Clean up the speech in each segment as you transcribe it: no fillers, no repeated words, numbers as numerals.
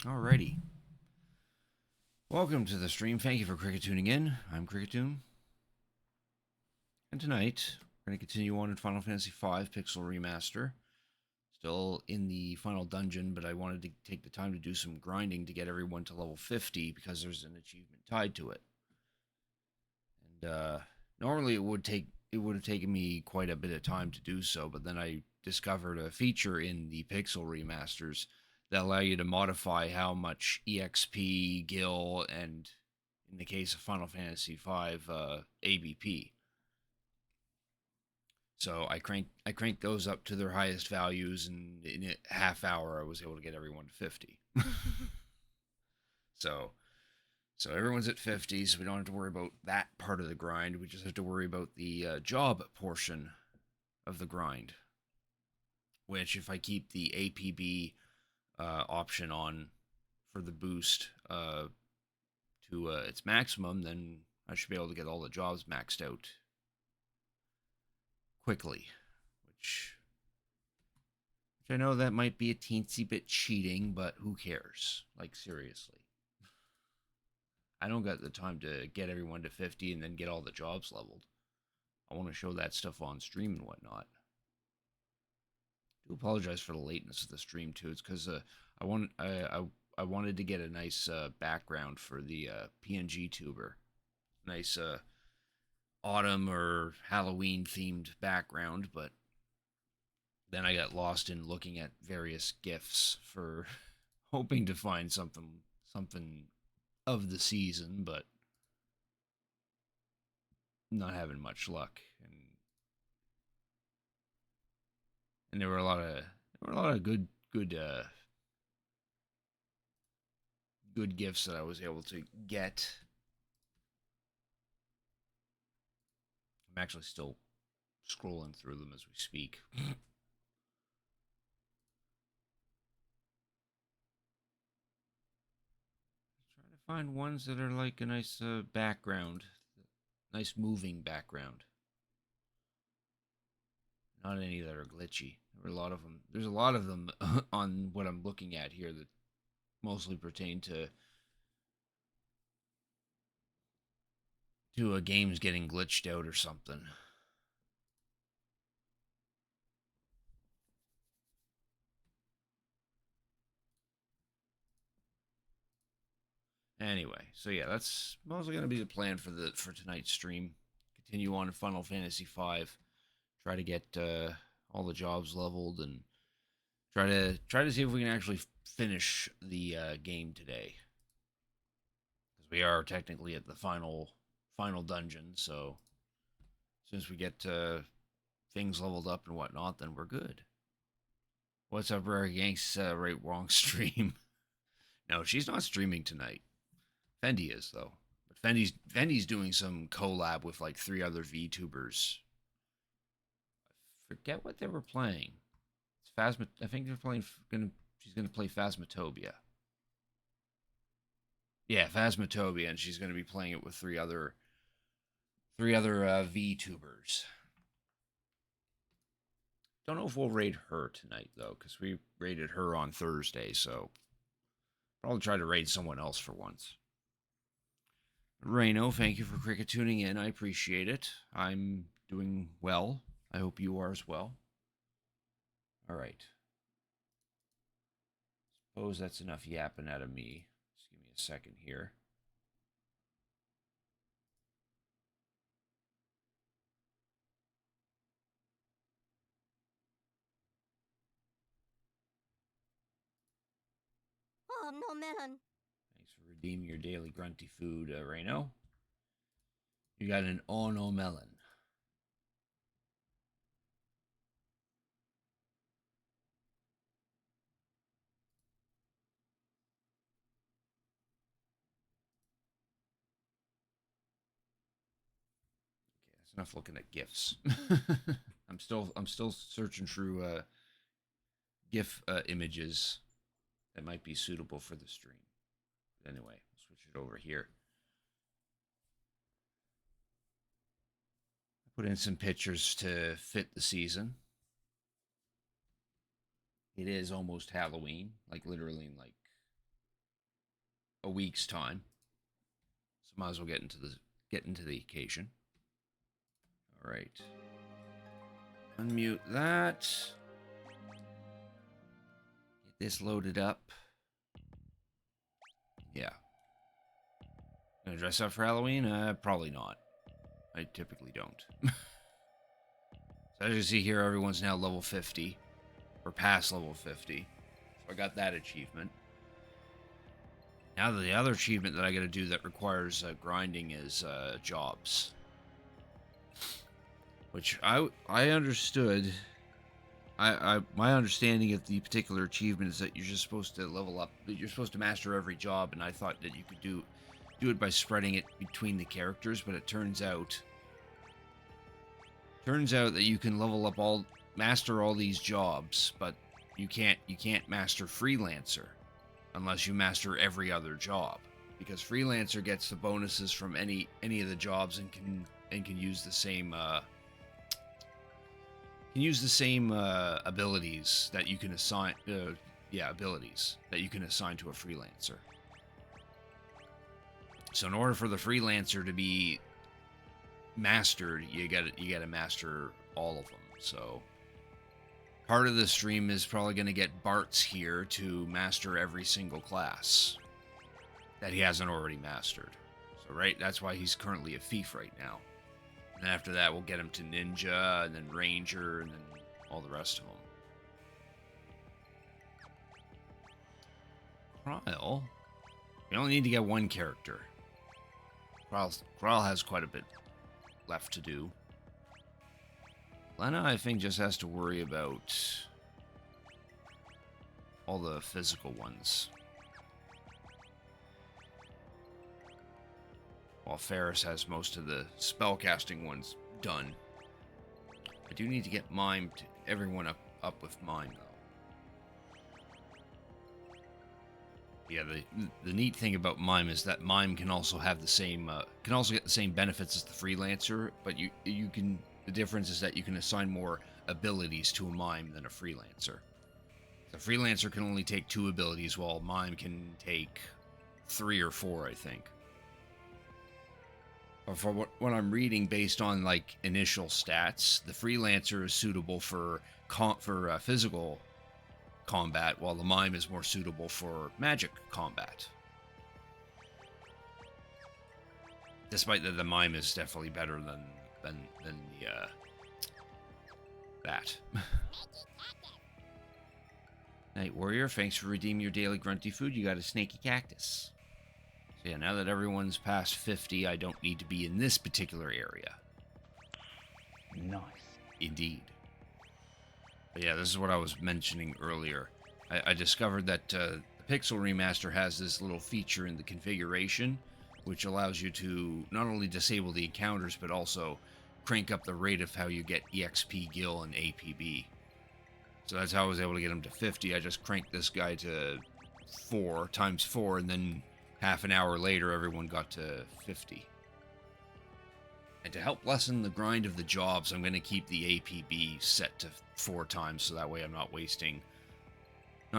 Alrighty. Welcome to the stream. Thank you for cricket tuning in. I'm Cricketoon. And tonight, we're going to continue on in Final Fantasy V Pixel Remaster. Still in the final dungeon, but I wanted to take the time to do some grinding to get everyone to level 50 because there's an achievement tied to it. And normally it would have taken me quite a bit of time to do so, but then I discovered a feature in the Pixel Remasters that allow you to modify how much EXP, gil, and in the case of Final Fantasy V, ABP. So I cranked those up to their highest values, and in a half hour I was able to get everyone to 50. so everyone's at 50, so we don't have to worry about that part of the grind. We just have to worry about the job portion of the grind, which if I keep the APB option on for the boost to its maximum, then I should be able to get all the jobs maxed out quickly, which I know that might be a teensy bit cheating, but who cares? Like, seriously. I don't got the time to get everyone to 50 and then get all the jobs leveled. I want to show that stuff on stream and whatnot. I do apologize for the lateness of the stream too. It's because I wanted to get a nice background for the PNG tuber. Nice autumn or Halloween themed background, but then I got lost in looking at various GIFs for hoping to find something of the season, but not having much luck. And there were a lot of good gifts that I was able to get. I'm actually still scrolling through them as we speak. Trying to find ones that are like a nice background, nice moving background. Not any that are glitchy. There were a lot of them. There's a lot of them on what I'm looking at here that mostly pertain to games getting glitched out or something. Anyway, so yeah, that's mostly going to be the plan for tonight's stream. Continue on in Final Fantasy V. Try to get all the jobs leveled, and try to see if we can actually finish the game today. Because we are technically at the final dungeon, so since we get things leveled up and whatnot, then we're good. What's up, Rare Yanks? Right, wrong stream. No, she's not streaming tonight. Fendi is though. But Fendi's doing some collab with like 3 other VTubers. I forget what they were playing. It's Phasma. I think they're playing. She's gonna play Phasmatopia. Yeah, Phasmatopia, and she's gonna be playing it with three other VTubers. Don't know if we'll raid her tonight though, because we raided her on Thursday. So I'll try to raid someone else for once. Reno, thank you for cricket tuning in. I appreciate it. I'm doing well. I hope you are as well. All right. Suppose that's enough yapping out of me. Just give me a second here. Oh, no, melon. Thanks for redeeming your daily grunty food, Reno. You got an Ono melon. Okay, that's enough looking at gifs. I'm still searching through GIF images that might be suitable for the stream. But anyway, I'll switch it over here. I put in some pictures to fit the season. It is almost Halloween, like literally in like a week's time. So might as well get into the occasion. All right. Unmute that. Get this loaded up. Yeah. Gonna dress up for Halloween? Probably not. I typically don't. So as you see here, everyone's now level 50. Or past level 50. So I got that achievement. Now the other achievement that I gotta do that requires grinding is jobs. Which I understood. My understanding of the particular achievement is that you're just supposed to level up. You're supposed to master every job, and I thought that you could do it by spreading it between the characters, but it turns out that you can master all these jobs, but you can't master freelancer unless you master every other job, because freelancer gets the bonuses from any of the jobs and can use the same abilities that you can assign. Abilities that you can assign to a freelancer. So in order for the freelancer to be mastered, you gotta master all of them. So part of the stream is probably going to get Bart's here to master every single class that he hasn't already mastered. So that's why he's currently a thief right now. And after that, we'll get him to ninja, and then ranger, and then all the rest of them. Krile, we only need to get one character. Krile has quite a bit left to do. Lena, I think, just has to worry about all the physical ones. While Ferris has most of the spellcasting ones done. I do need to get everyone up with Mime, though. Yeah, the neat thing about Mime is that Mime can also have the same get the same benefits as the freelancer, but the difference is that you can assign more abilities to a Mime than a freelancer. The freelancer can only take 2 abilities, while Mime can take 3 or 4, I think. But for what I'm reading, based on like initial stats, the freelancer is suitable for physical combat, while the Mime is more suitable for magic combat. Despite that the Mime is definitely better than that. Night Warrior, thanks for redeeming your daily grunty food. You got a snaky cactus. So yeah, now that everyone's past 50, I don't need to be in this particular area. Nice. Indeed. But yeah, this is what I was mentioning earlier. I discovered that the Pixel Remaster has this little feature in the configuration, which allows you to not only disable the encounters, but also crank up the rate of how you get EXP, Gil, and APB. So that's how I was able to get him to 50. I just cranked this guy to 4 times 4, and then half an hour later, everyone got to 50. And to help lessen the grind of the jobs, I'm going to keep the APB set to 4 times, so that way I'm not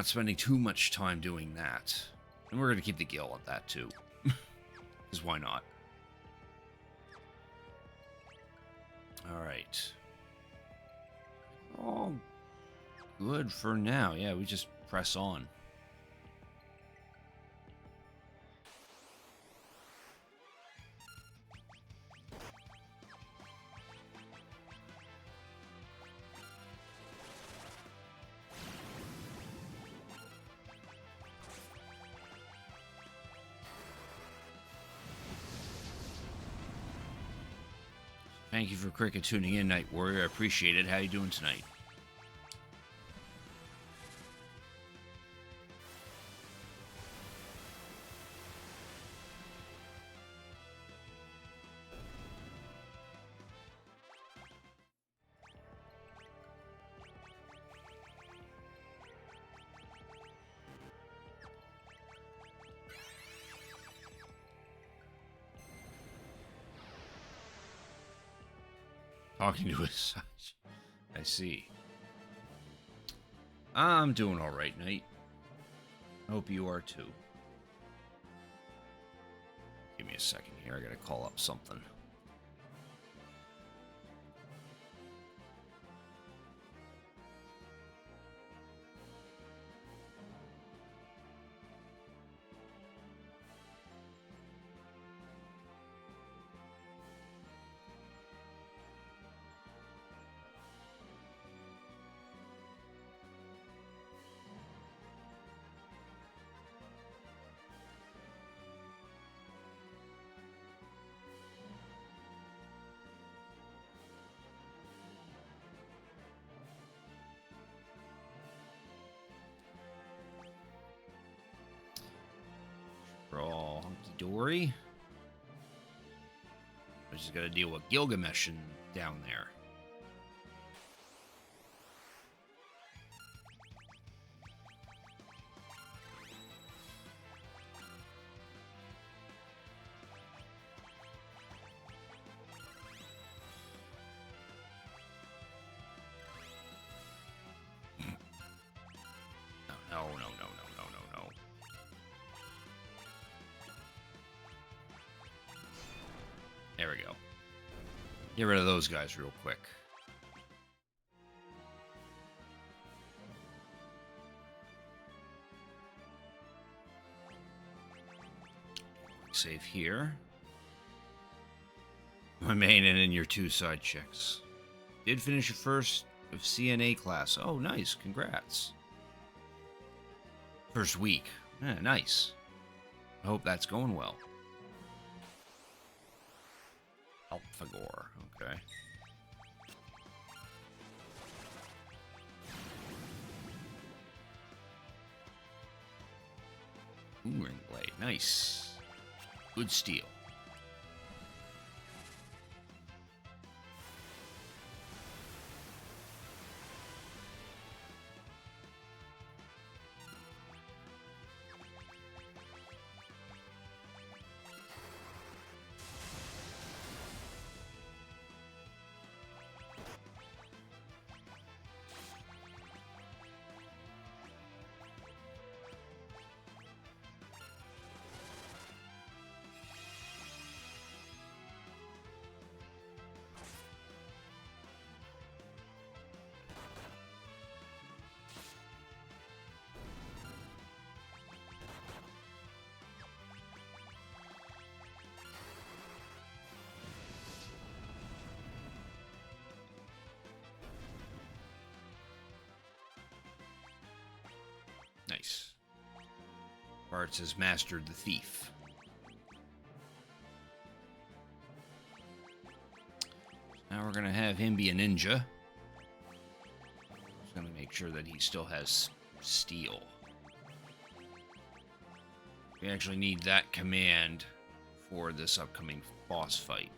spending too much time doing that. And we're going to keep the Gil at that too. Because why not? Alright. All good for now. Yeah, we just press on. Thank you for Cricket tuning in, Night Warrior. I appreciate it. How you doing tonight? Talking to his son. I see. I'm doing alright, Knight. I hope you are too. Give me a second here. I gotta call up something. We're all hunky-dory. I just gotta deal with Gilgamesh and down there. No. There we go. Get rid of those guys real quick. Save here. My main and in your 2 side checks. Did finish your first of CNA class. Oh, nice. Congrats. First week. Yeah, nice. I hope that's going well. Alphagor. Okay. Ooh, ring blade. Nice. Good steel. Bartz has mastered the thief. Now we're going to have him be a ninja. Just going to make sure that he still has steel. We actually need that command for this upcoming boss fight.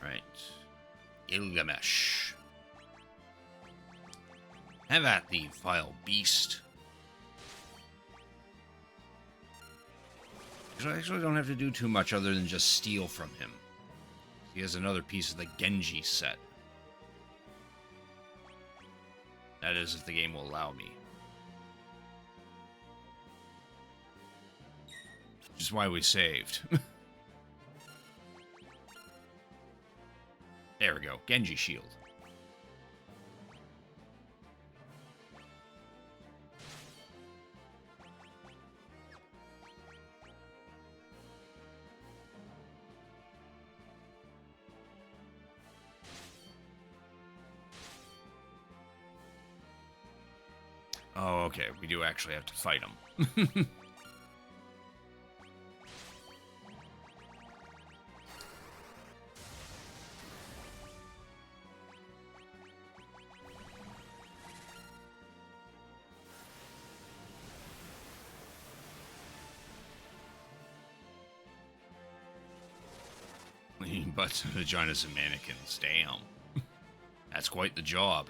Right. Gilgamesh. Have at thee, vile beast. I actually don't have to do too much other than just steal from him. He has another piece of the Genji set. That is, if the game will allow me. Which is why we saved. There we go. Genji shield. Oh, okay. We do actually have to fight him. Butts, vaginas, and mannequins. Damn. That's quite the job.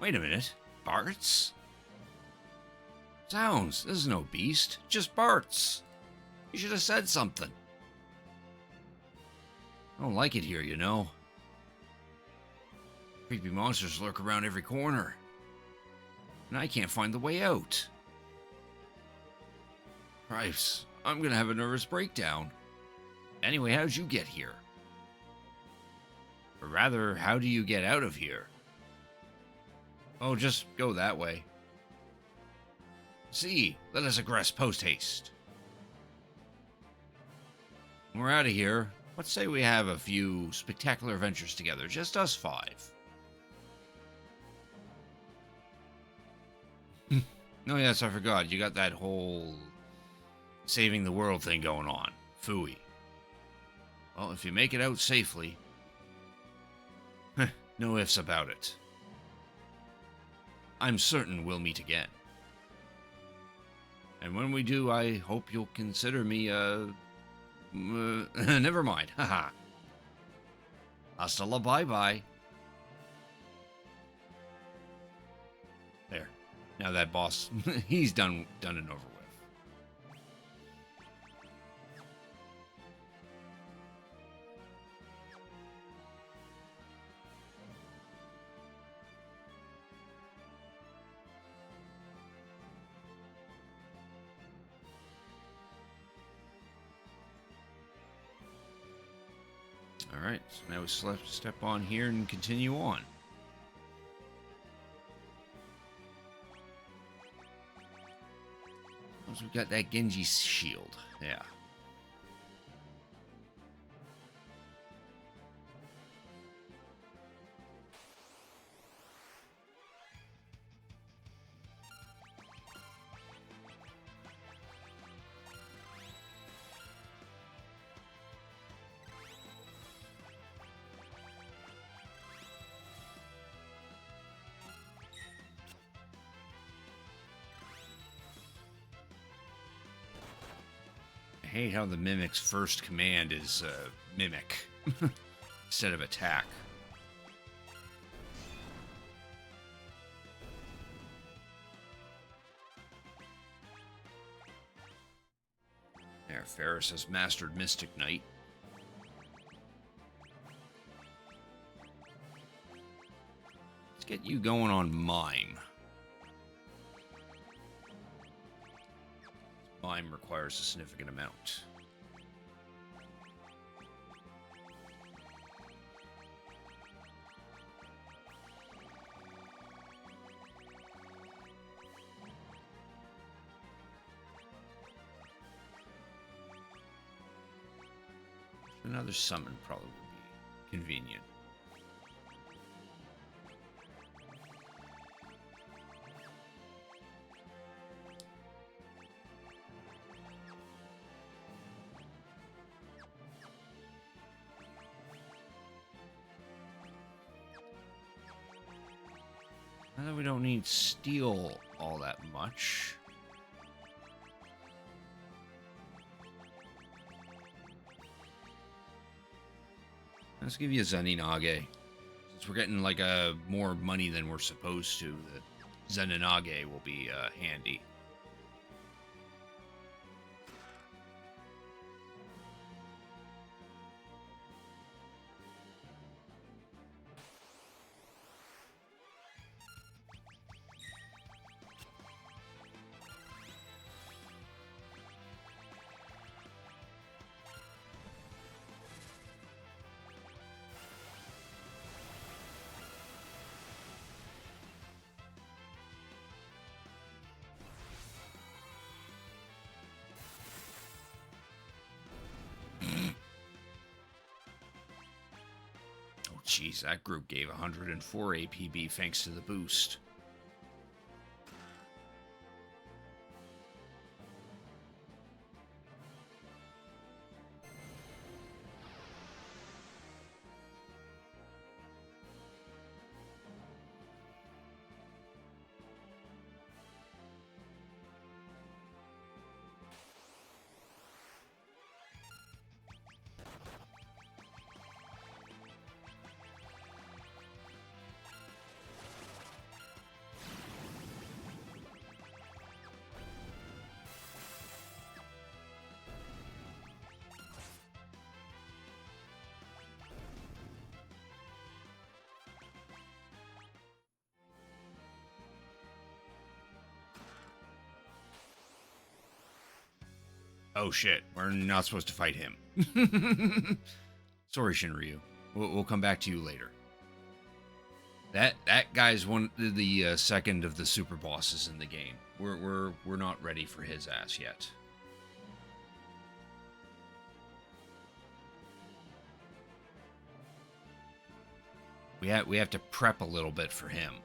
Wait a minute. Bartz? Sounds. This is no beast. Just Bartz. You should have said something. I don't like it here, you know. Creepy monsters lurk around every corner. And I can't find the way out. Christ, I'm gonna have a nervous breakdown. Anyway, how'd you get here? Or rather, how do you get out of here? Oh, just go that way. See, let us aggress post-haste. When we're out of here, let's say we have a few spectacular adventures together, just us five. Oh yes, I forgot, you got that whole saving the world thing going on. Phooey. Well, if you make it out safely, no ifs about it. I'm certain we'll meet again. And when we do, I hope you'll consider me, never mind. Haha. Hasta la bye-bye. There. Now that boss, he's done and over with. Alright, so now we step on here and continue on. So we've got that Genji shield. Yeah. I hate how the Mimic's first command is mimic instead of attack. There, Ferris has mastered Mystic Knight. Let's get you going on Mime. Mime requires a significant amount. Another summon probably would be convenient. Now that we don't need steel all that much. Let's give you a Zeninage. Since we're getting like more money than we're supposed to, the Zeninage will be handy. Jeez, that group gave 104 APB thanks to the boost. Oh shit, we're not supposed to fight him. Sorry, Shinryu. We'll come back to you later. That guy's the second of the super bosses in the game. We're not ready for his ass yet. We have to prep a little bit for him.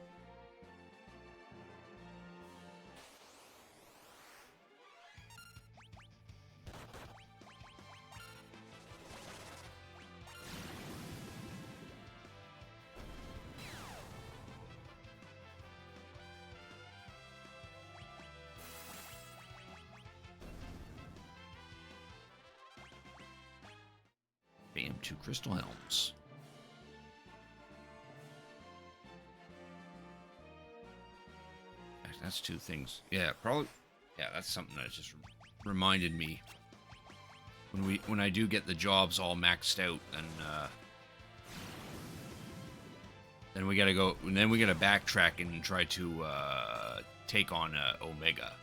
Bam, 2 crystal helms. That's 2 things. Yeah, probably. Yeah, that's something that just reminded me. When I do get the jobs all maxed out, then we gotta go. And then we gotta backtrack and try to take on Omega.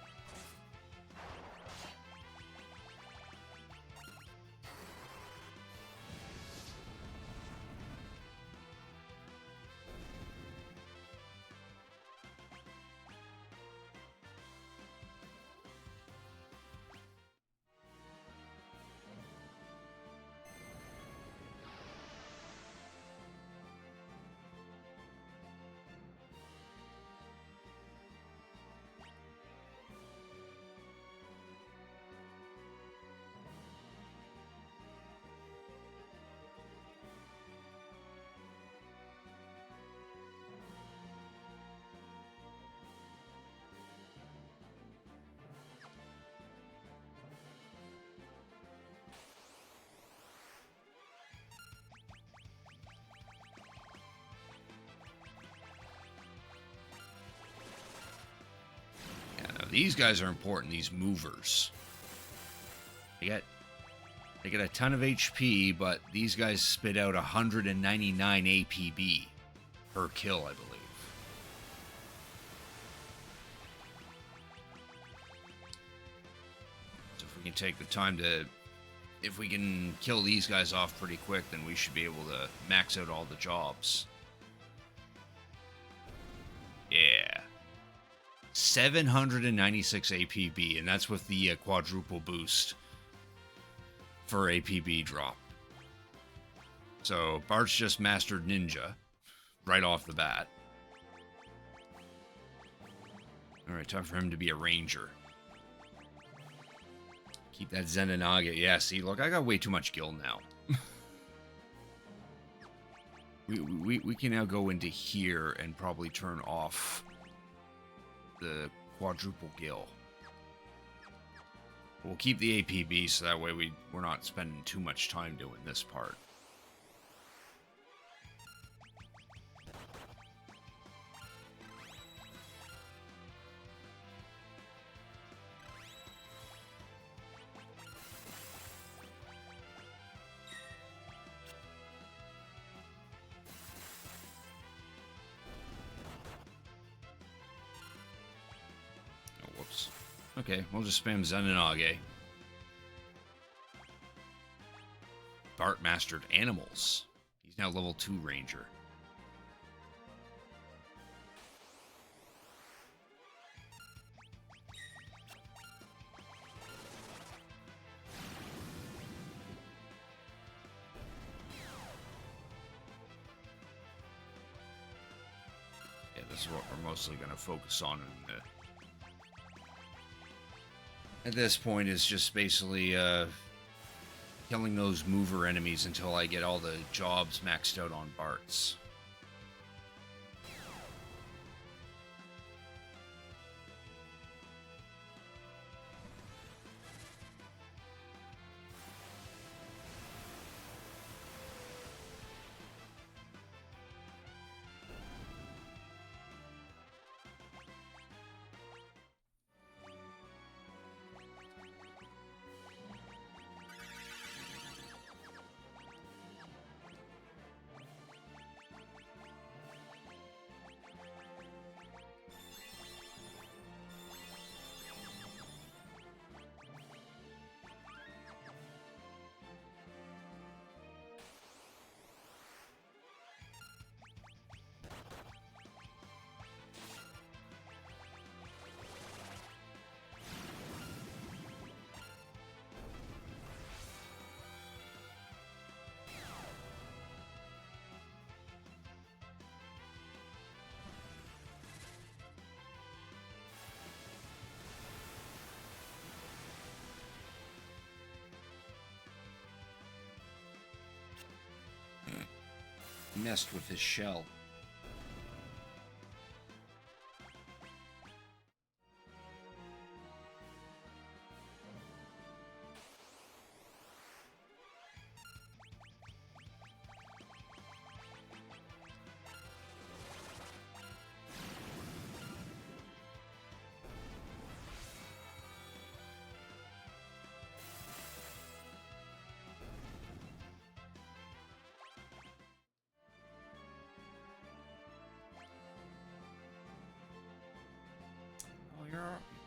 These guys are important, these movers. They got They get a ton of HP, but these guys spit out 199 APB per kill, I believe. So if we can take the time to... If we can kill these guys off pretty quick, then we should be able to max out all the jobs. Yeah. 796 APB, and that's with the quadruple boost for APB drop. So Bart's just mastered Ninja right off the bat. Alright, time for him to be a ranger. Keep that Zenonage. Yeah, see, look, I got way too much gil now. we can now go into here and probably turn off the quadruple gil. We'll keep the APB so that way we're not spending too much time doing this part. Whoops. Okay, we'll just spam Zenonage. Bart mastered animals. He's now level 2 ranger. Yeah, this is what we're mostly going to focus on in the... At this point, is just basically killing those mover enemies until I get all the jobs maxed out on Bart's. Messed with his shell.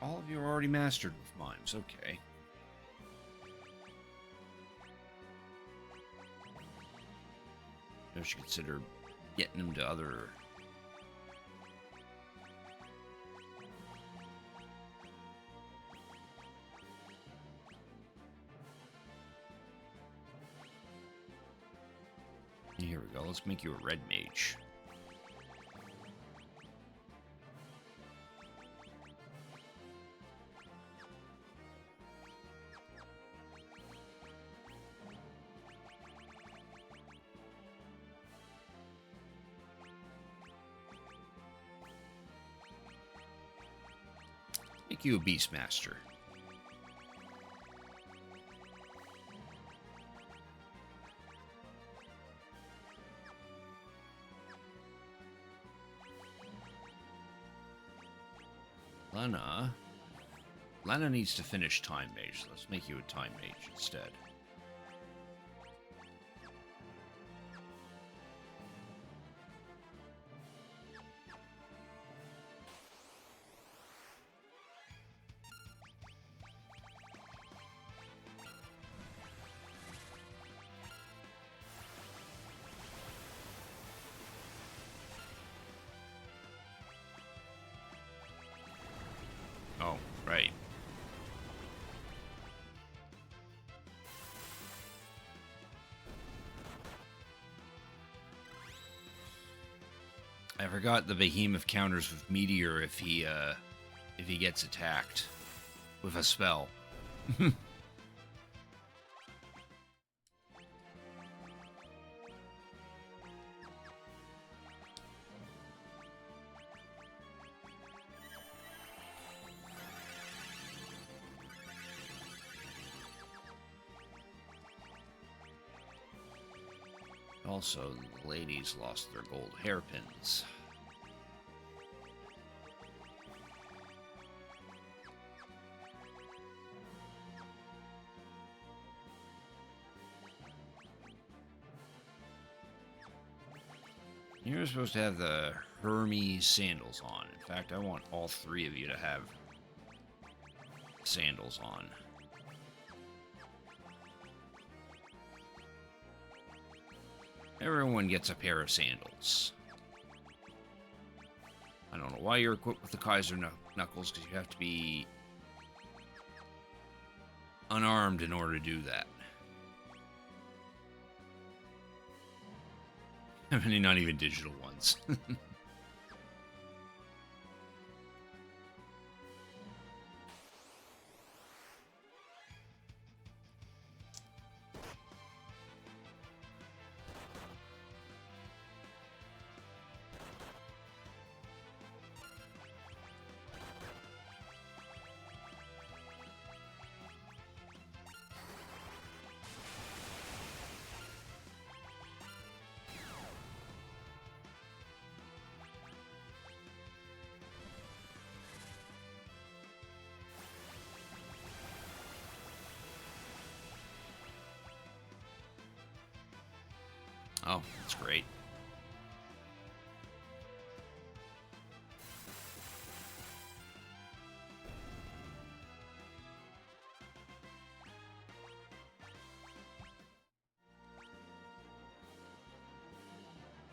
All of you are already mastered with mimes. Okay. I should consider getting them to other... Here we go. Let's make you a red mage. Make you a Beastmaster. Lena needs to finish Time Mage, so let's make you a Time Mage instead. Right. I forgot the behemoth counters with meteor if he gets attacked with a spell. Also, the ladies lost their gold hairpins. You're supposed to have the Hermes sandals on. In fact, I want all three of you to have sandals on. Everyone gets a pair of sandals. I don't know why you're equipped with the Kaiser Knuckles, because you have to be unarmed in order to do that. I mean, not even digital ones. Oh, that's great.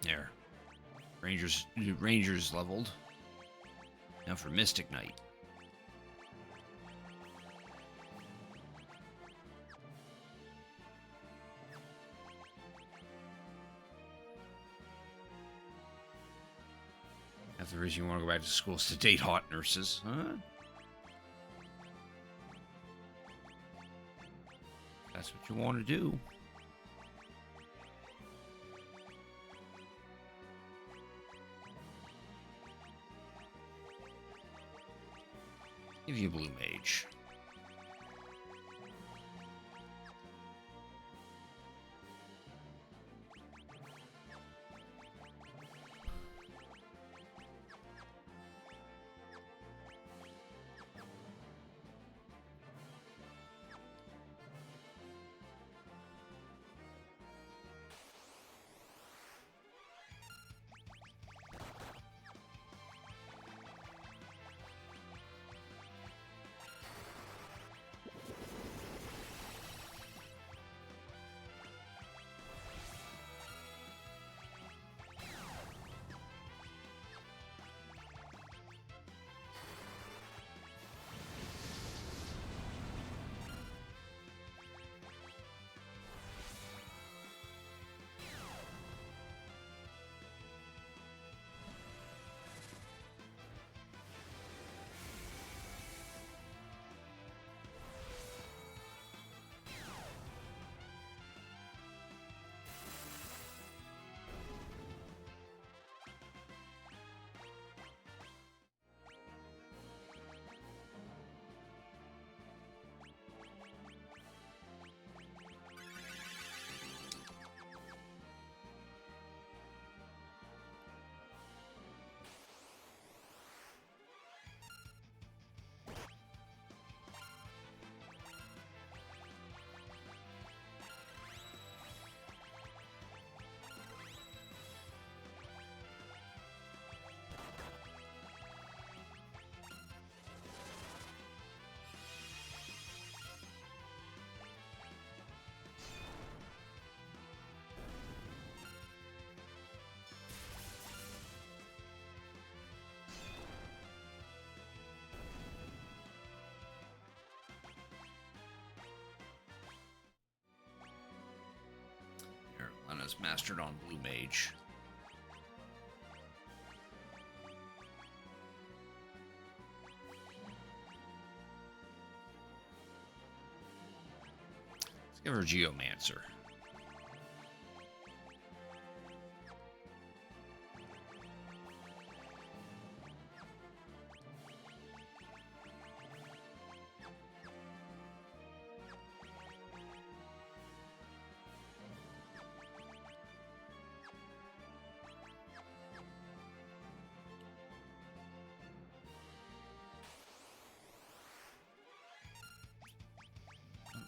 There. Rangers leveled. Now for Mystic Knight. That's the reason you want to go back to school is to date hot nurses, huh? That's what you want to do. Give you Blue Mage. Lena's mastered on Blue Mage. Let's give her Geomancer.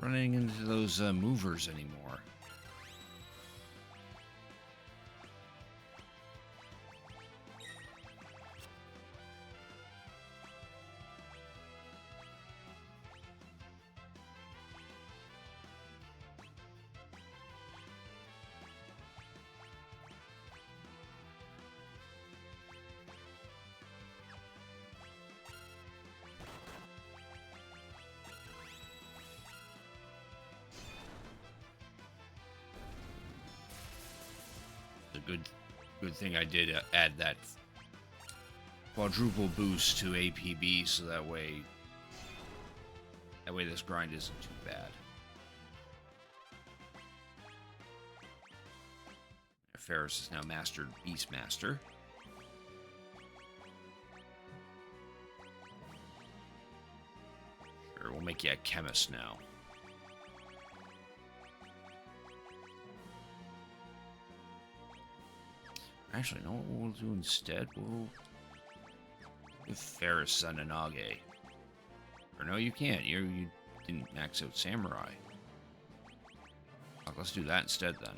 Running into those movers anymore. Good thing I did add that quadruple boost to APB, so that way this grind isn't too bad. Ferris is now mastered Beastmaster. Sure, we'll make you a chemist now. Actually, know what we'll do instead? We'll give Ferris Sananage. Or no, you can't. You didn't max out Samurai. Let's do that instead then.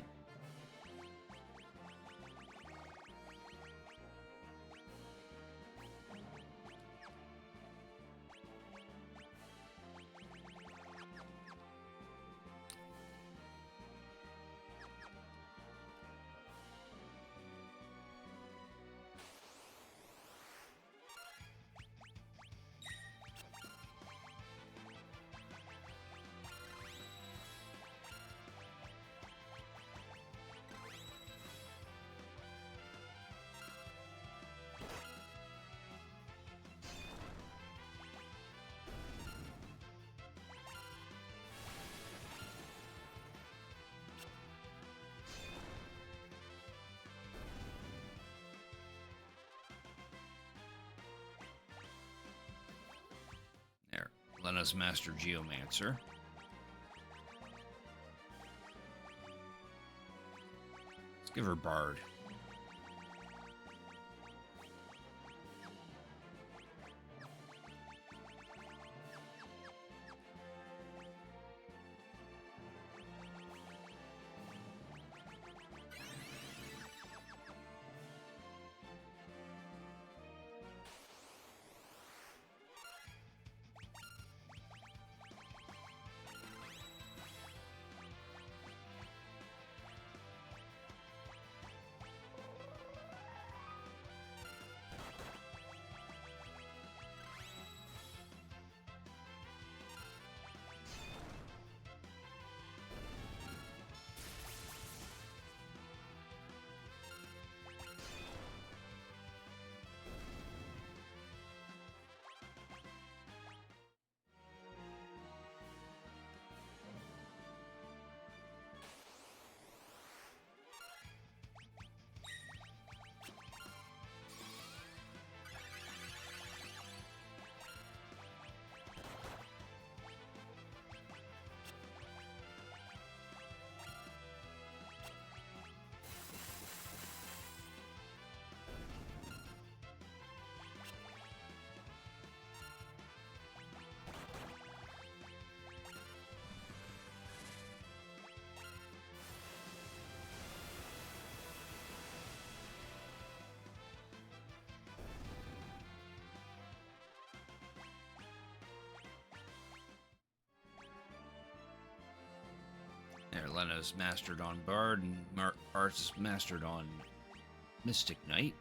There, Lena's master Geomancer. Let's give her Bard. There, Lena's mastered on Bard, and Mars is mastered on Mystic Knight.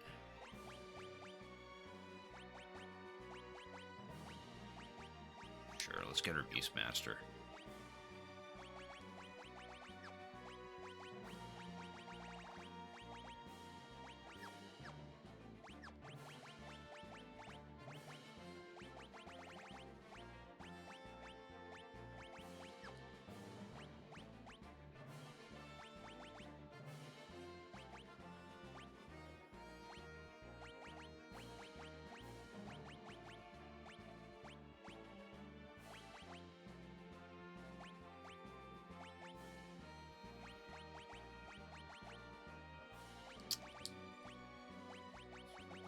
Sure, let's get her Beastmaster.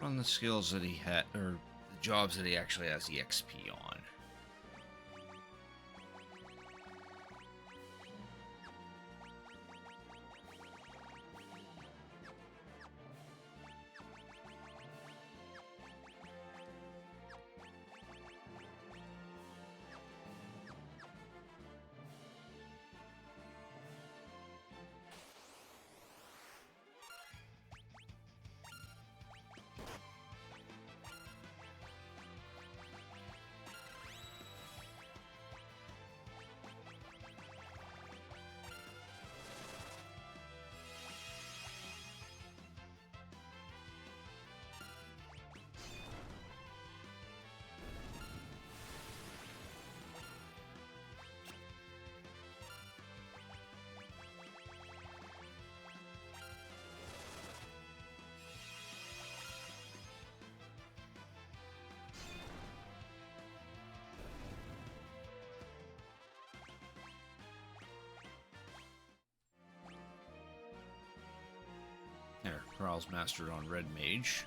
On the skills that he had, or the jobs that he actually has the XP on. There, Carl's mastered on Red Mage.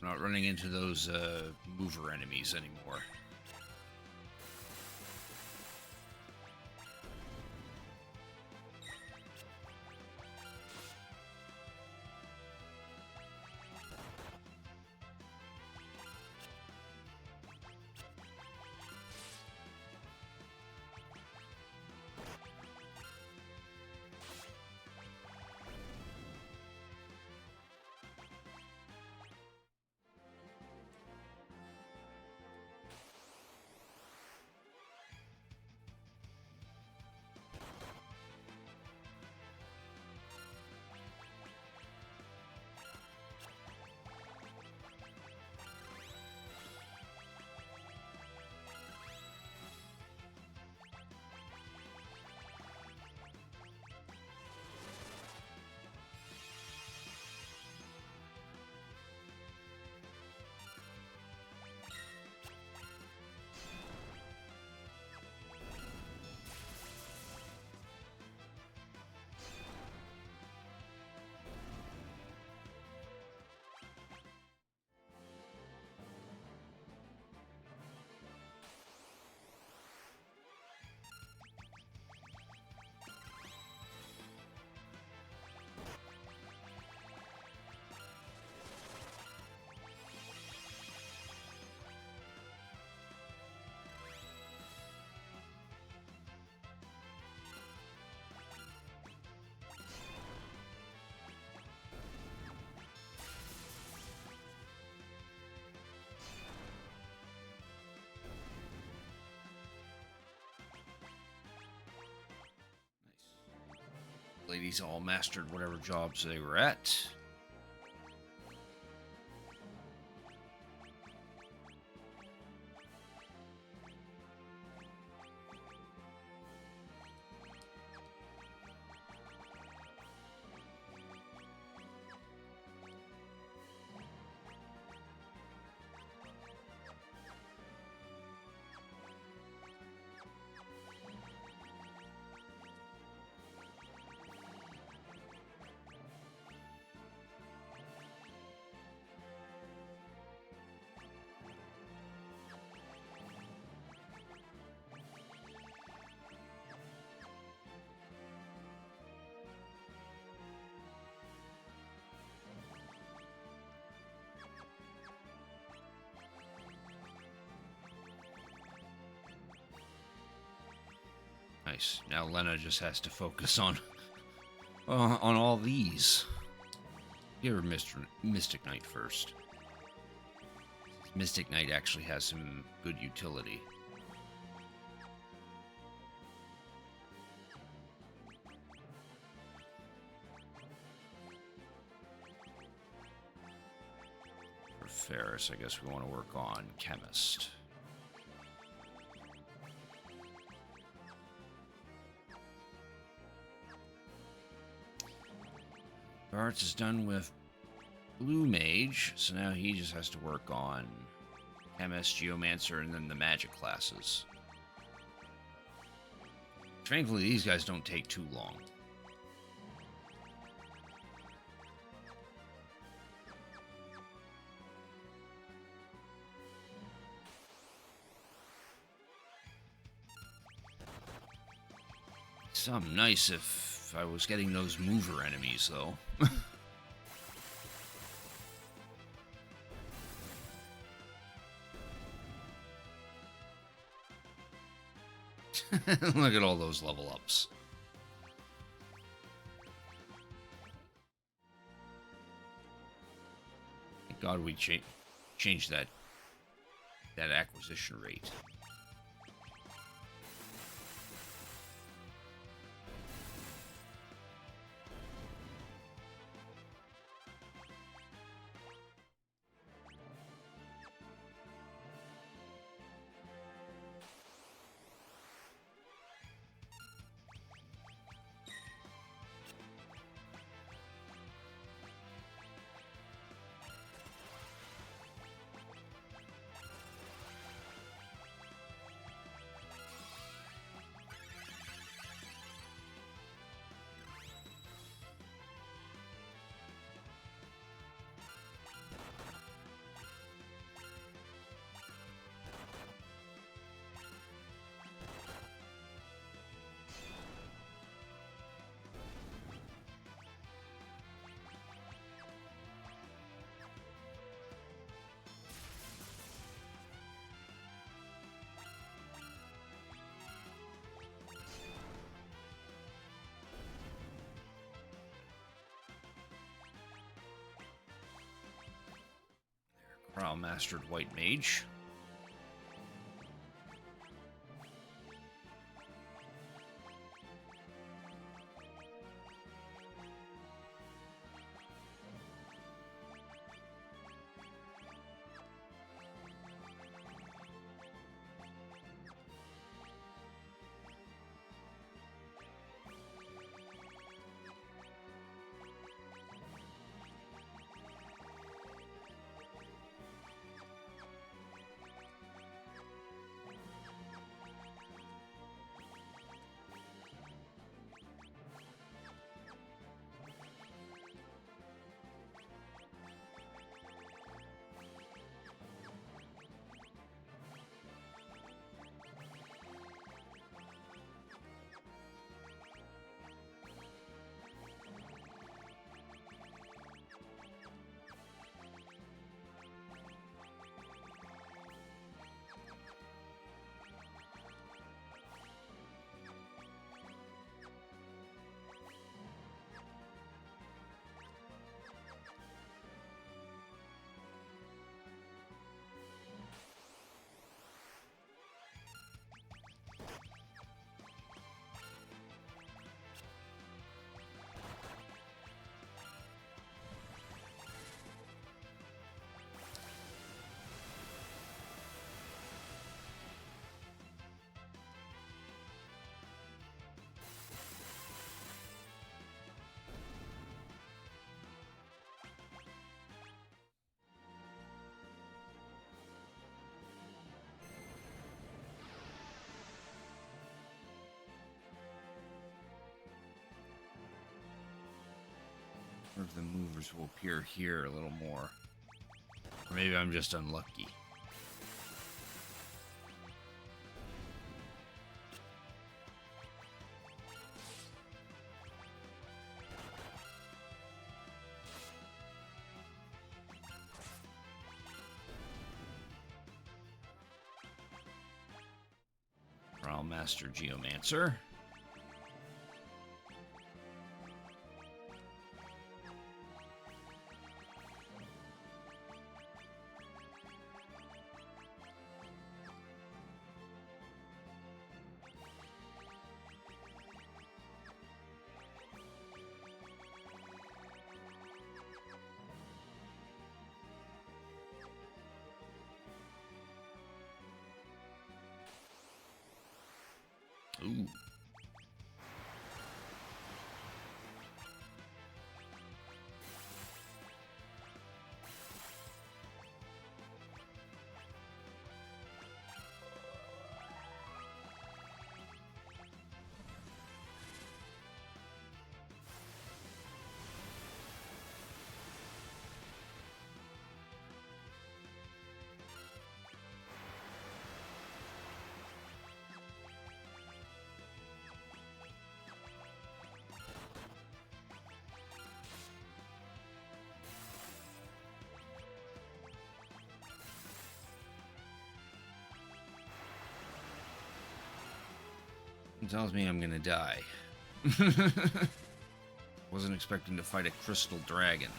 I'm not running into those mover enemies anymore. ladies all mastered whatever jobs they were at. Nice. Now Lena just has to focus on all these. Give her Mystic Knight first. Mystic Knight actually has some good utility. For Ferris, I guess we want to work on Chemist. Bartz is done with Blue Mage, so now he just has to work on Chemist, Geomancer, and then the magic classes. Thankfully, these guys don't take too long. Something nice if I was getting those mover enemies, though. Look at all those level ups. Thank God we changed that acquisition rate. Corral Mastered White Mage. Or if the movers will appear here a little more. Or maybe I'm just unlucky. Master Geomancer. Ooh. It tells me I'm gonna die. Wasn't expecting to fight a crystal dragon.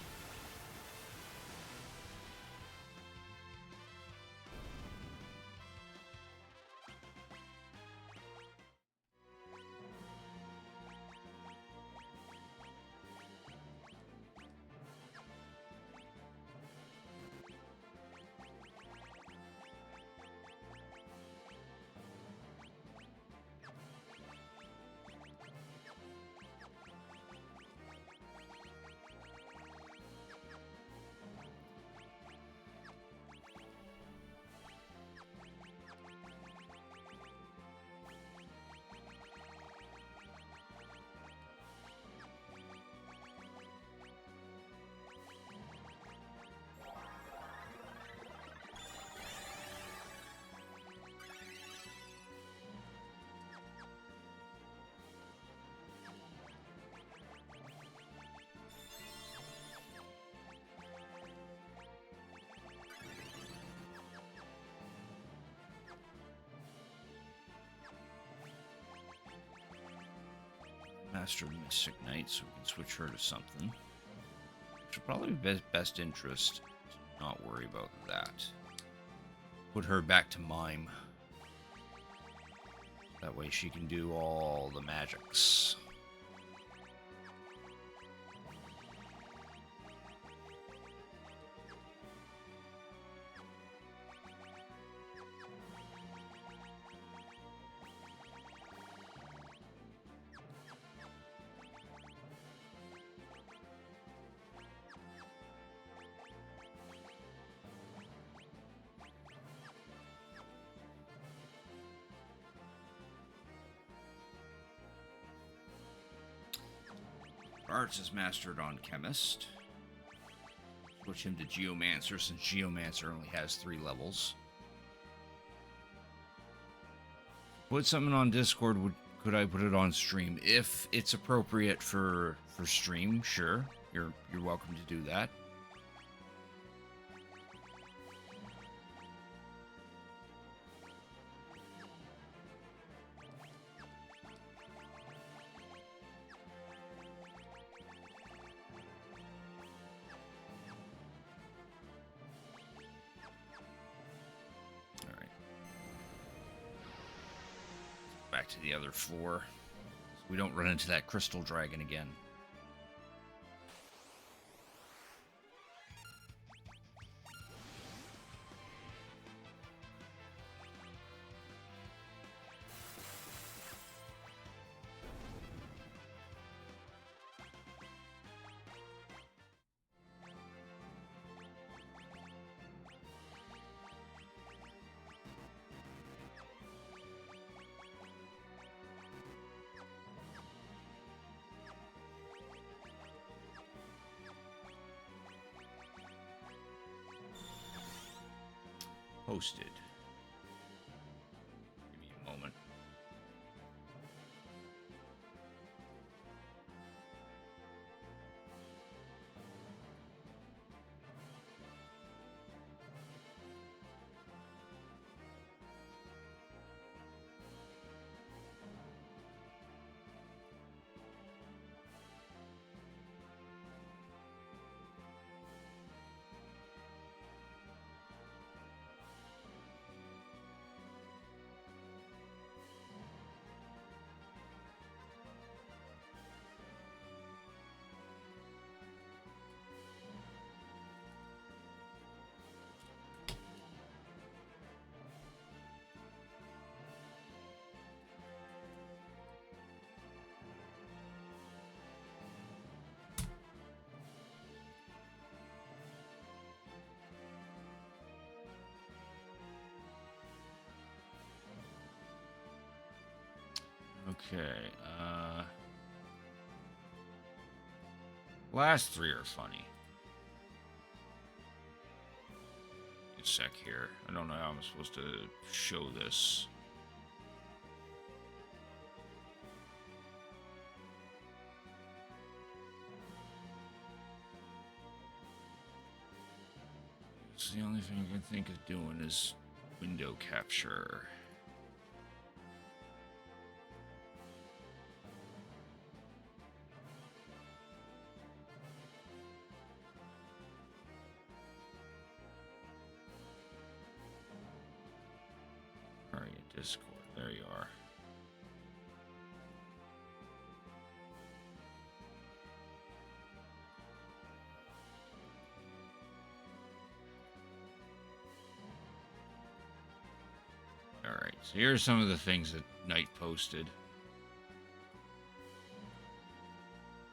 Master Mystic Knight, so we can switch her to something. Should probably be best interest to not worry about that. Put her back to Mime. That way she can do all the magics. Arts is mastered on Chemist. Switch him to Geomancer since Geomancer only has 3 levels. Put something on Discord. Could I put it on stream? If it's appropriate for stream, sure. You're welcome to do that. Back to the other floor so we don't run into that crystal dragon again. posted. Give me a moment. Okay, last three are funny. A sec here. I don't know how I'm supposed to show this. So the only thing I can think of doing is window capture. Discord, there you are. Alright, so here's some of the things that Knight posted.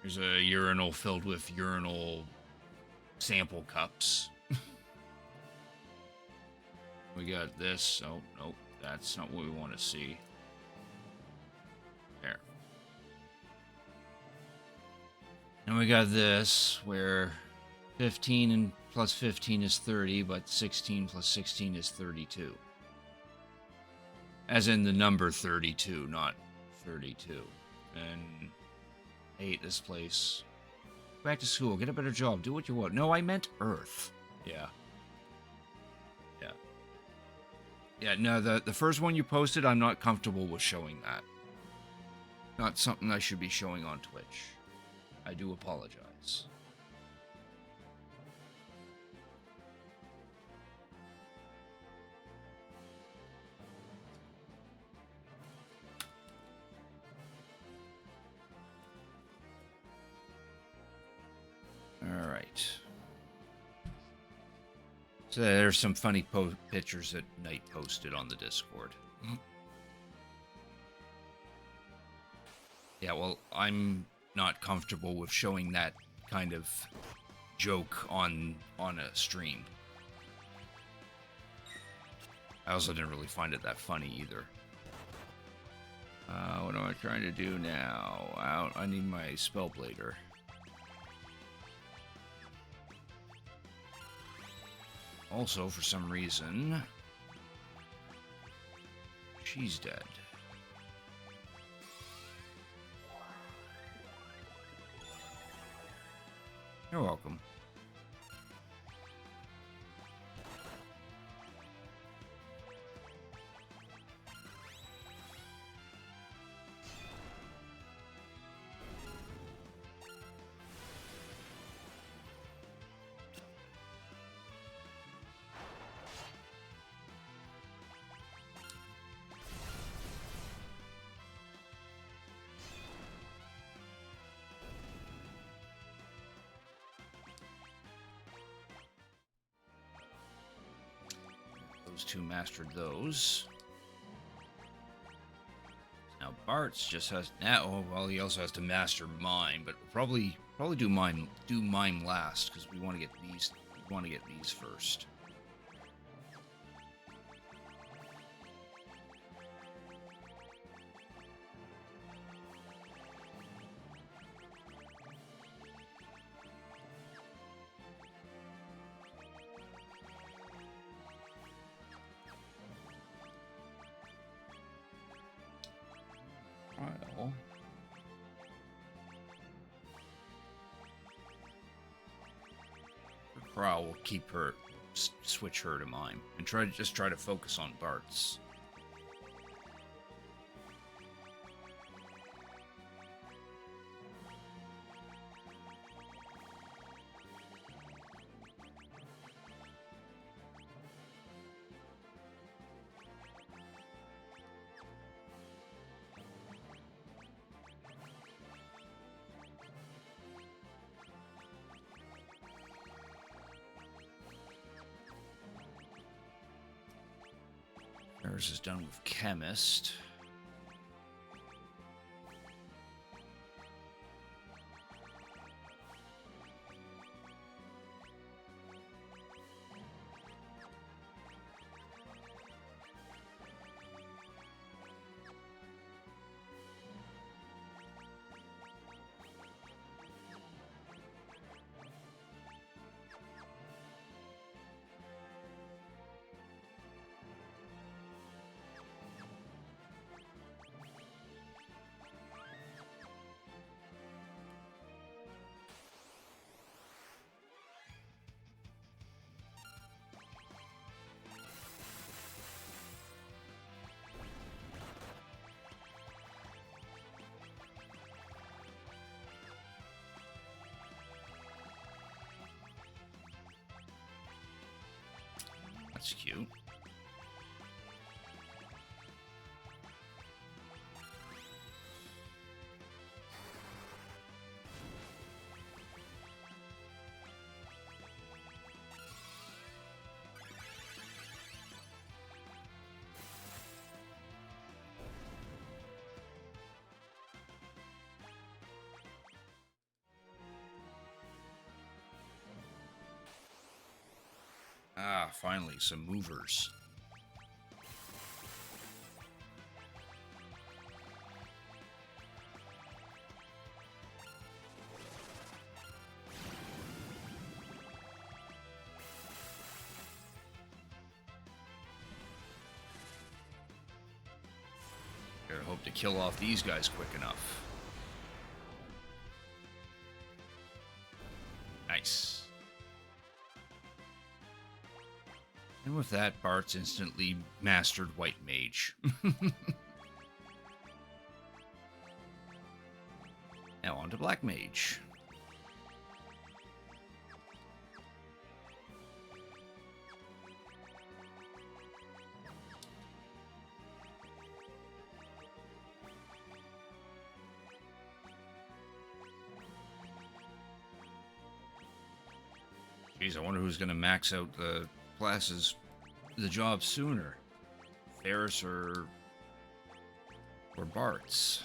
There's a urinal filled with urinal sample cups. We got this. Oh, nope. That's not what we want to see. There. And we got this, where 15 and plus 15 is 30, but 16 plus 16 is 32. As in the number 32, not 32. And I hate this place. Go back to school, get a better job, do what you want. No, I meant Earth. Yeah. Yeah, no, the first one you posted, I'm not comfortable with showing that. Not something I should be showing on Twitch. I do apologize. Alright. So there's some funny pictures that Knight posted on the Discord. Yeah, well, I'm not comfortable with showing that kind of joke on a stream. I also didn't really find it that funny either. What am I trying to do now? I need my Spellblader. Also, for some reason, she's dead. You're welcome. Those two mastered those. Now Bart's just has now. Well, he also has to master mime, but we'll probably do mime last because we want to get these. We want to get these first. trial. For trial, we'll keep her, switch her to mime, and try to focus on Bart's. Ours is done with Chemist. That's cute. Ah, finally, some movers. Gotta hope to kill off these guys quick enough. Nice. And with that, Bart's instantly mastered White Mage. Now on to Black Mage. Geez, I wonder who's going to max out the classes, the job sooner. Ferris or Bart's.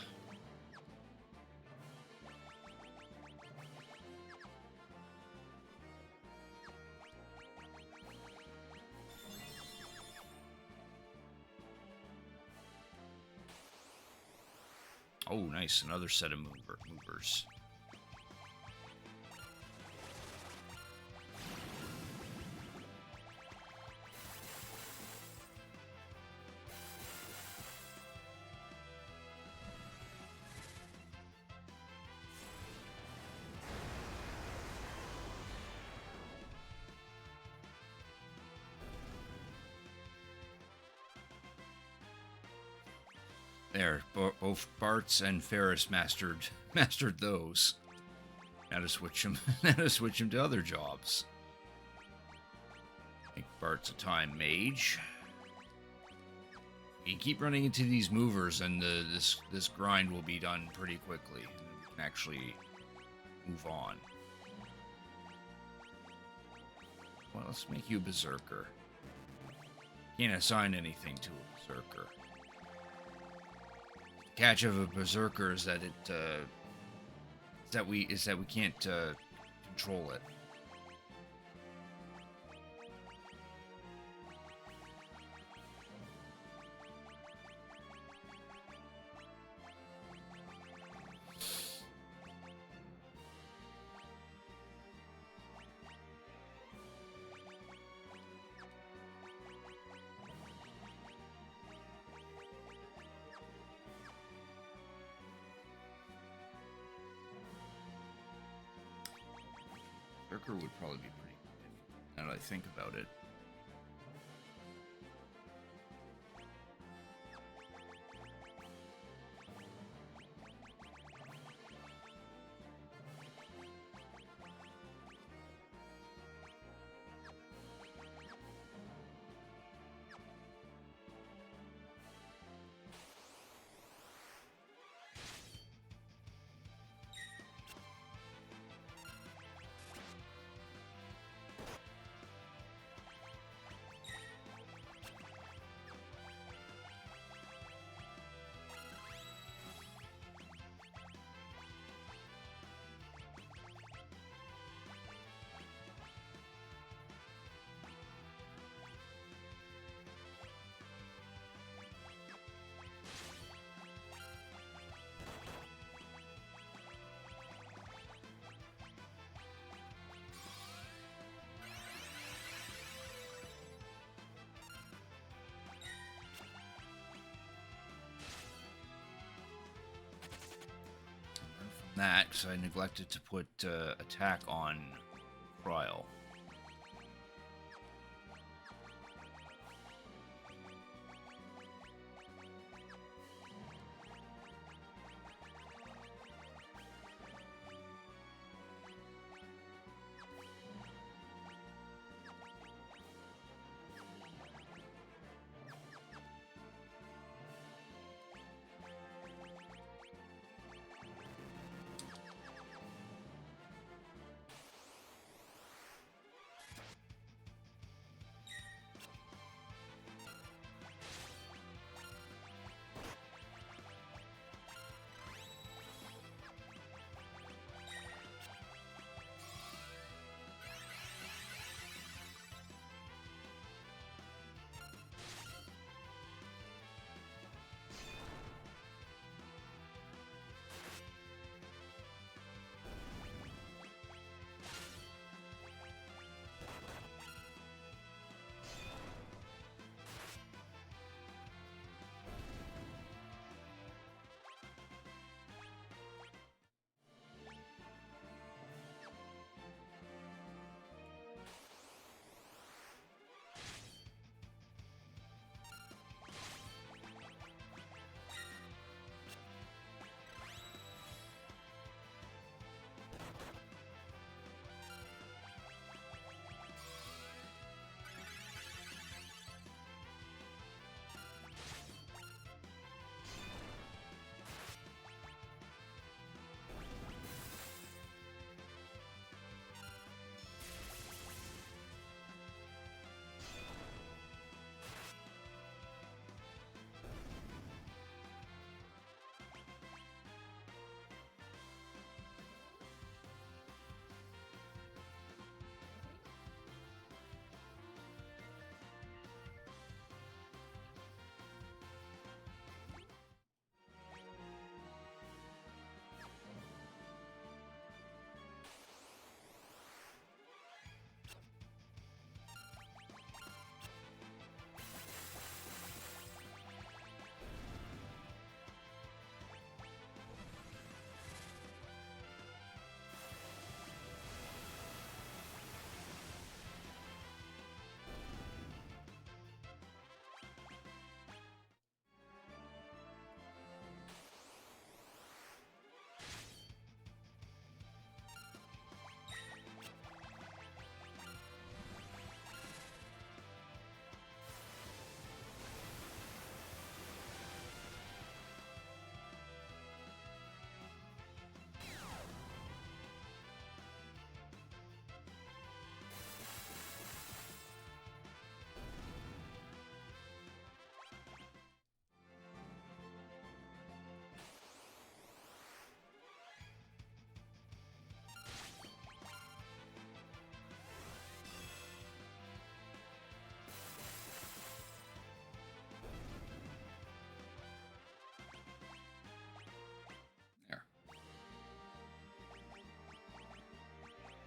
Oh, nice. Another set of movers. There, both Bart's and Ferris mastered those. Now to switch them, to other jobs. I think Bart's a time mage. You keep running into these movers, and this grind will be done pretty quickly, and then we can actually move on. Well, let's make you a berserker. Can't assign anything to a berserker. Catch of a berserker is that we can't control it. Berserker would probably be pretty difficult now that I think about it. That because I neglected to put attack on trial.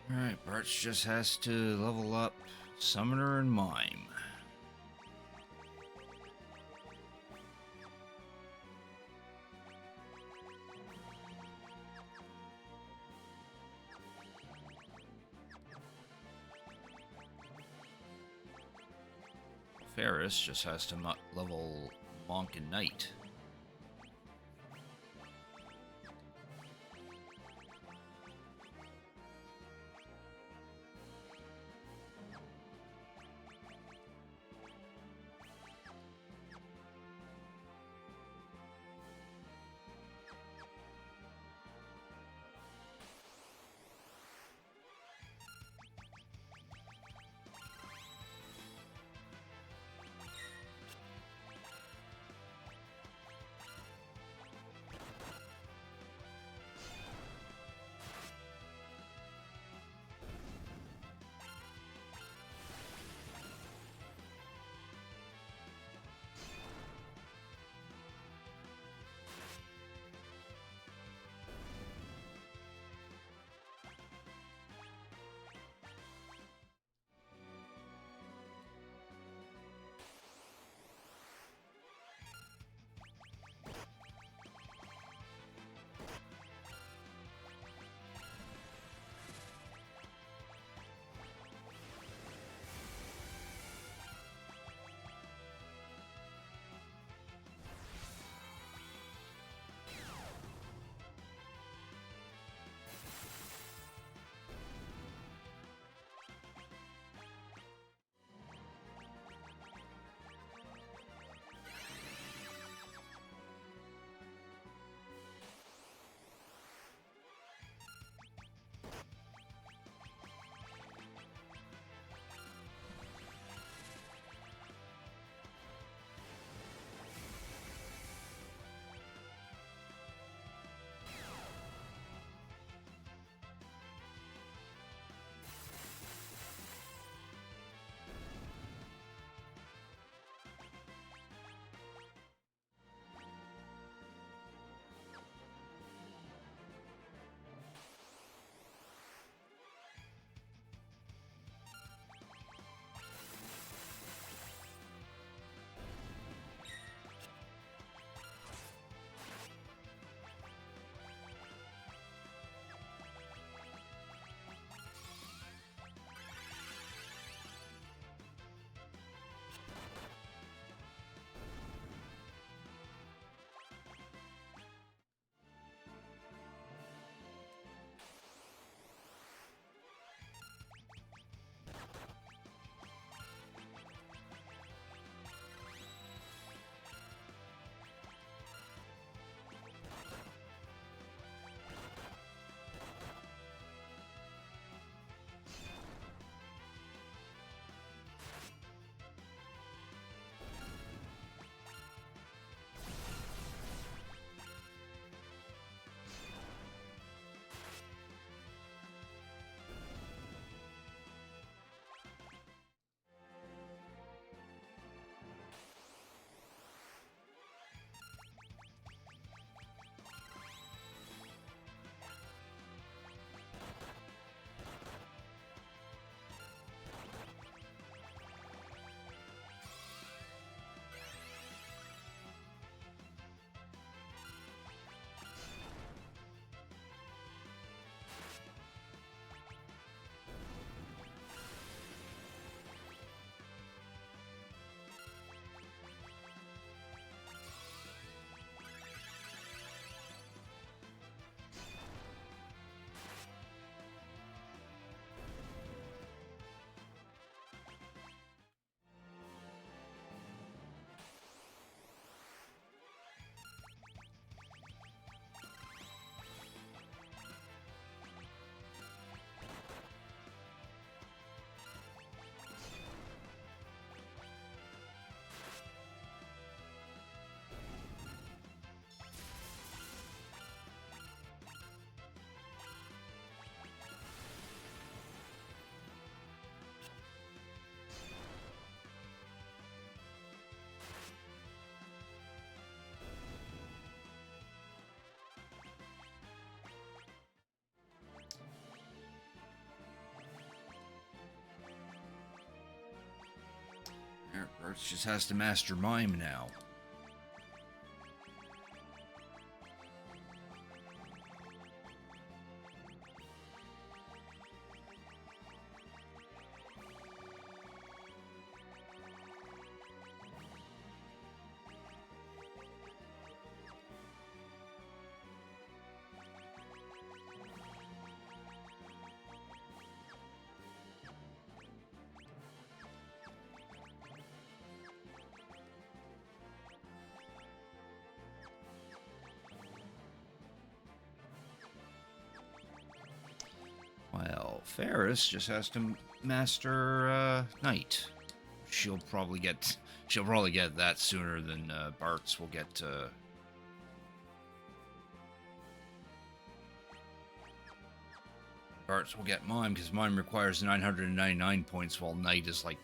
Alright, Bartz just has to level up Summoner and Mime. Ferris just has to level Monk and Knight. Earth just has to master Mime now. Ferris just has to master Knight. She'll probably get that sooner than Bart's will get. Bart's will get mine because mine requires 999 points, while Knight is like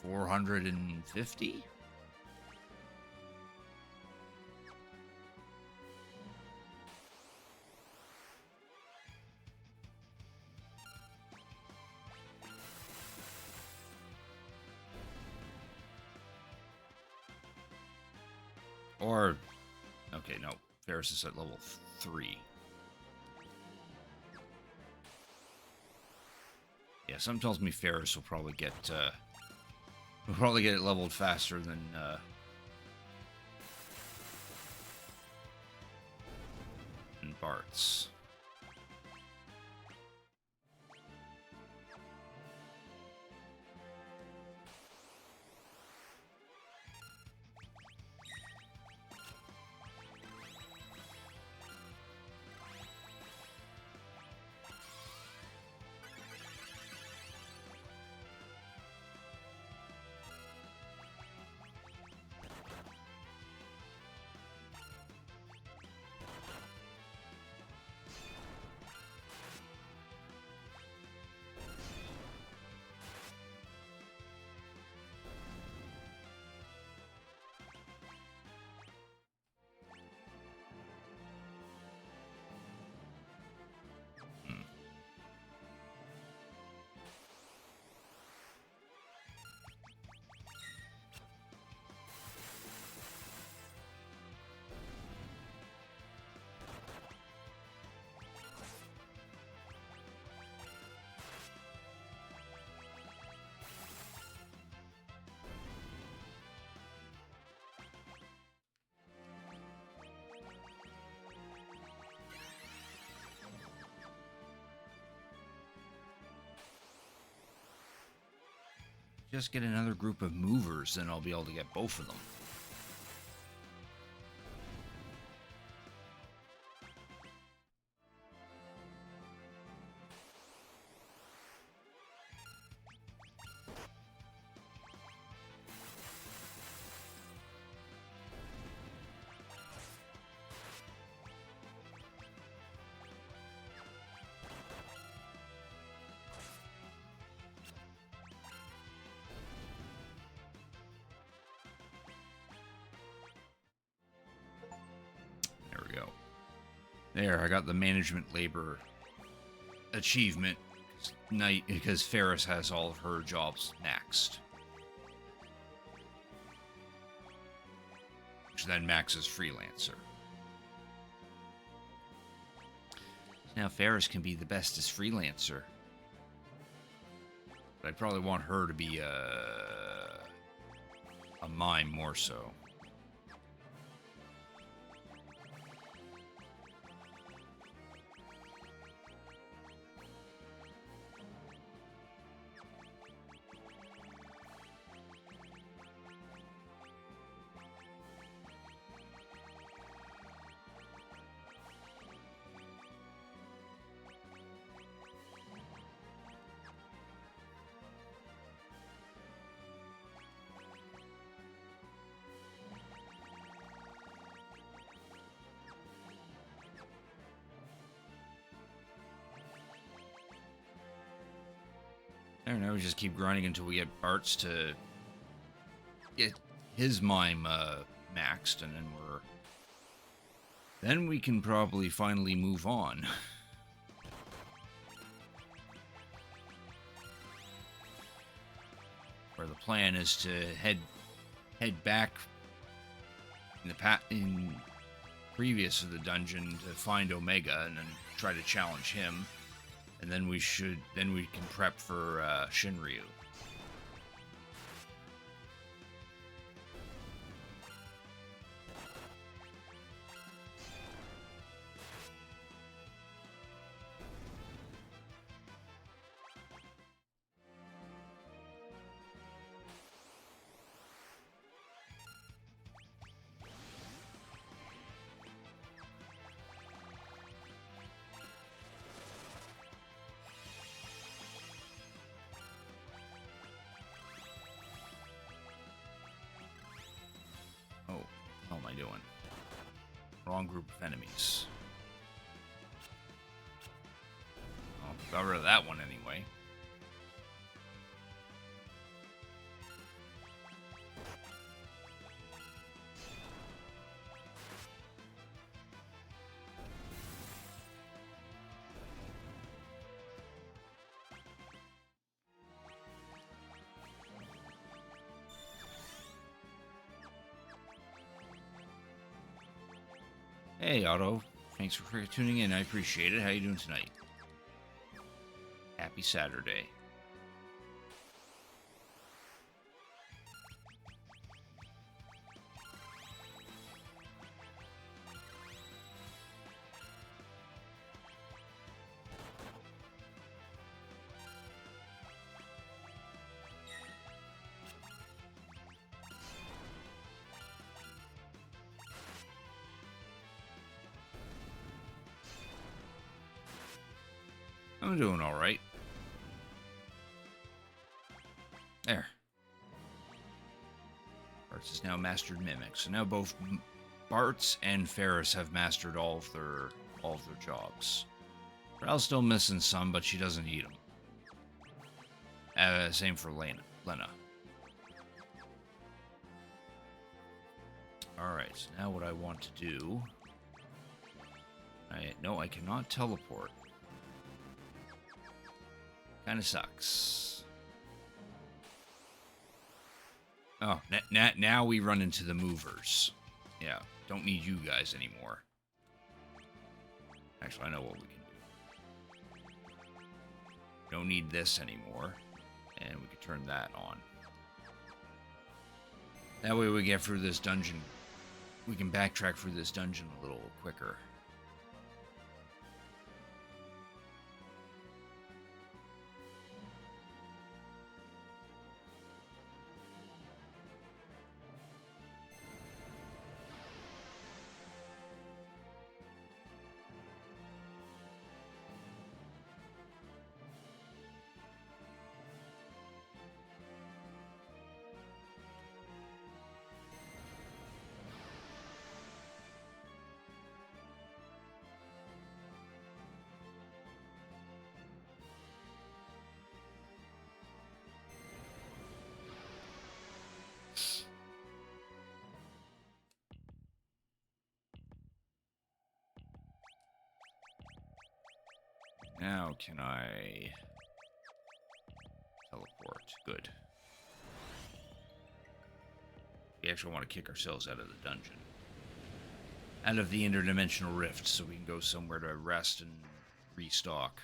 450. Or, okay, no, Ferris is at level 3. Yeah, something tells me Ferris will probably get it leveled faster than Bart's. Just get another group of movers, then I'll be able to get both of them. There, I got the management labor achievement night because Ferris has all of her jobs maxed. Which then maxes freelancer. Now Ferris can be the best as freelancer. But I'd probably want her to be a mime more so. I don't know, we just keep grinding until we get Bart's to get his mime maxed, and then we can probably finally move on. Where the plan is to head back in previous to the dungeon to find Omega and then try to challenge him. And then we can prep for Shinryu. I doing? Wrong group of enemies. Well, got rid of that one anyway. Hey, Otto. Thanks for tuning in. I appreciate it. How you doing tonight? Happy Saturday. I'm doing all right. There. Bartz has now mastered Mimic, so now both Bartz and Ferris have mastered all of their jobs. Ral's still missing some, but she doesn't need them. Same for Lena. All right, so now what I want to do? No, I cannot teleport. Kind of sucks. Oh, now we run into the movers. Yeah, don't need you guys anymore. Actually, I know what we can do. Don't need this anymore. And we can turn that on. That way we get through this dungeon. We can backtrack through this dungeon a little quicker. Now can I teleport? Good. We actually want to kick ourselves out of the dungeon. Out of the interdimensional rift so we can go somewhere to rest and restock.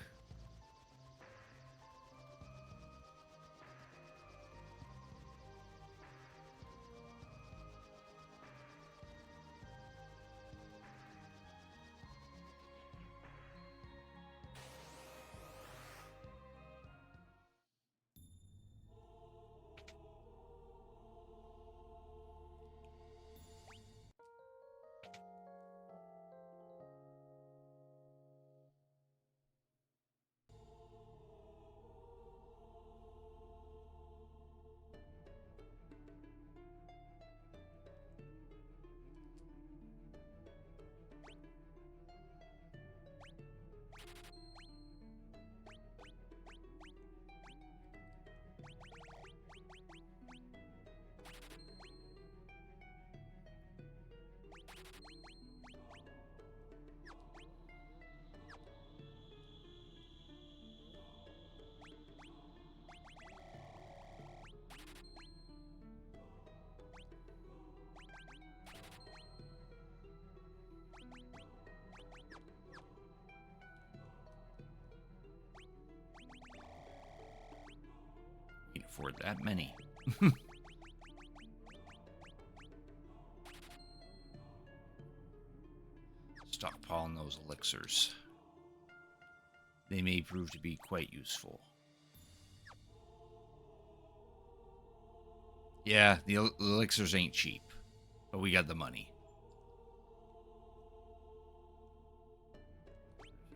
Can't afford that many. Stockpiling those elixirs. They may prove to be quite useful. Yeah, the elixirs ain't cheap, but we got the money.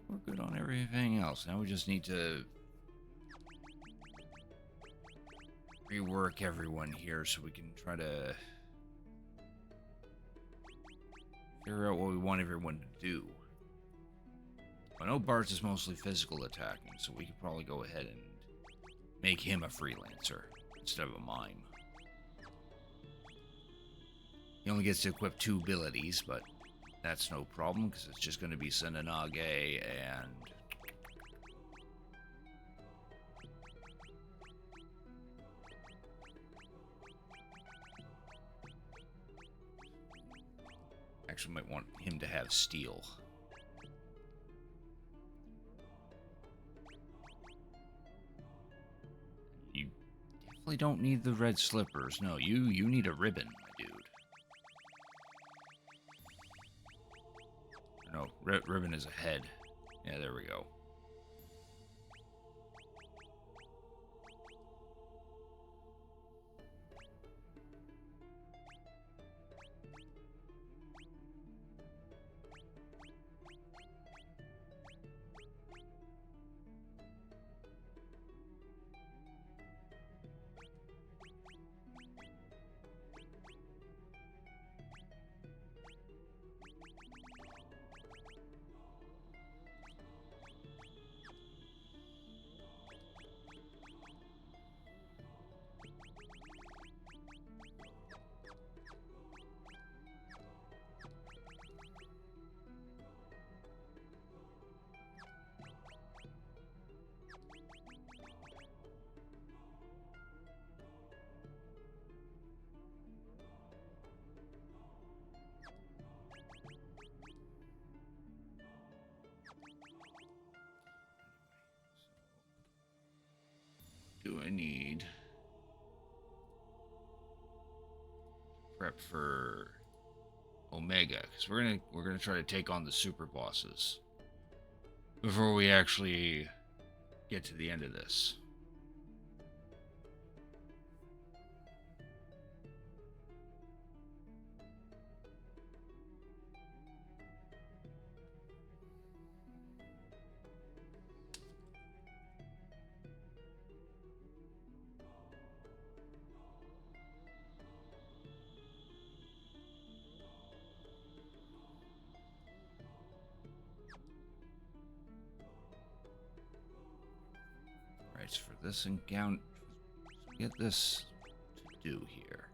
We're good on everything else. Now we just need to rework everyone here so we can try to Figure out what we want everyone to do. I know Bart is mostly physical attacking, so we could probably go ahead and make him a freelancer instead of a mime. He only gets to equip 2 abilities, but that's no problem because it's just going to be Senanage and... Actually, might want him to have steel. You definitely don't need the red slippers. No, you need a ribbon, my dude. No, ribbon is a head. Yeah, there we go. Do I need prep for Omega? Because we're gonna try to take on the super bosses before we actually get to the end of this. Right, so for this encounter, get this to do here.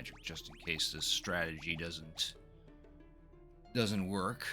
magic just in case this strategy doesn't work.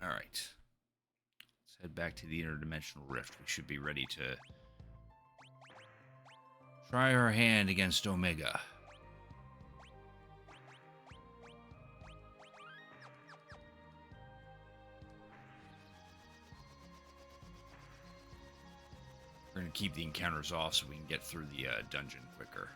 All right. Let's head back to the interdimensional rift. We should be ready to try our hand against Omega. We're going to keep the encounters off so we can get through the dungeon quicker.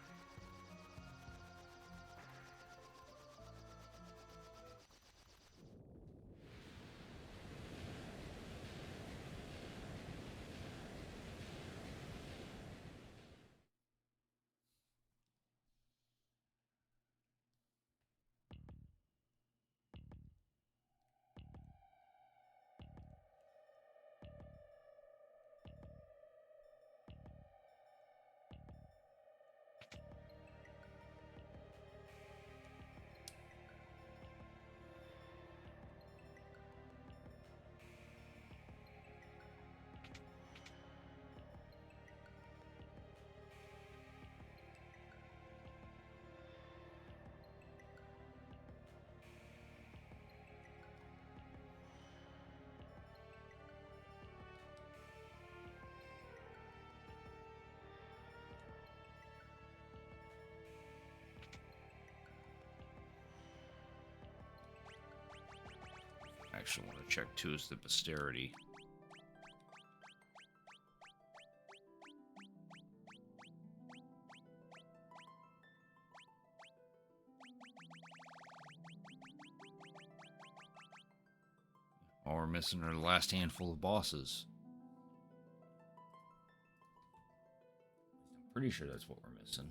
Actually want to check too is the posterity. All we're missing are the last handful of bosses. I'm pretty sure that's what we're missing.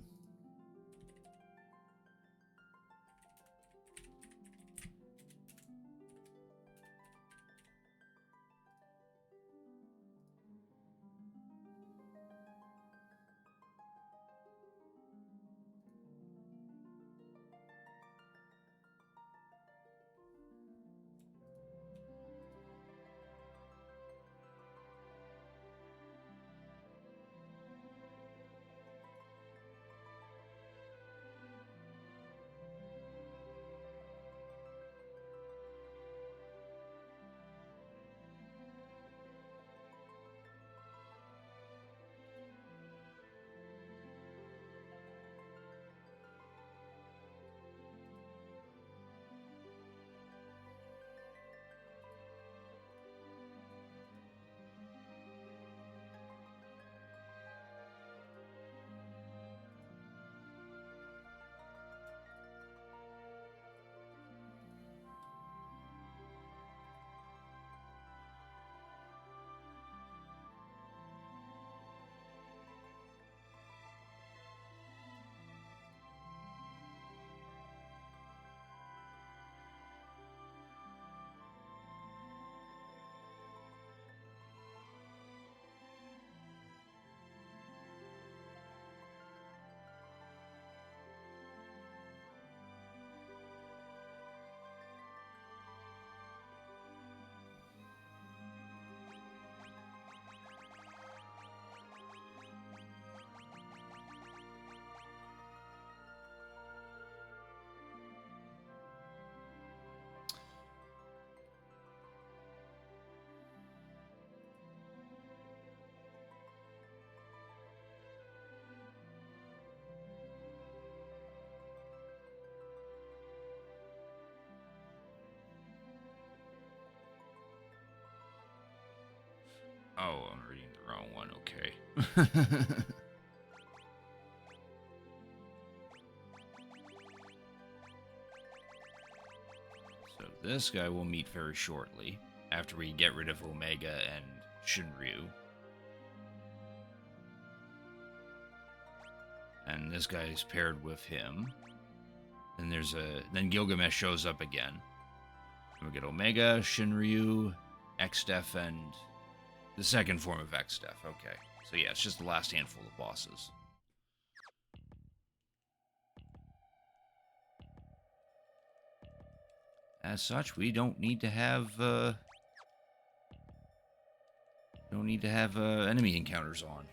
Oh, I'm reading the wrong one. Okay. So this guy will meet very shortly after we get rid of Omega and Shinryu. And this guy is paired with him. And then Gilgamesh shows up again. And we get Omega, Shinryu, Xdef, and the second form of Xdef. Okay. So yeah, it's just the last handful of bosses. As such, we don't need to have enemy encounters on.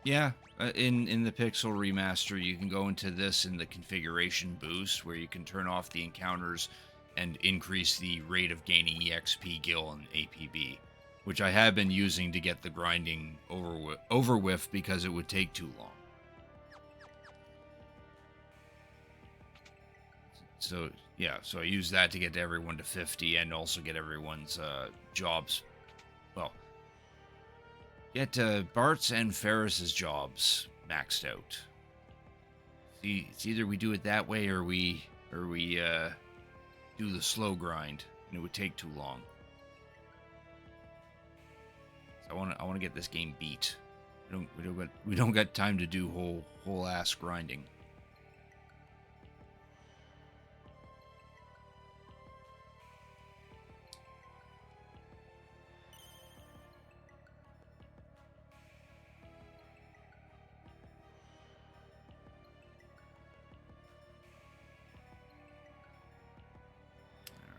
Yeah, in the Pixel Remaster, you can go into this in the configuration boost, where you can turn off the encounters and increase the rate of gaining EXP, Gil, and APB, which I have been using to get the grinding over with because it would take too long. So yeah, so I use that to get everyone to 50 and also get everyone's jobs. Well, get Bart's and Ferris's jobs maxed out. See, it's either we do it that way or we do the slow grind, and it would take too long. So I want to get this game beat. We don't got time to do whole ass grinding.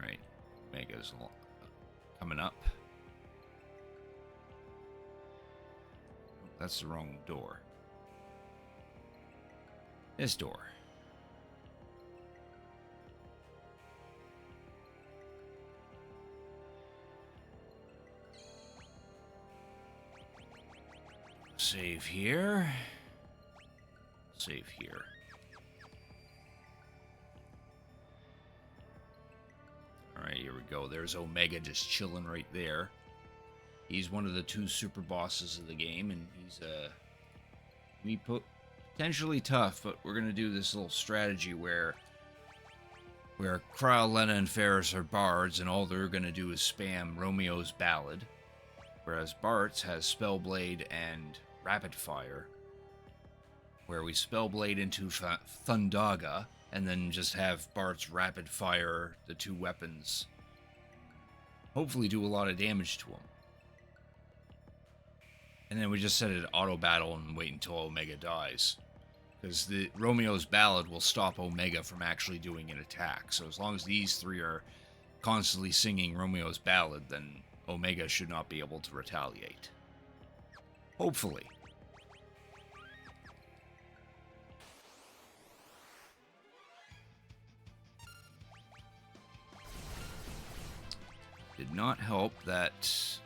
All right, Mega's coming up. That's the wrong door. This door. Save here. Save here. Alright, here we go. There's Omega just chilling right there. He's one of the two super bosses of the game, and he's potentially tough, but we're gonna do this little strategy where Krile, Lena, and Ferris are bards, and all they're gonna do is spam Romeo's Ballad, whereas Bart's has Spellblade and Rapid Fire, where we Spellblade into Thundaga, and then just have Bart's Rapid Fire, the two weapons, hopefully do a lot of damage to him. And then we just set it auto battle and wait until Omega dies. Because the Romeo's Ballad will stop Omega from actually doing an attack. So as long as these three are constantly singing Romeo's Ballad, then Omega should not be able to retaliate. Hopefully. Did not help that...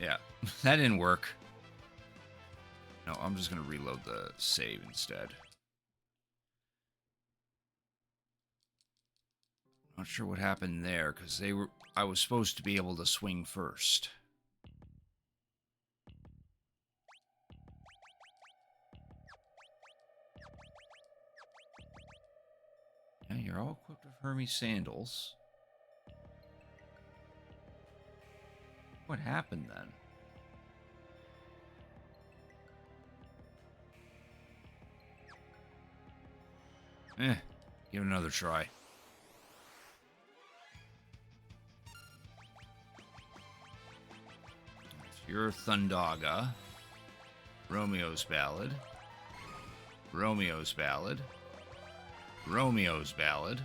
Yeah, that didn't work. No, I'm just going to reload the save instead. Not sure what happened there, because I was supposed to be able to swing first. Yeah, you're all equipped with Hermes sandals. What happened then? Give it another try. You're Thundaga. Romeo's Ballad. Romeo's Ballad. Romeo's Ballad.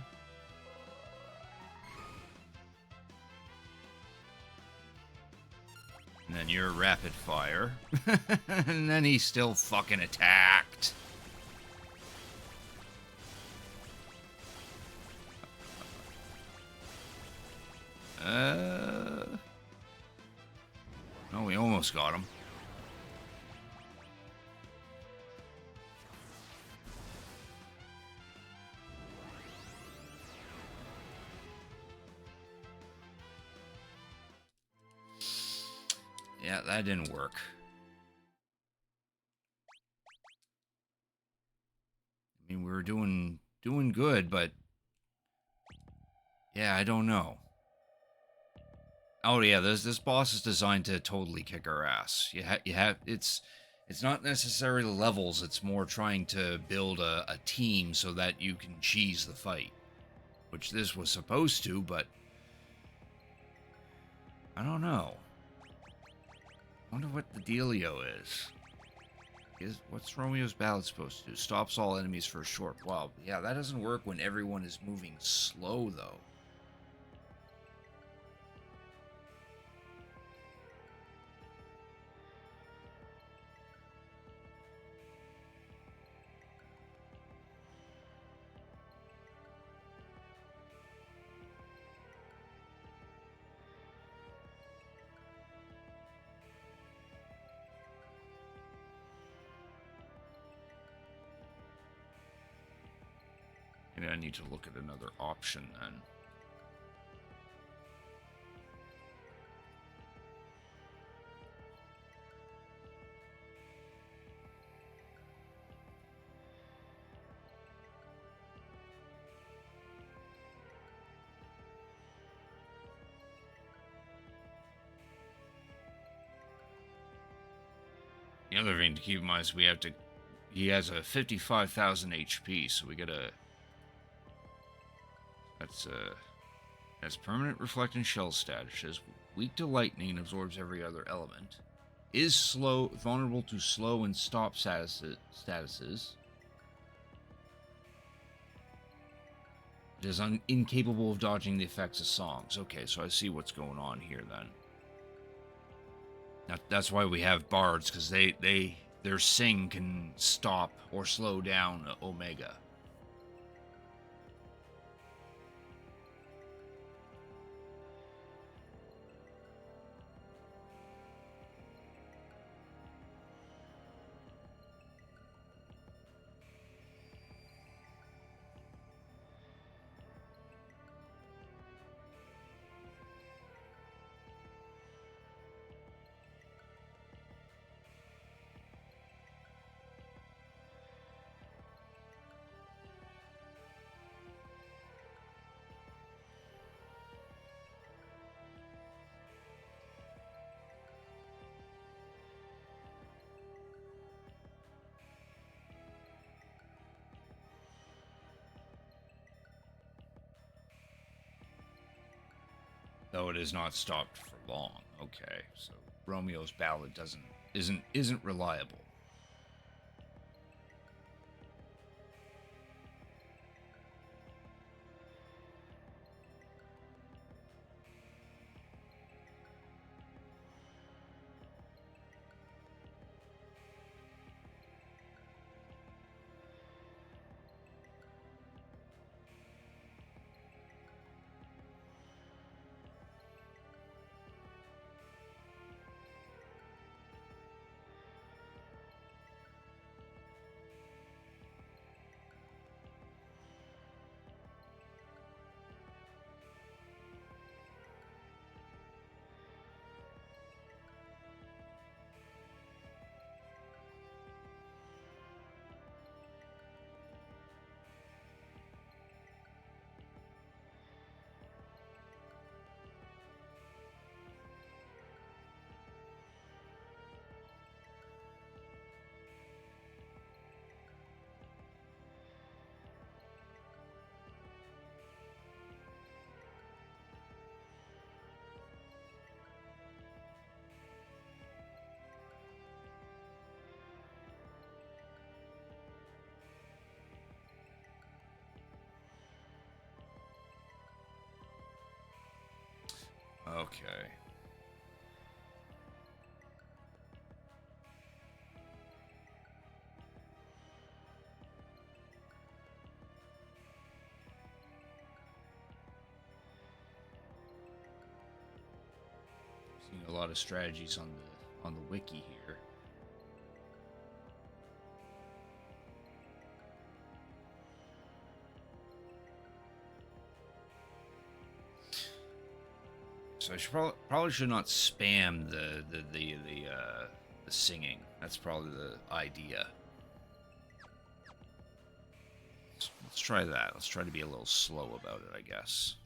And then you're rapid fire. And then he still fucking attacked. Oh, we almost got him. Yeah, that didn't work. I mean, we were doing good, but yeah, I don't know. Oh yeah, this boss is designed to totally kick our ass. You have it's not necessarily levels. It's more trying to build a team so that you can cheese the fight, which this was supposed to, but I don't know. I wonder what the dealio is. What's Romeo's ballad supposed to do? Stops all enemies for a short while. Yeah, that doesn't work when everyone is moving slow though. Maybe I need to look at another option then. The other thing to keep in mind is he has a 55,000 HP, so we gotta, that's permanent reflect and shell status, weak to lightning and absorbs every other element, is slow, vulnerable to slow and stop statuses, it is incapable of dodging the effects of songs. Okay, so I see what's going on here then. That's why we have bards, because their sing can stop or slow down Omega. Though it is not stopped for long. Okay, so Romeo's ballad isn't reliable. Okay. lot of strategies on the wiki here. So I should probably should not spam the singing. That's probably the idea. Let's try that. Let's try to be a little slow about it, I guess.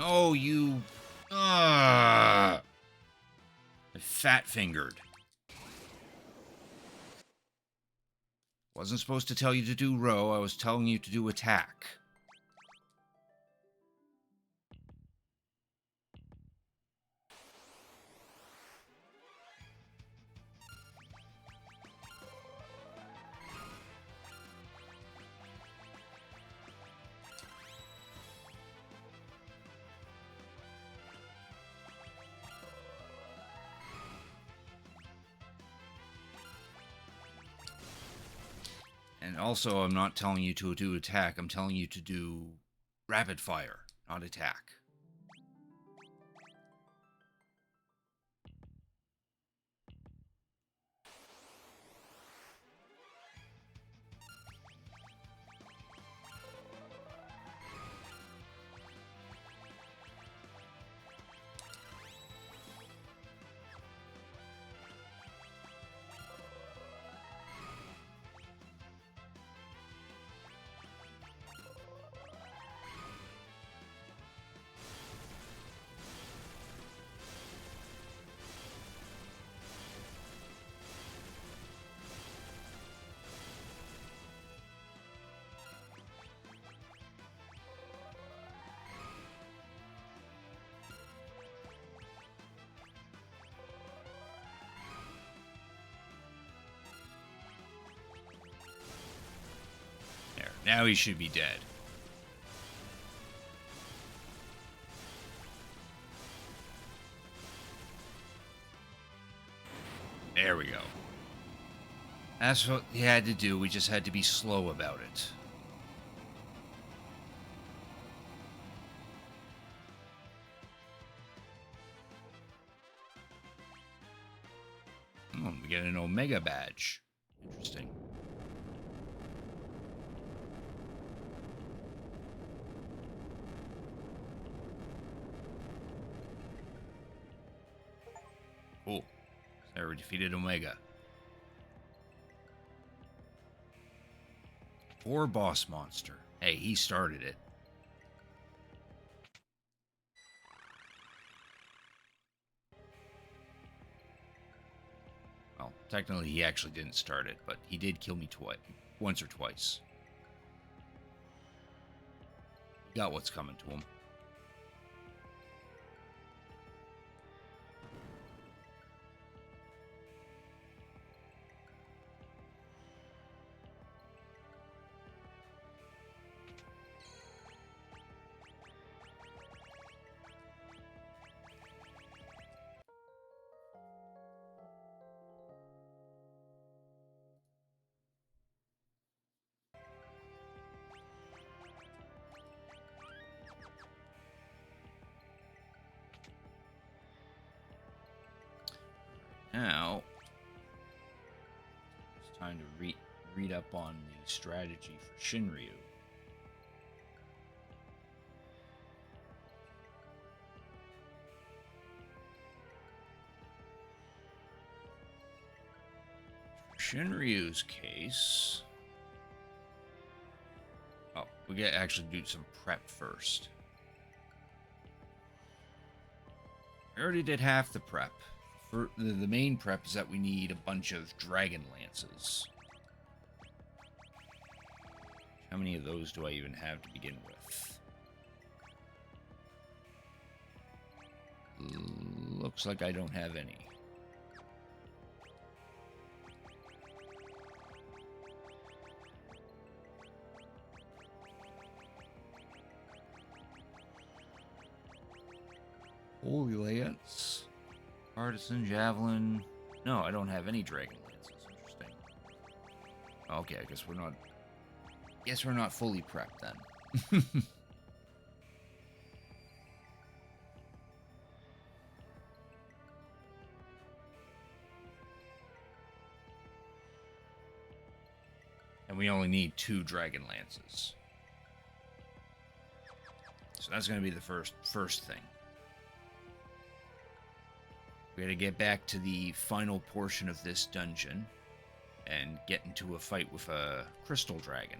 Oh, you... I fat-fingered. Wasn't supposed to tell you to do row, I was telling you to do attack. And also, I'm not telling you to do attack, I'm telling you to do rapid fire, not attack. There, now he should be dead. There we go. That's what he had to do, we just had to be slow about it. Oh, we get an Omega badge. Interesting. Cool. Sarah defeated Omega. Poor boss monster. Hey, he started it. Well, technically he actually didn't start it, but he did kill me once or twice. He got what's coming to him. Now, it's time to read up on the strategy for Shinryu. For Shinryu's case... Oh, we gotta actually do some prep first. I already did half the prep. For the main prep is that we need a bunch of dragon lances. How many of those do I even have to begin with? Looks like I don't have any. Holy lance. Artisan, javelin. No, I don't have any dragon lances. Interesting. Okay, I guess we're not... Guess we're not fully prepped then. And we only need 2 dragon lances. So that's going to be the first thing. We gotta get back to the final portion of this dungeon and get into a fight with a crystal dragon.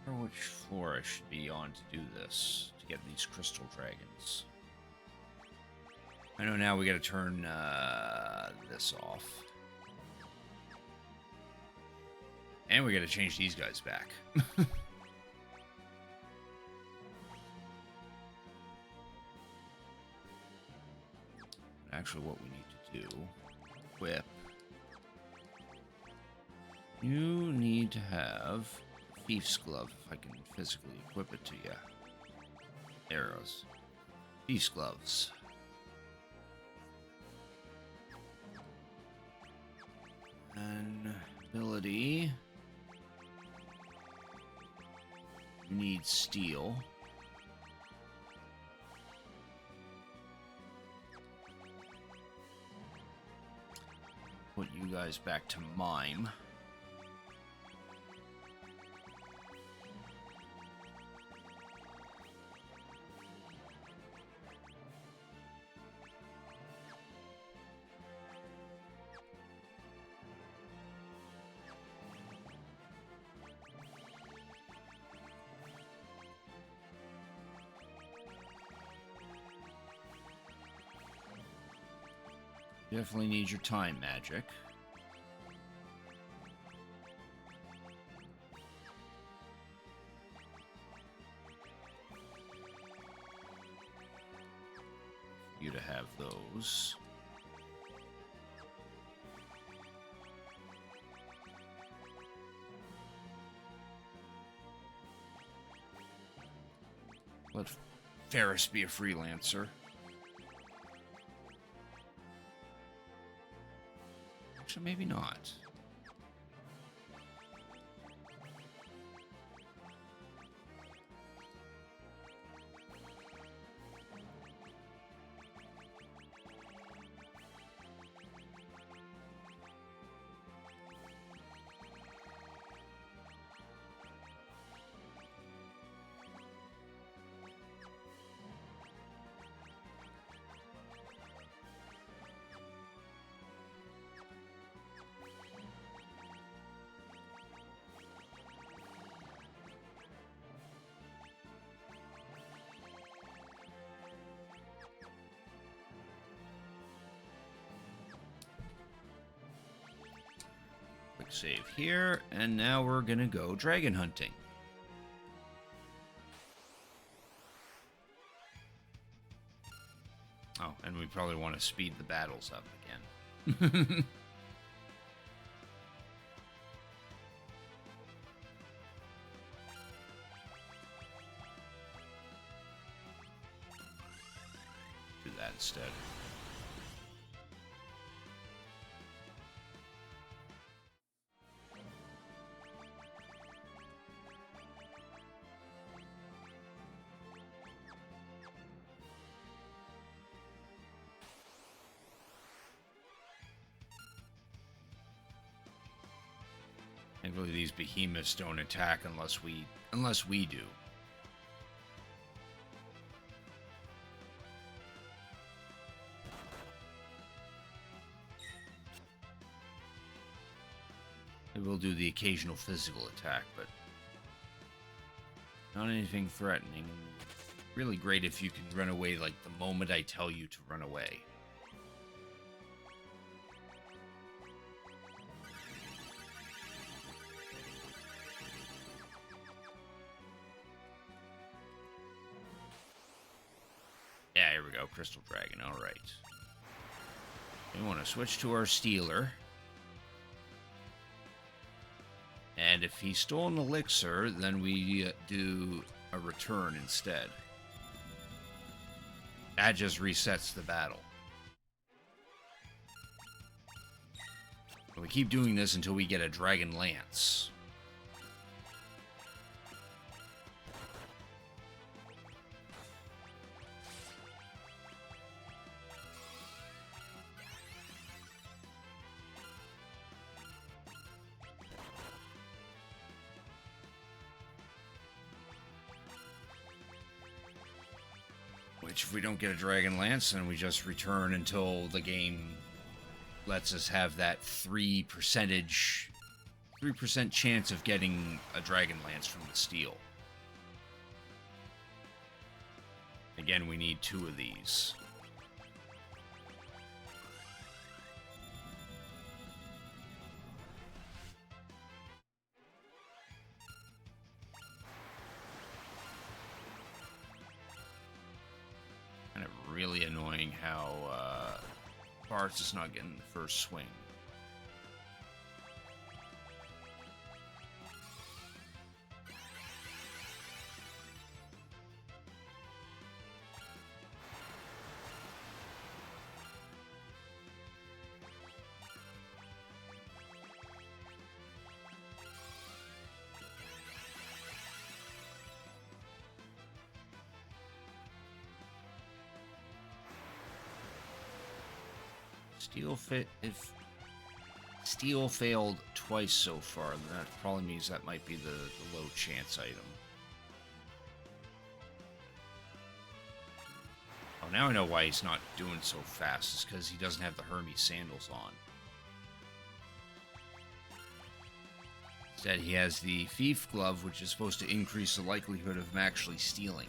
I wonder which floor I should be on to do this, to get these crystal dragons. I know now we gotta turn this off. And we gotta change these guys back. Actually, what we need to do, equip. You need to have Thief's Glove, if I can physically equip it to you. Arrows. Thief's Gloves. And ability. You need Steel. Put you guys back to Mime. Definitely need your time magic. You to have those. Let Ferris be a freelancer. Actually, maybe not. save here, and now we're gonna go dragon hunting. Oh, and we probably want to speed the battles up again. Do that instead. Thankfully, these behemoths don't attack unless we do. They will do the occasional physical attack, but not anything threatening. Really great if you can run away like the moment I tell you to run away. Yeah, here we go. Crystal Dragon. All right. We want to switch to our Stealer. And if he stole an elixir, then we do a return instead. That just resets the battle. And we keep doing this until we get a Dragon Lance. Which, if we don't get a Dragon Lance, then we just return until the game lets us have that 3% chance of getting a Dragon Lance from the Steel. Again, we need 2 of these. Kind of really annoying how Bart's is not getting the first swing. If Steel failed twice so far, then that probably means that might be the low chance item. Oh, now I know why he's not doing so fast. It's because he doesn't have the Hermes sandals on. Instead, he has the Thief Glove, which is supposed to increase the likelihood of him actually stealing.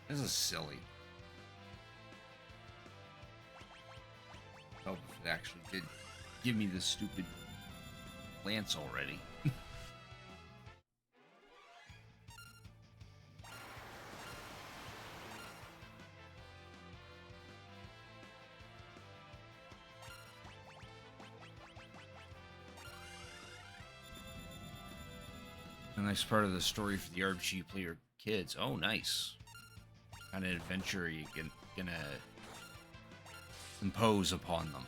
This is silly. Oh, if it actually did give me this stupid lance already. A nice part of the story for the RPG player kids. Oh, nice. Kind of adventure you gonna impose upon them.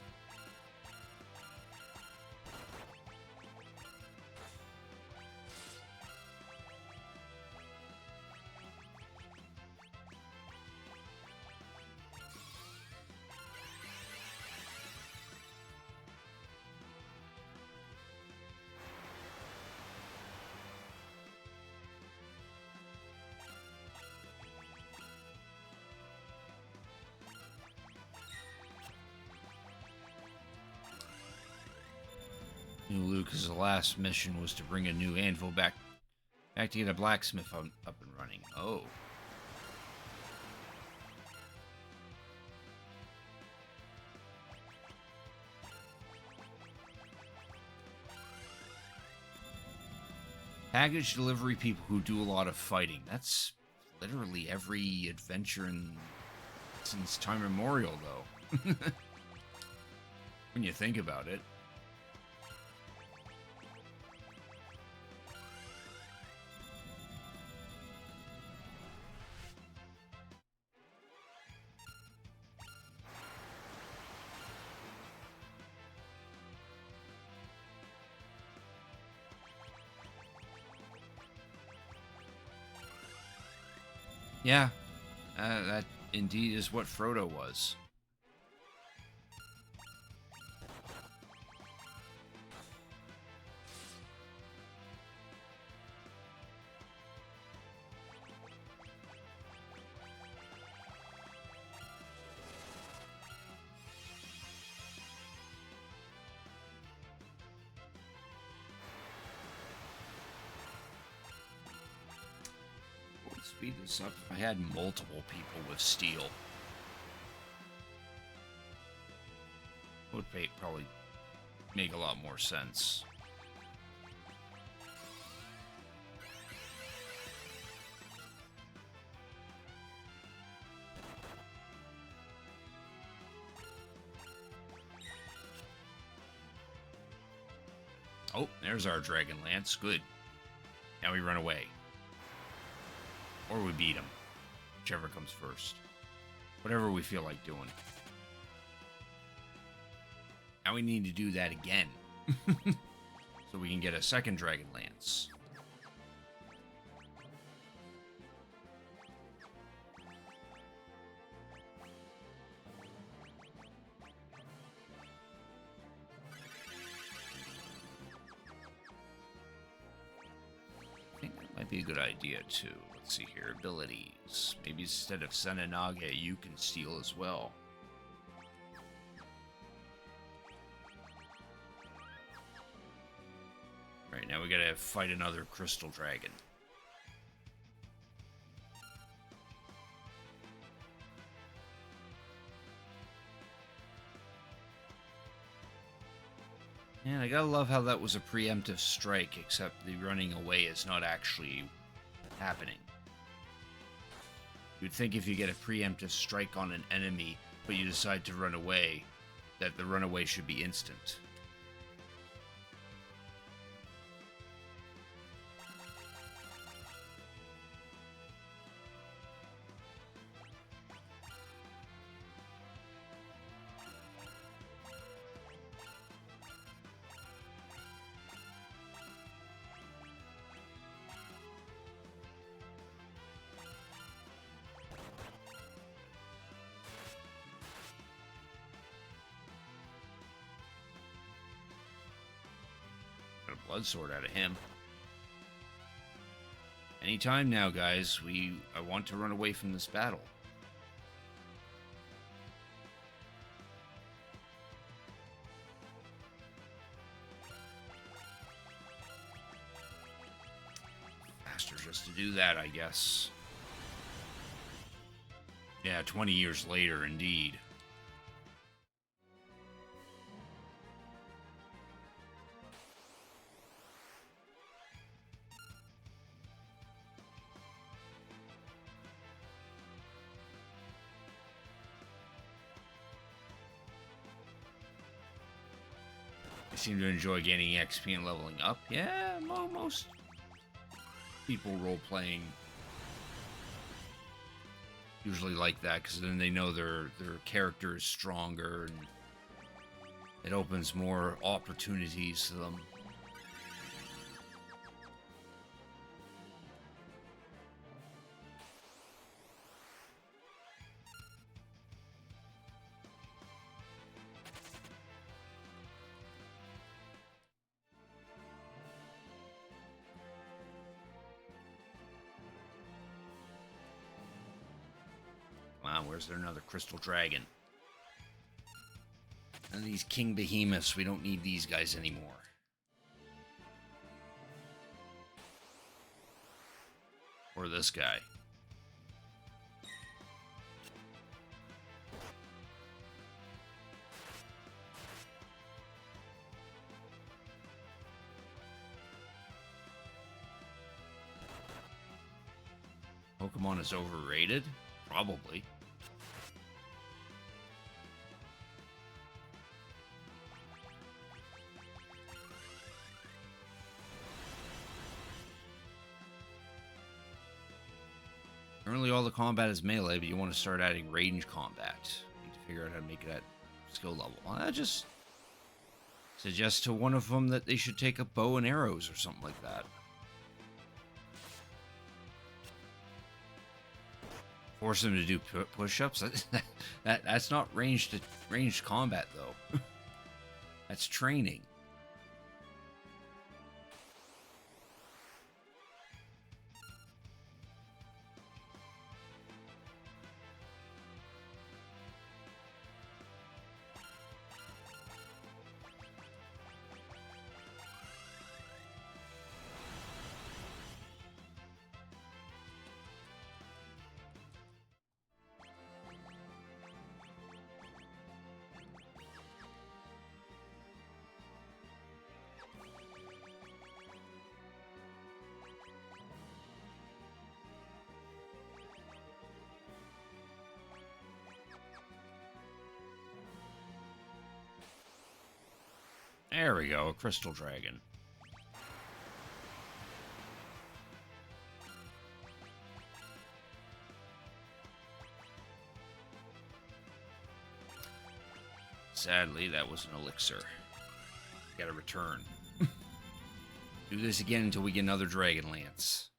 New Lucas' last mission was to bring a new anvil back to get a blacksmith up and running. Oh. Package delivery people who do a lot of fighting. That's literally every adventure since time immemorial, though. When you think about it. Yeah, that indeed is what Frodo was. Speed this up if I had multiple people with steel. Would probably make a lot more sense. Oh, there's our Dragon Lance. Good. Now we run away. Or we beat him. Whichever comes first. Whatever we feel like doing. Now we need to do that again. So we can get a second Dragon Lance. I think that might be a good idea too. Let's see here. Abilities. Maybe instead of Senanaga, you can steal as well. Right, now we gotta fight another crystal dragon. And I gotta love how that was a preemptive strike, except the running away is not actually happening. You'd think if you get a preemptive strike on an enemy, but you decide to run away, that the runaway should be instant. Got a blood sword out of him. Anytime now, guys. I want to run away from this battle. Faster just to do that, I guess. Yeah, 20 years later, indeed. seem to enjoy gaining XP and leveling up. Yeah, most people role-playing usually like that, because then they know their character is stronger, and it opens more opportunities to them. Wow, where's there another crystal dragon? And these king behemoths, we don't need these guys anymore. Or this guy. Pokemon is overrated? Probably. Currently all the combat is melee, but you want to start adding range combat. You need to figure out how to make that skill level. Well, I just suggest to one of them that they should take up bow and arrows or something like that. Force them to do push-ups? That's not ranged combat, though. That's training. There we go, a crystal dragon. Sadly, that was an elixir. Gotta return. Do this again until we get another Dragon Lance.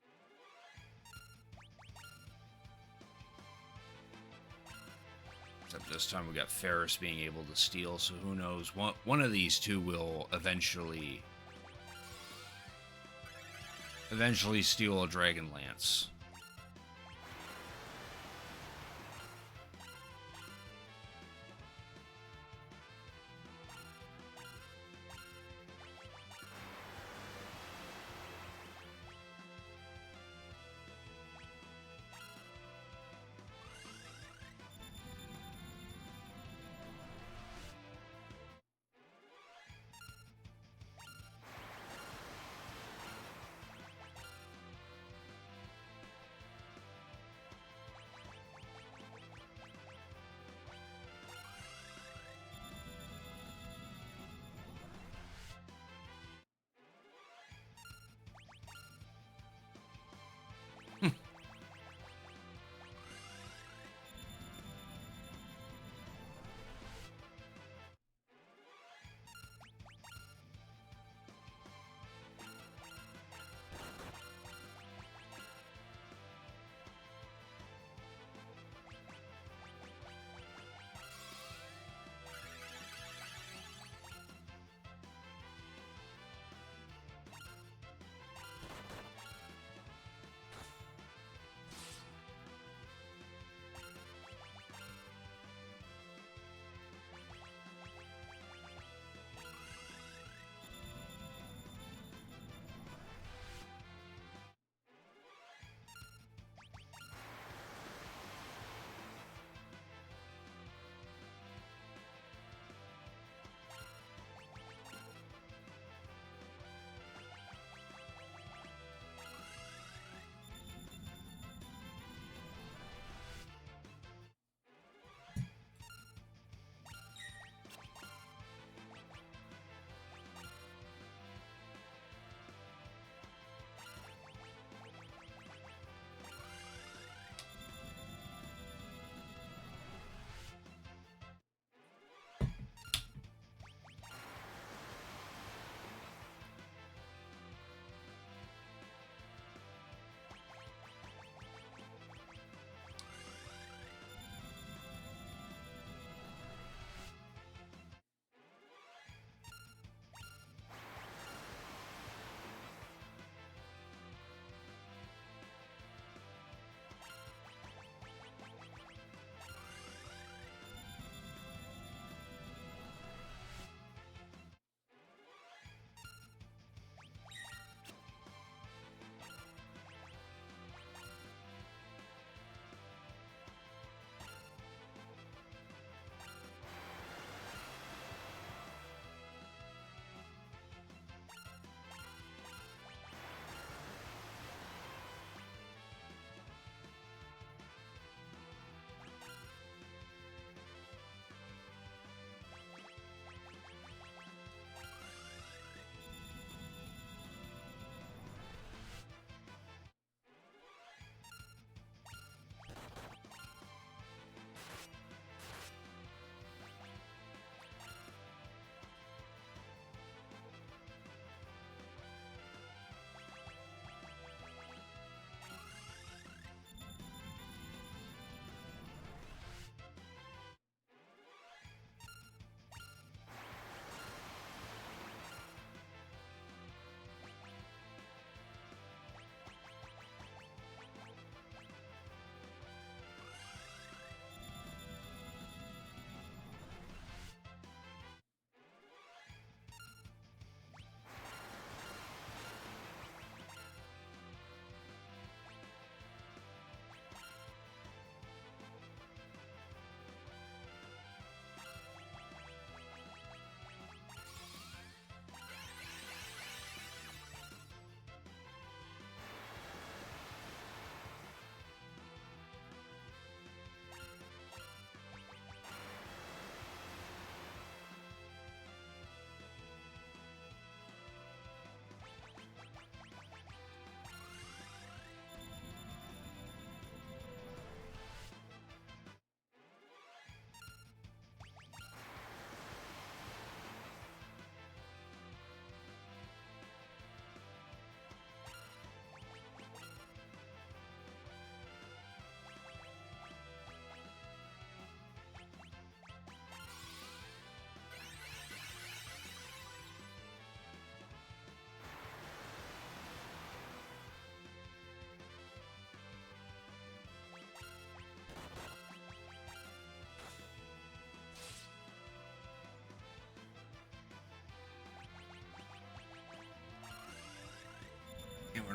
Except this time we got Ferris being able to steal, so who knows? One of these two will eventually steal a Dragon Lance.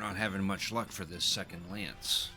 We're not having much luck for this second lance.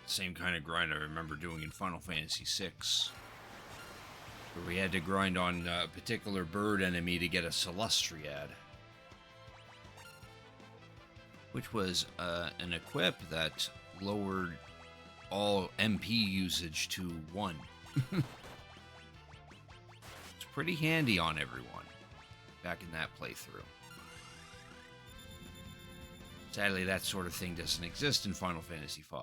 Same kind of grind I remember doing in Final Fantasy VI, where we had to grind on a particular bird enemy to get a Celestiad, which was an equip that lowered all MP usage to 1. It's pretty handy on everyone back in that playthrough. Sadly, that sort of thing doesn't exist in Final Fantasy V.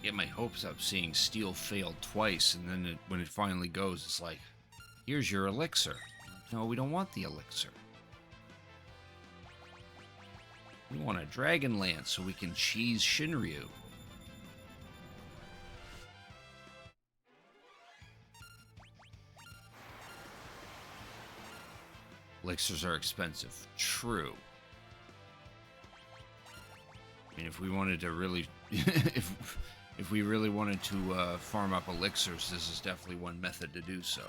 Get my hopes up seeing Steel failed twice, and then when it finally goes, it's like, here's your elixir. No, we don't want the elixir. We want a Dragon Lance so we can cheese Shinryu. Elixirs are expensive. True. I mean, if we wanted to really, if we really wanted to farm up elixirs, this is definitely one method to do so.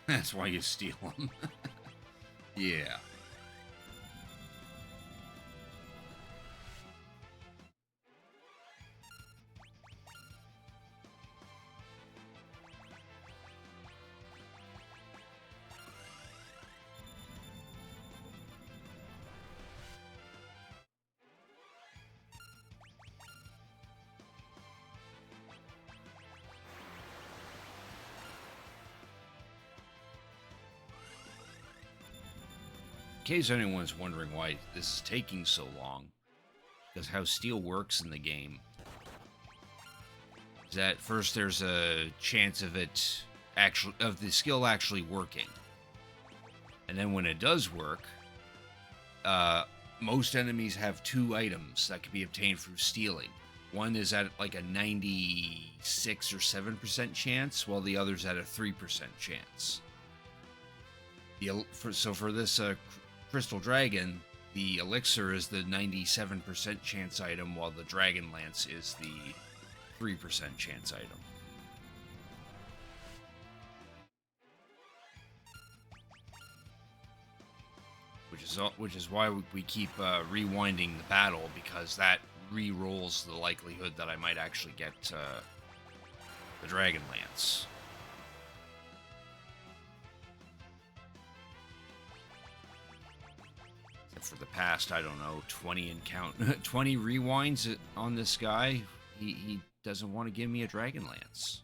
That's why you steal them. Yeah. In case anyone's wondering why this is taking so long, because how steel works in the game is that first there's a chance of it actually of the skill actually working, and then when it does work, most enemies have two items that can be obtained through stealing. One is at like a 96 or 7% chance, while the other's at a 3% chance. So for this Crystal Dragon, the elixir is the 97% chance item, while the Dragon Lance is the 3% chance item. Which is why we keep rewinding the battle, because that re-rolls the likelihood that I might actually get the Dragon Lance. For the past, I don't know, 20 rewinds on this guy, he doesn't want to give me a Dragon Lance.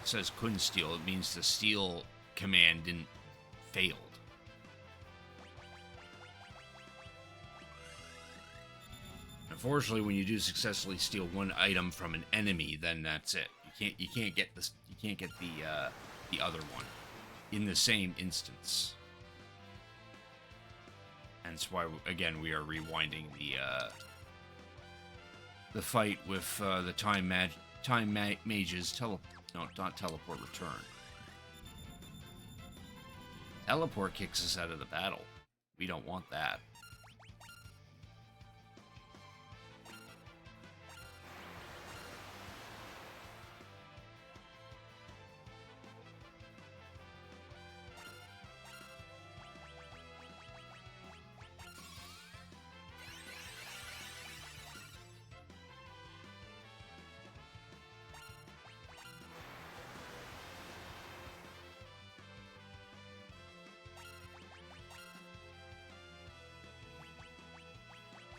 It says couldn't steal, it means the steal command didn't failed. Unfortunately, when you do successfully steal one item from an enemy, then that's it. You can't get the other one in the same instance. Hence why again we are rewinding the fight with the time mages not teleport return. Teleport kicks us out of the battle. We don't want that.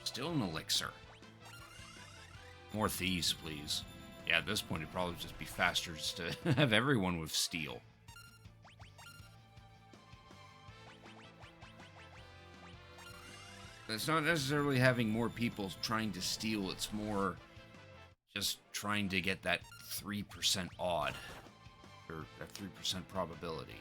Still an elixir. More thieves, please. Yeah, at this point it'd probably just be faster just to have everyone with steel. It's not necessarily having more people trying to steal, it's more just trying to get that 3% odd, or that 3% probability.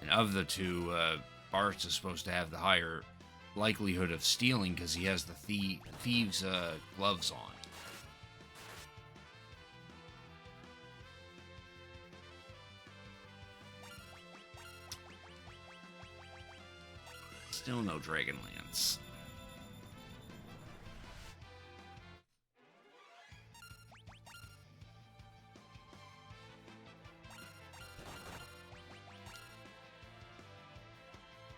And of the two, Bart's is supposed to have the higher likelihood of stealing because he has the thieves' gloves on. Still no Dragonlance.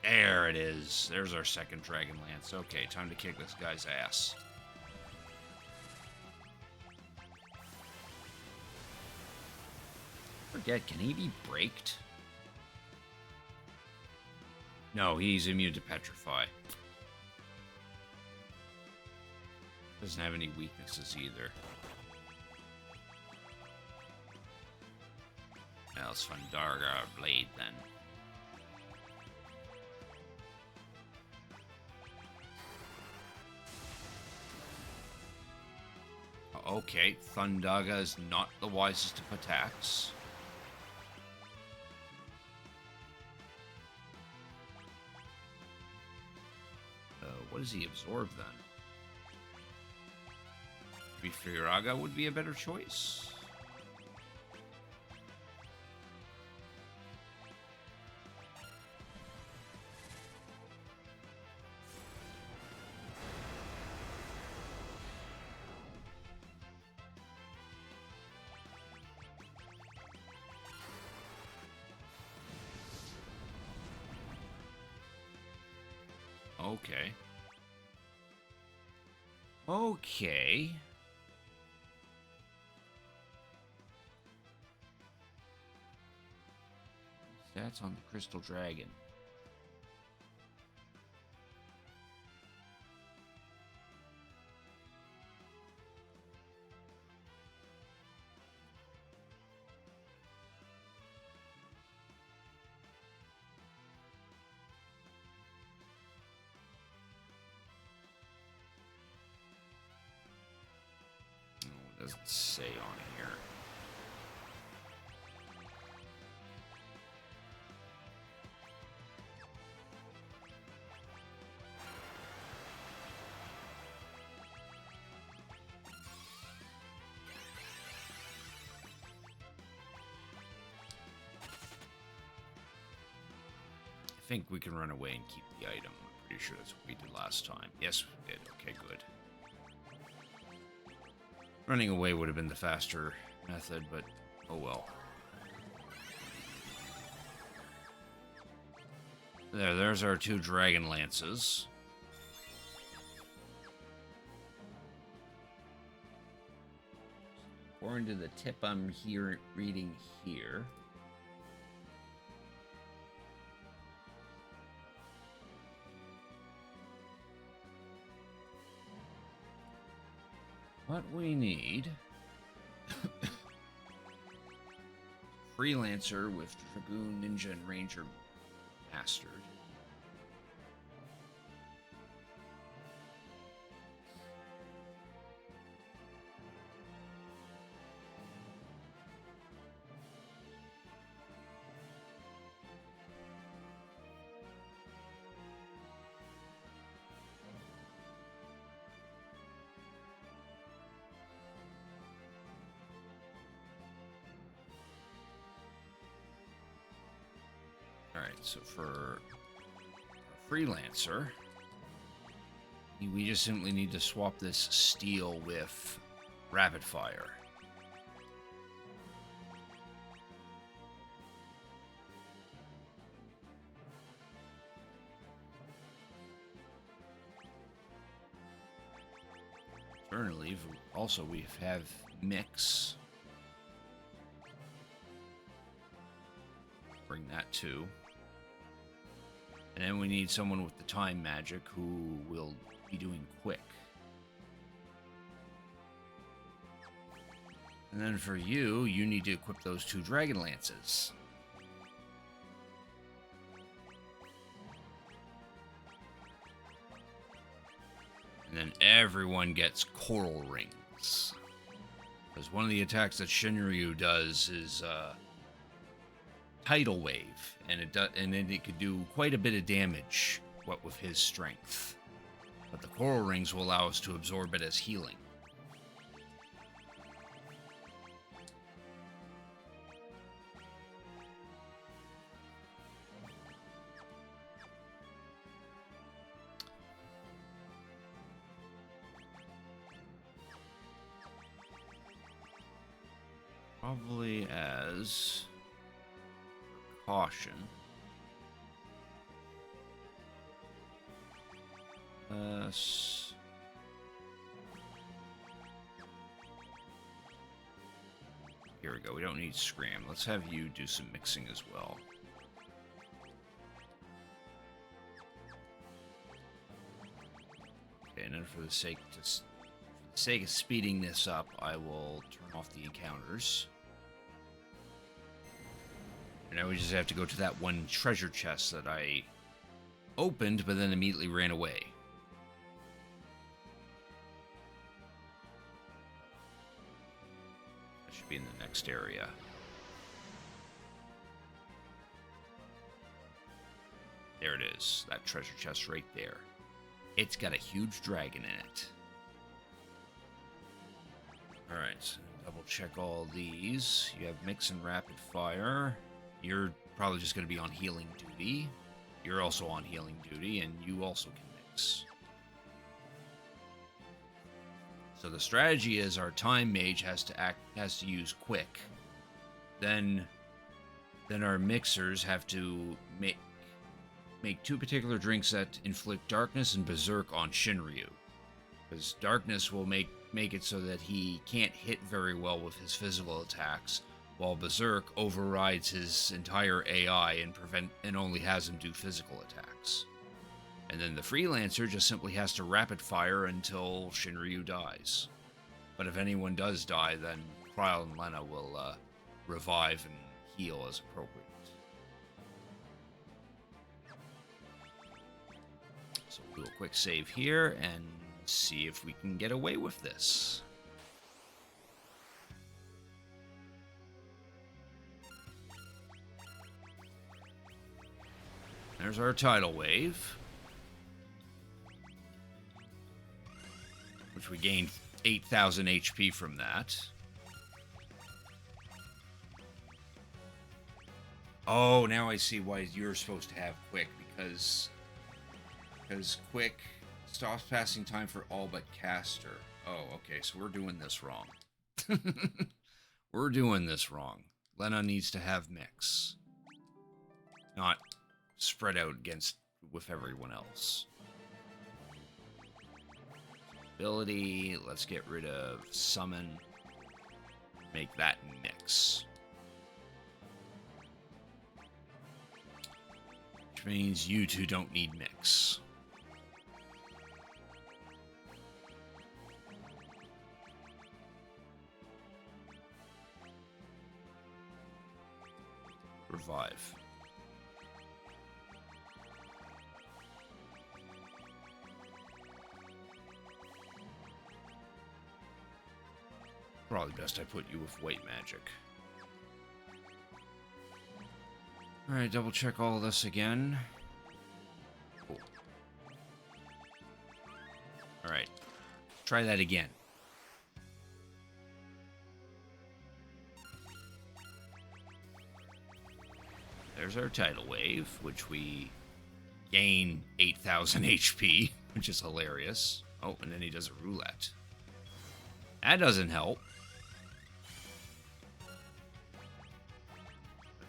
There it is. There's our second Dragonlance. Okay, time to kick this guy's ass. Forget, can he be braked? No, he's immune to Petrify. Doesn't have any weaknesses either. Now let's find Darga Blade then. Okay, Thundaga is not the wisest of attacks. What does he absorb then? Maybe Firaga would be a better choice. Okay. Okay. Stats on the Crystal Dragon. Doesn't say on here. I think we can run away and keep the item. I'm pretty sure that's what we did last time. Yes, we did. Okay, good. Running away would have been the faster method, but oh well. There's our two Dragonlances. According to the tip I'm reading here. What we need... Freelancer with Dragoon, Ninja, and Ranger mastered. Alright, so for Freelancer, we just simply need to swap this steel with Rapid Fire. Alternatively, also we have Mix. Bring that too. And then we need someone with the time magic who will be doing quick. And then for you, you need to equip those two Dragonlances. And then everyone gets coral rings. Because one of the attacks that Shinryu does is tidal wave, and then it could do quite a bit of damage, what with his strength. But the coral rings will allow us to absorb it as healing. Probably as caution. Here we go. We don't need Scram. Let's have you do some mixing as well. Okay, and then for the sake of speeding this up, I will turn off the encounters. And now we just have to go to that one treasure chest that I opened, but then immediately ran away. That should be in the next area. There it is. That treasure chest right there. It's got a huge dragon in it. Alright, double check all these. You have mix and rapid fire. You're probably just going to be on healing duty. You're also on healing duty, and you also can mix. So the strategy is our time mage has to use quick. Then our mixers have to make two particular drinks that inflict darkness and berserk on Shinryu. Because darkness will make it so that he can't hit very well with his physical attacks, while Berserk overrides his entire AI and only has him do physical attacks. And then the Freelancer just simply has to rapid fire until Shinryu dies. But if anyone does die, then Kryl and Lena will revive and heal as appropriate. So we'll do a quick save here and see if we can get away with this. There's our tidal wave, which we gained 8,000 HP from that. Oh, now I see why you're supposed to have quick, because quick stops passing time for all but caster. Oh, okay, so we're doing this wrong. We're doing this wrong. Lena needs to have mix, not spread out with everyone else. Ability, let's get rid of summon. Make that mix. Which means you two don't need mix. Revive. Probably best I put you with white magic. Alright, double check all of this again. Cool. Alright, try that again. There's our tidal wave, which we gain 8,000 HP, which is hilarious. Oh, and then he does a roulette. That doesn't help.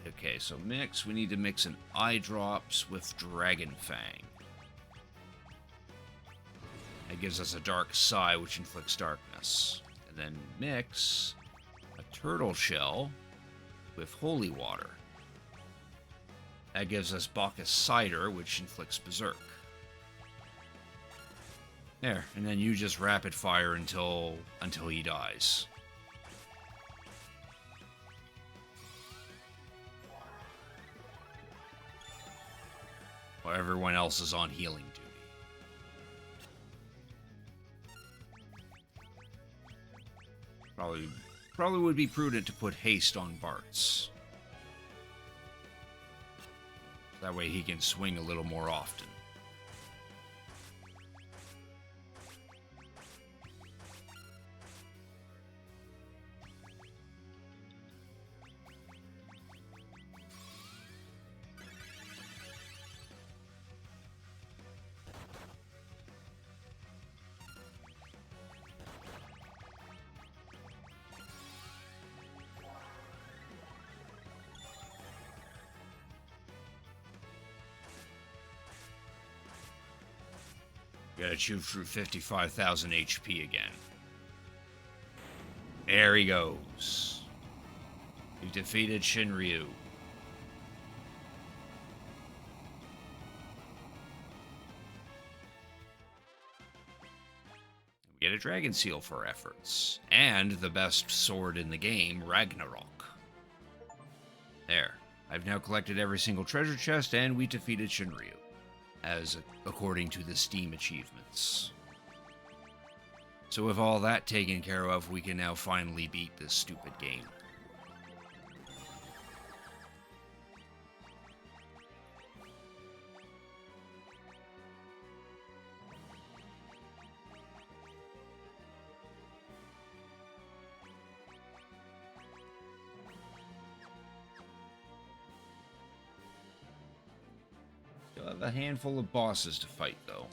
Okay, so mix. We need to mix an eye drops with Dragon Fang. That gives us a dark sigh, which inflicts darkness. And then mix a turtle shell with holy water. That gives us Bacchus cider, which inflicts berserk. There, and then you just rapid fire until he dies. While everyone else is on healing duty. Probably would be prudent to put haste on Bart's. That way he can swing a little more often. Gotta chew through 55,000 HP again. There he goes. We've defeated Shinryu. We get a Dragon Seal for our efforts. And the best sword in the game, Ragnarok. There. I've now collected every single treasure chest, and we defeated Shinryu. As according to the Steam achievements. So with all that taken care of, we can now finally beat this stupid game. Still have a handful of bosses to fight, though.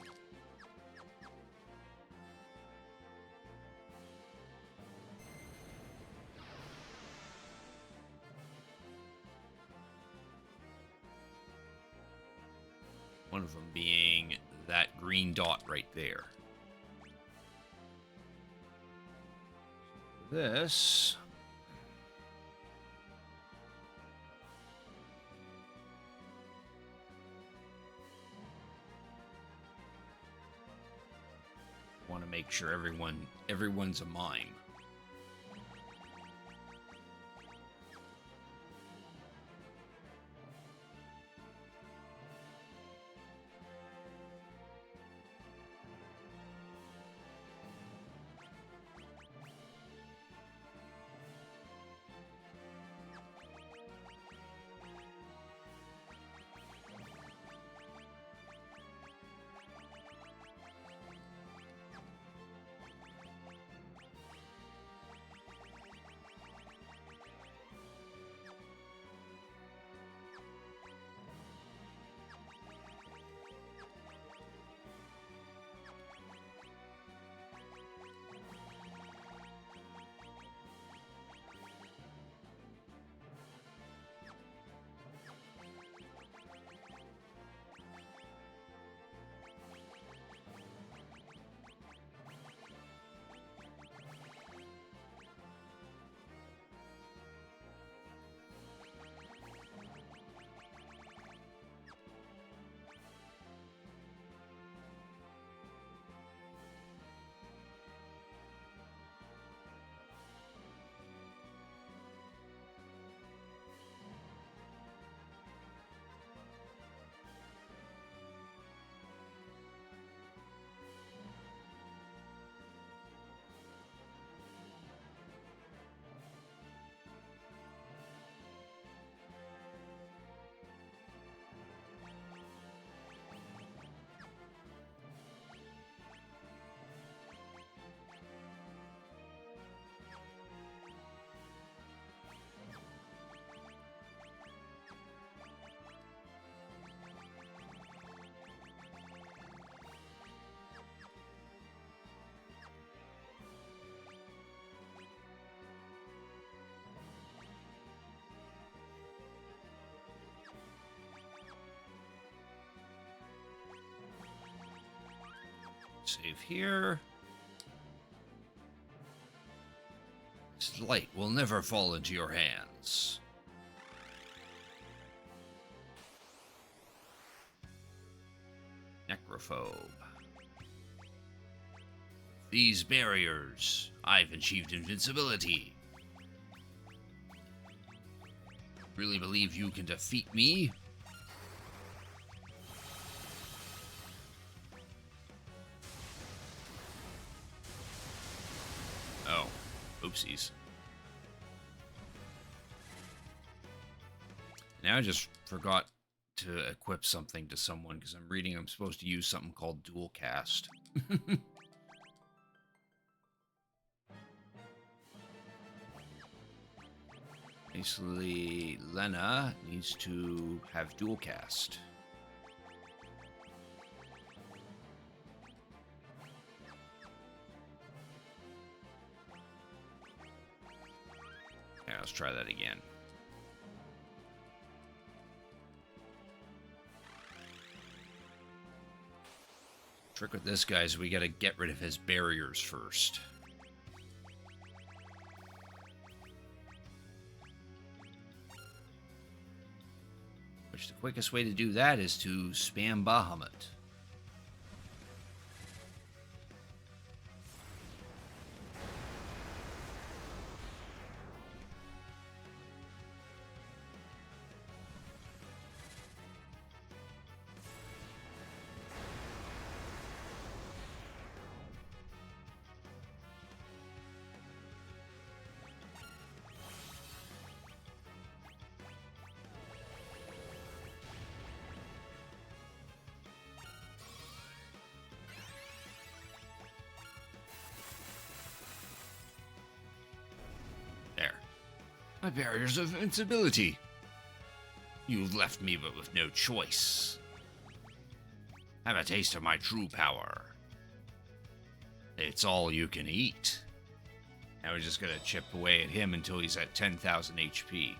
One of them being that green dot right there. This... want to make sure everyone's a mime. Save here. This light will never fall into your hands. Necrophobe. These barriers, I've achieved invincibility. Really believe you can defeat me? Oopsies. Now I just forgot to equip something to someone because I'm reading I'm supposed to use something called dual cast. Basically, Lena needs to have dual cast. Yeah, let's try that again. Trick with this guy is we gotta get rid of his barriers first. Which the quickest way to do that is to spam Bahamut. There. My barriers of invincibility. You've left me but with no choice. Have a taste of my true power. It's all you can eat. Now we're just gonna chip away at him until he's at 10,000 HP.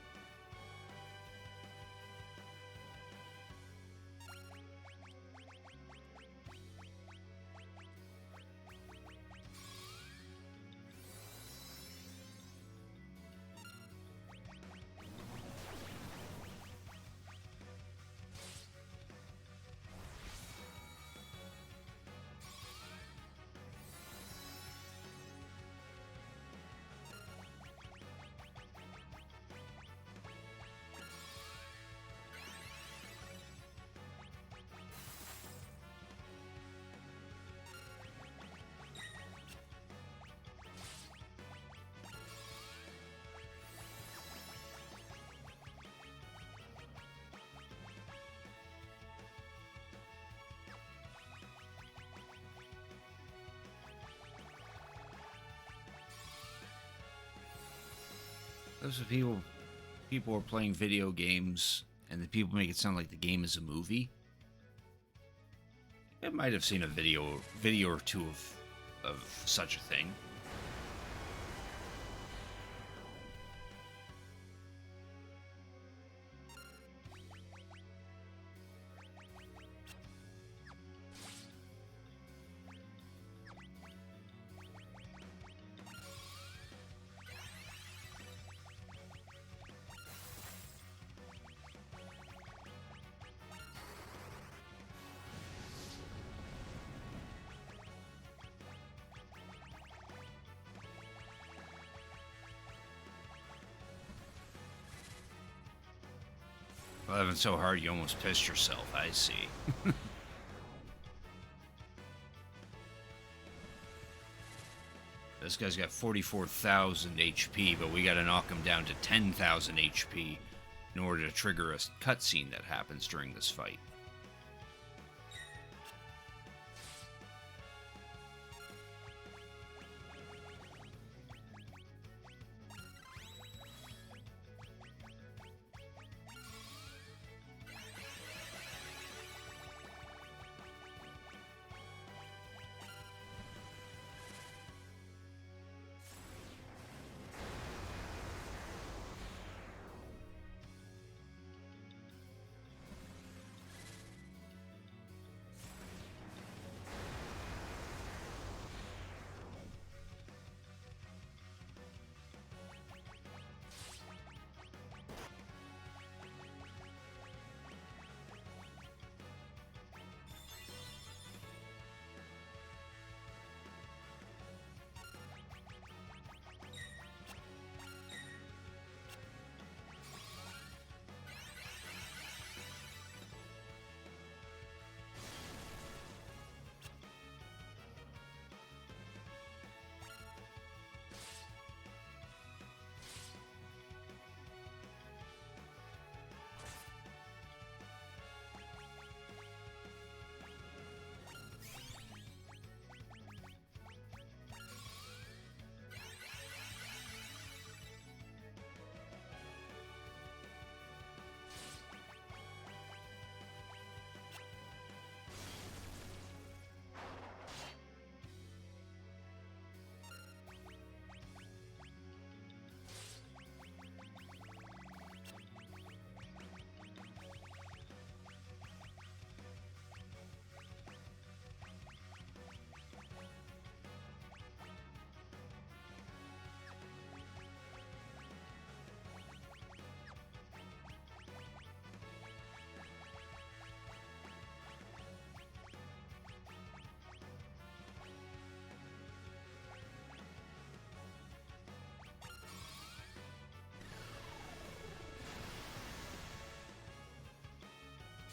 Those are people are playing video games, and the people make it sound like the game is a movie. I might have seen a video or two of such a thing. Well, having so hard you almost pissed yourself, I see. This guy's got 44,000 HP, but we gotta knock him down to 10,000 HP in order to trigger a cutscene that happens during this fight.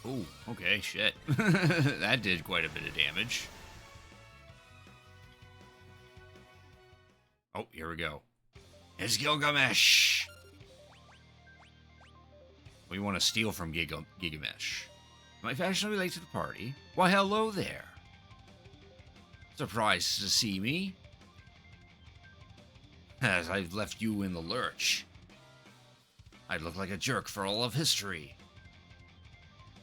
Oh, okay, shit. That did quite a bit of damage. Oh, here we go. It's Gilgamesh! We want to steal from Gilgamesh. Am I fashionably late to the party? Why, hello there. Surprised to see me? As I've left you in the lurch. I'd look like a jerk for all of history.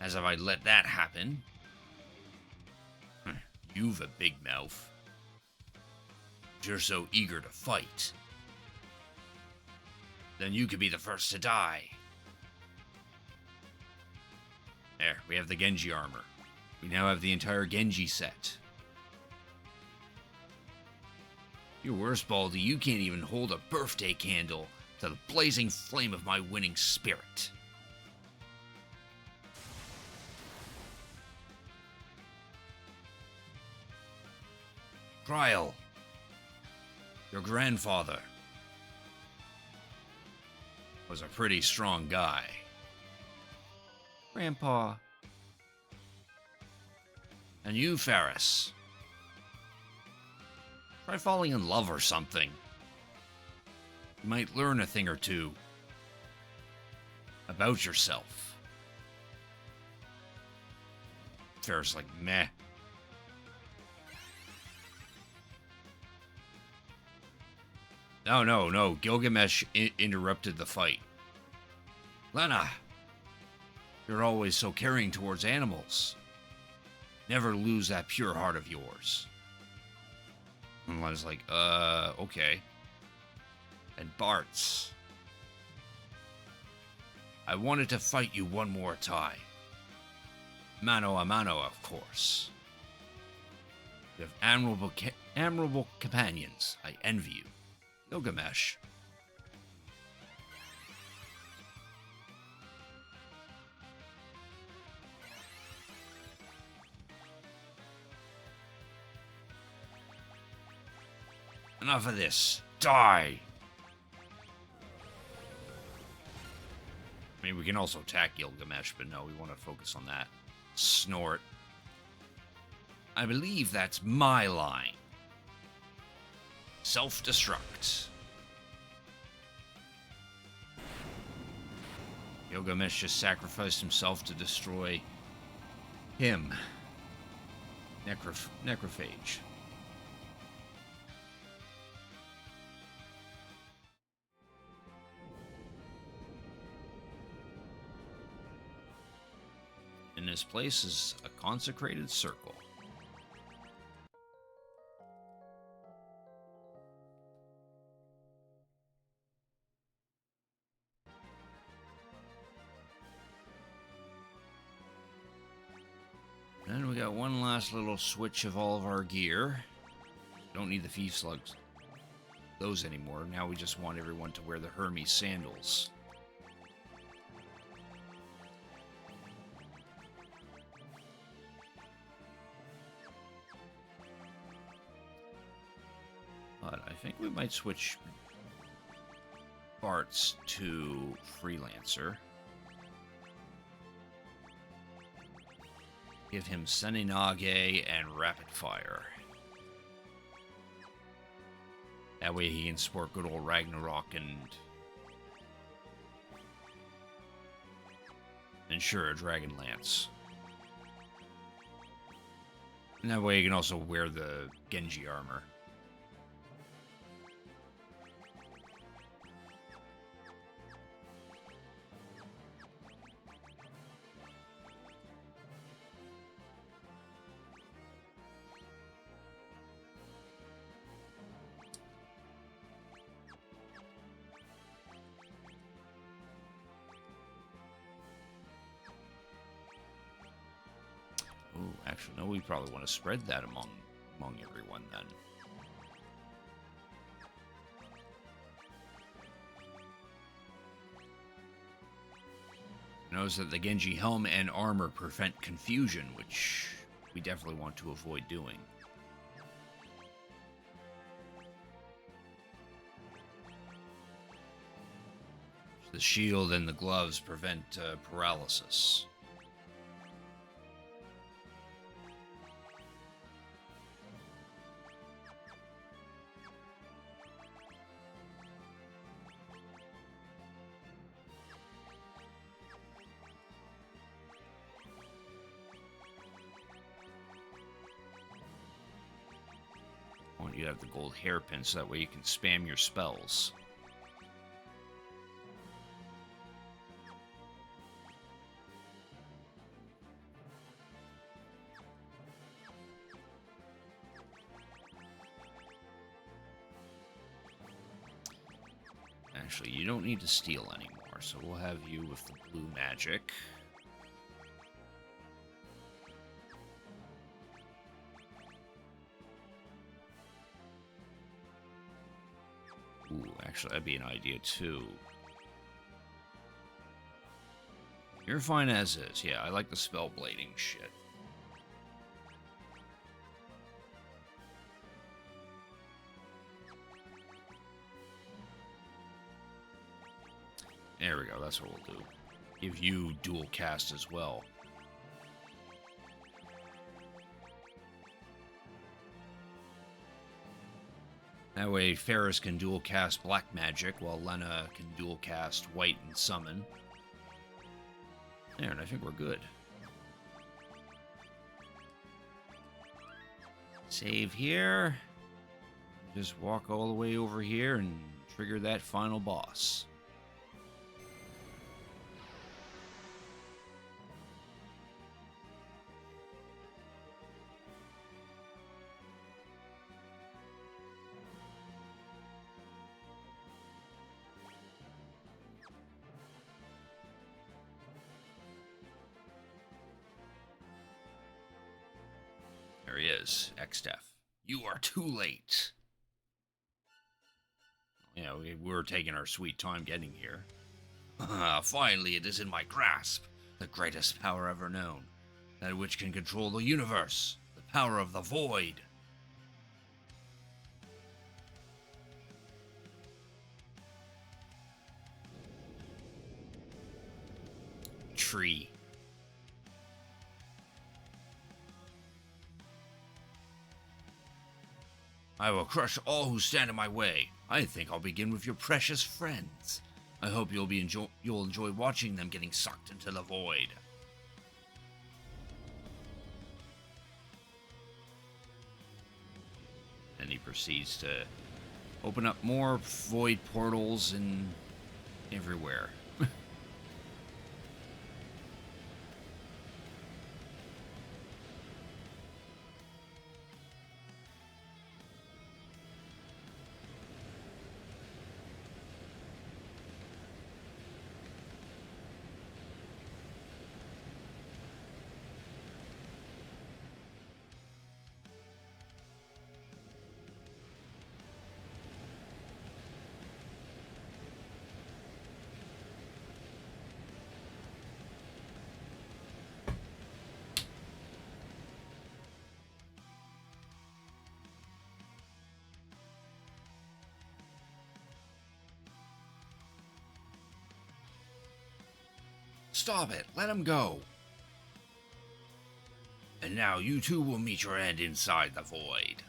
As if I'd let that happen. You've a big mouth. You're so eager to fight. Then you could be the first to die. There, we have the Genji armor. We now have the entire Genji set. You're worse, Baldy. You can't even hold a birthday candle to the blazing flame of my winning spirit. Trial. Your grandfather was a pretty strong guy. Grandpa. And you, Ferris. Try falling in love or something. You might learn a thing or two about yourself. Ferris like, meh. No. Gilgamesh interrupted the fight. Lena, you're always so caring towards animals. Never lose that pure heart of yours. And Lena's like, okay. And Bart's. I wanted to fight you one more time. Mano a mano, of course. You have admirable companions. I envy you. Gilgamesh. Enough of this. Die! I mean, we can also attack Gilgamesh, but no, we want to focus on that. Snort. I believe that's my line. Self-destruct. Gilgamesh just sacrificed himself to destroy him. Necrophage. In his place is a consecrated circle. Then we got one last little switch of all of our gear. Don't need the thief slugs. Those anymore. Now we just want everyone to wear the Hermes sandals. But I think we might switch Bart's to Freelancer. Give him Seninage and Rapid Fire. That way he can sport good old Ragnarok and sure, a Dragon Lance. And that way he can also wear the Genji armor. Ooh, actually, no, we probably want to spread that among everyone then. Notice that the Genji helm and armor prevent confusion, which we definitely want to avoid doing. The shield and the gloves prevent paralysis. I want you to have the gold hairpin so that way you can spam your spells. Actually, you don't need to steal anymore, so we'll have you with the blue magic. Ooh, actually, that'd be an idea, too. You're fine as is. Yeah, I like the spell blading shit. There we go, that's what we'll do. Give you dual cast as well. That way, Ferris can dual cast black magic, while Lena can dual cast white and summon. There, and I think we're good. Save here. Just walk all the way over here and trigger that final boss. There he is, X-Def. You are too late. You know, we were taking our sweet time getting here. Finally, it is in my grasp. The greatest power ever known. That which can control the universe. The power of the void. Tree. I will crush all who stand in my way. I think I'll begin with your precious friends. I hope you'll enjoy watching them getting sucked into the void. And he proceeds to open up more void portals and everywhere. Stop it! Let him go! And now you two will meet your end inside the void.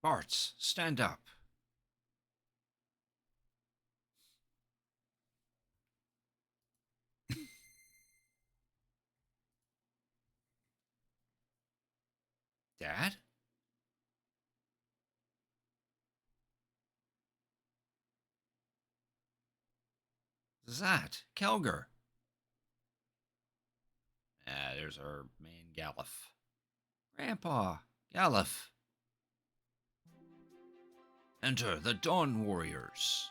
Bartz, stand up. Dad? Zat, Kelger. Ah, there's our man Galif. Grandpa, Galif. Enter the Dawn Warriors.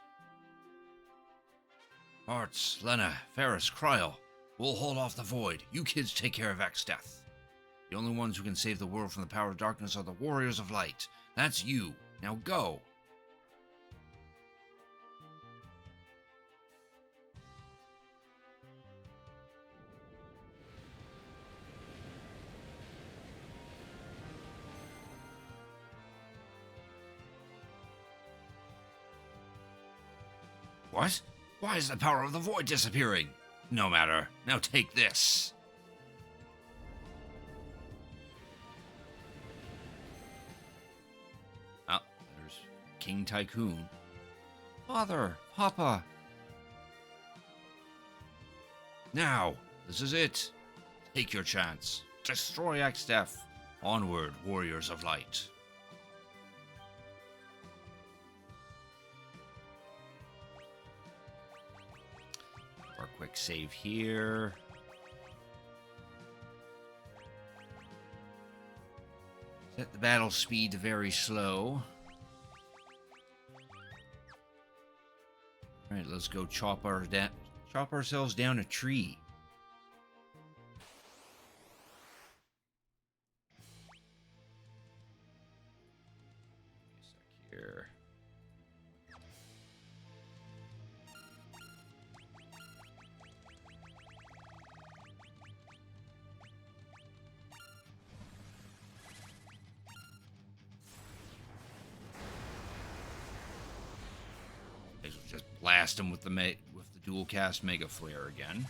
Bartz, Lena, Ferris, Kryl. We'll hold off the void. You kids take care of X-Death. The only ones who can save the world from the power of darkness are the Warriors of Light. That's you. Now go. What? Why is the power of the void disappearing? No matter. Now take this. Oh, there's King Tycoon. Father, Papa. Now, this is it. Take your chance. Destroy Exdef. Onward, warriors of light. Our quick save here. Set the battle speed to very slow. Alright, let's go chop ourselves down a tree. Give me a sec here. Just blast him with the dual cast Mega Flare again.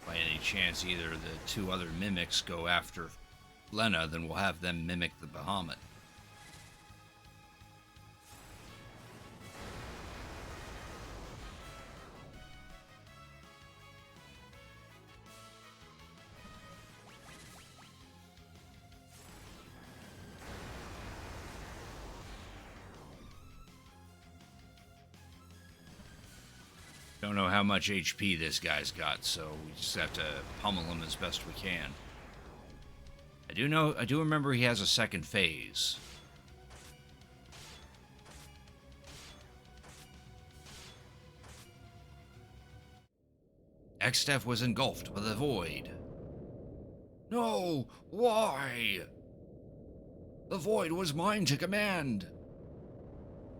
By any chance either the two other mimics go after Lena, then we'll have them mimic the Bahamut. Don't know how much HP this guy's got, so we just have to pummel him as best we can. I do remember he has a second phase. Exdef was engulfed by the void. No! Why? The void was mine to command.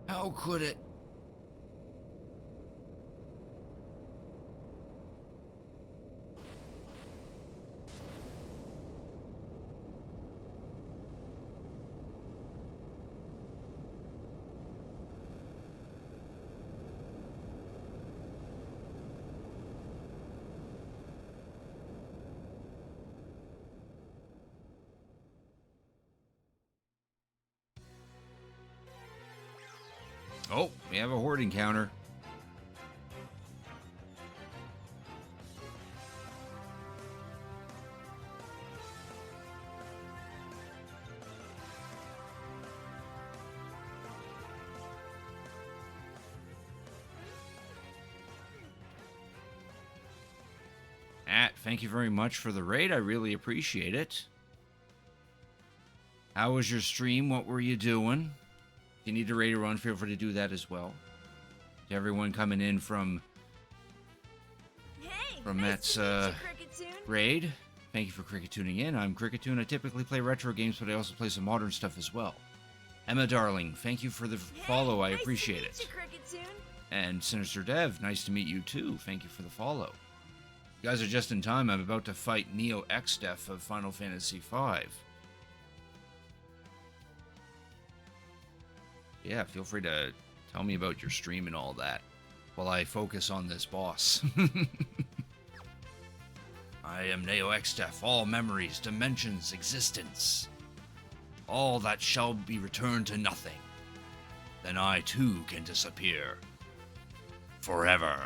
How could it? Oh, we have a horde encounter. Thank you very much for the raid. I really appreciate it. How was your stream? What were you doing? If you need to raid a run, feel free to do that as well. To everyone coming in from Matt's raid, thank you for Cricket tuning in. I'm Cricketoon. I typically play retro games, but I also play some modern stuff as well. Emma Darling, thank you for the follow. I appreciate it. And Sinister Dev, nice to meet you too. Thank you for the follow. You guys are just in time. I'm about to fight Neo Exdef of Final Fantasy V. Yeah, feel free to tell me about your stream and all that while I focus on this boss. I am Neo Exdef, all memories, dimensions, existence. All that shall be returned to nothing. Then I too can disappear. Forever.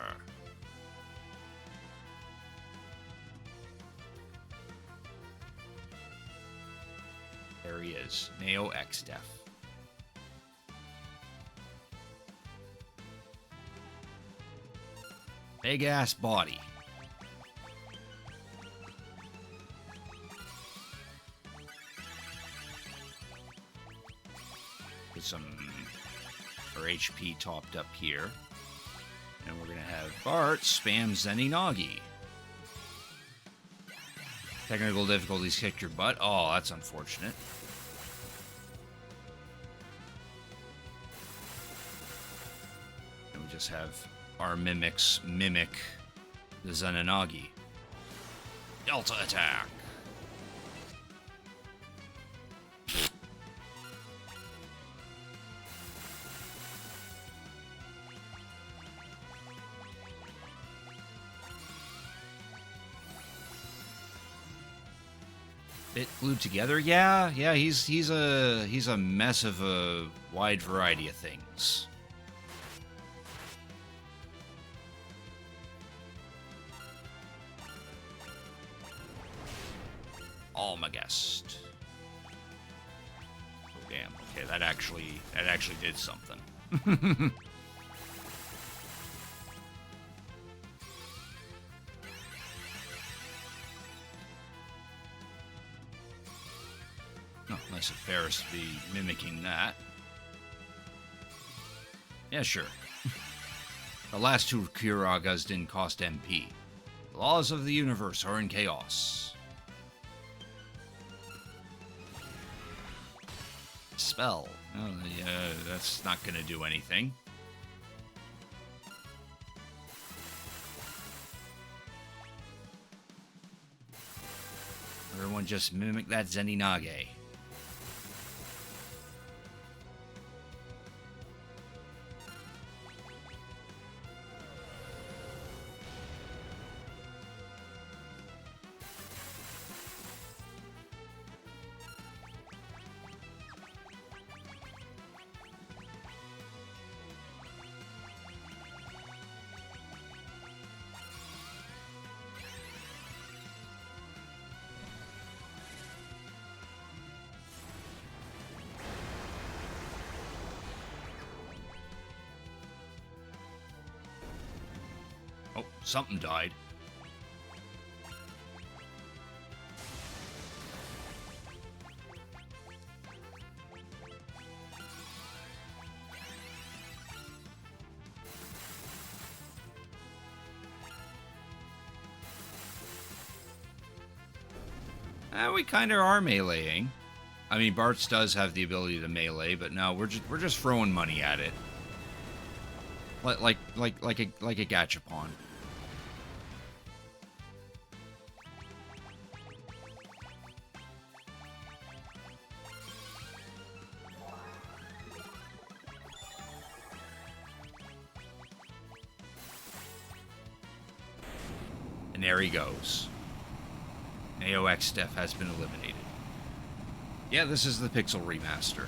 There he is. Neo X Def. Big ass body. Get some our HP topped up here. And we're gonna have Bart spam Zeninagi. Technical difficulties kicked your butt. Oh, that's unfortunate. And we just have our mimics mimic the Zenanagi. Delta attack. Bit glued together, yeah. He's a mess of a wide variety of things. Almagest. Oh damn. Okay, that actually did something. Oh, nice of Ferris to be mimicking that. Yeah, sure. The last two Kiragas didn't cost MP. The laws of the universe are in chaos. Spell. Oh, yeah, that's not gonna do anything. Everyone just mimic that Zeninage. Oh, something died. We kind of are meleeing. I mean, Bart's does have the ability to melee, but no, we're just throwing money at it, like a gachapon. And there he goes. Neo X Def has been eliminated. Yeah, this is the Pixel Remaster.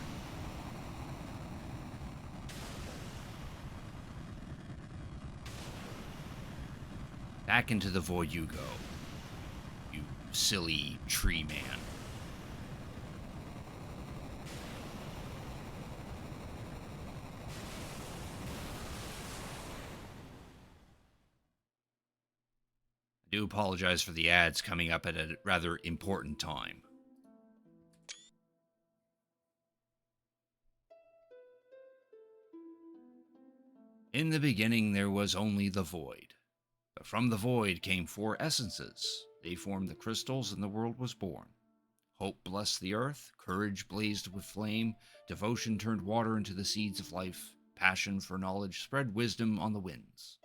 Back into the void you go, you silly tree man. I do apologize for the ads coming up at a rather important time. In the beginning there was only the void. But from the void came four essences. They formed the crystals and the world was born. Hope blessed the earth, courage blazed with flame, devotion turned water into the seeds of life, passion for knowledge spread wisdom on the winds.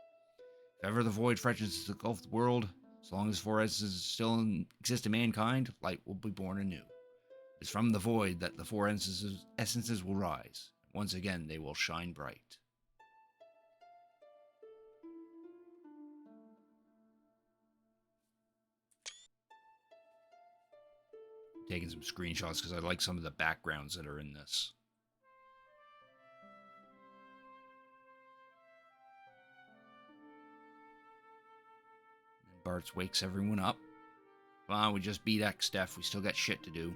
If ever the void freshens to engulf the world, as long as four essences still exist in mankind, light will be born anew. It is from the void that the four essences will rise. Once again they will shine bright. Taking some screenshots because I like some of the backgrounds that are in this. And Bartz wakes everyone up. Come on, we just beat X Def. We still got shit to do.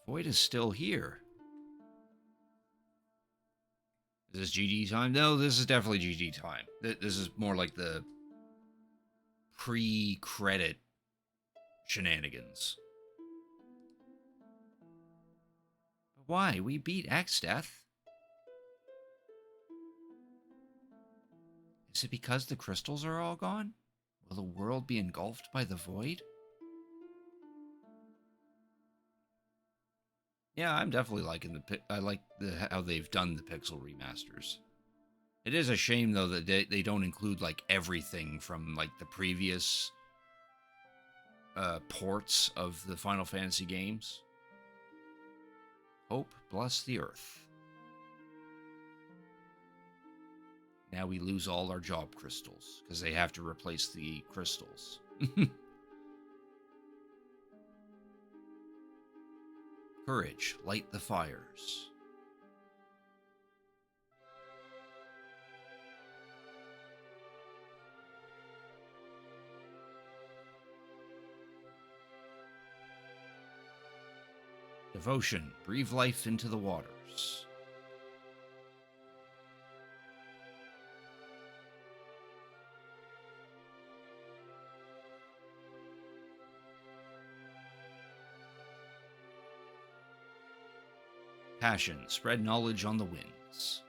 Void is still here. Is this GG time? No, this is definitely GG time. This is more like the pre-credit shenanigans. But why? We beat X-Death. Is it because the crystals are all gone? Will the world be engulfed by the void? Yeah, I'm definitely liking I like how they've done the pixel remasters. It is a shame though that they don't include like everything from like the previous ports of the Final Fantasy games. Hope bless the earth. Now we lose all our job crystals because they have to replace the crystals. Courage, light the fires. Devotion, breathe life into the waters. Passion, spread knowledge on the winds.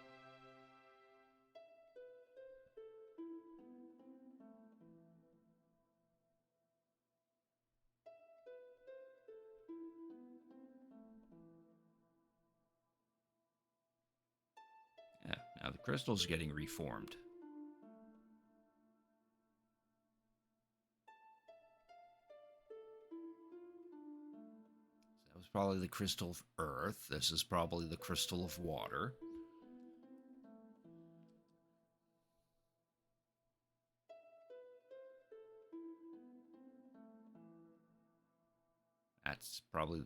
Yeah, now the crystal's getting reformed. That was probably the crystal of earth. This is probably the crystal of water.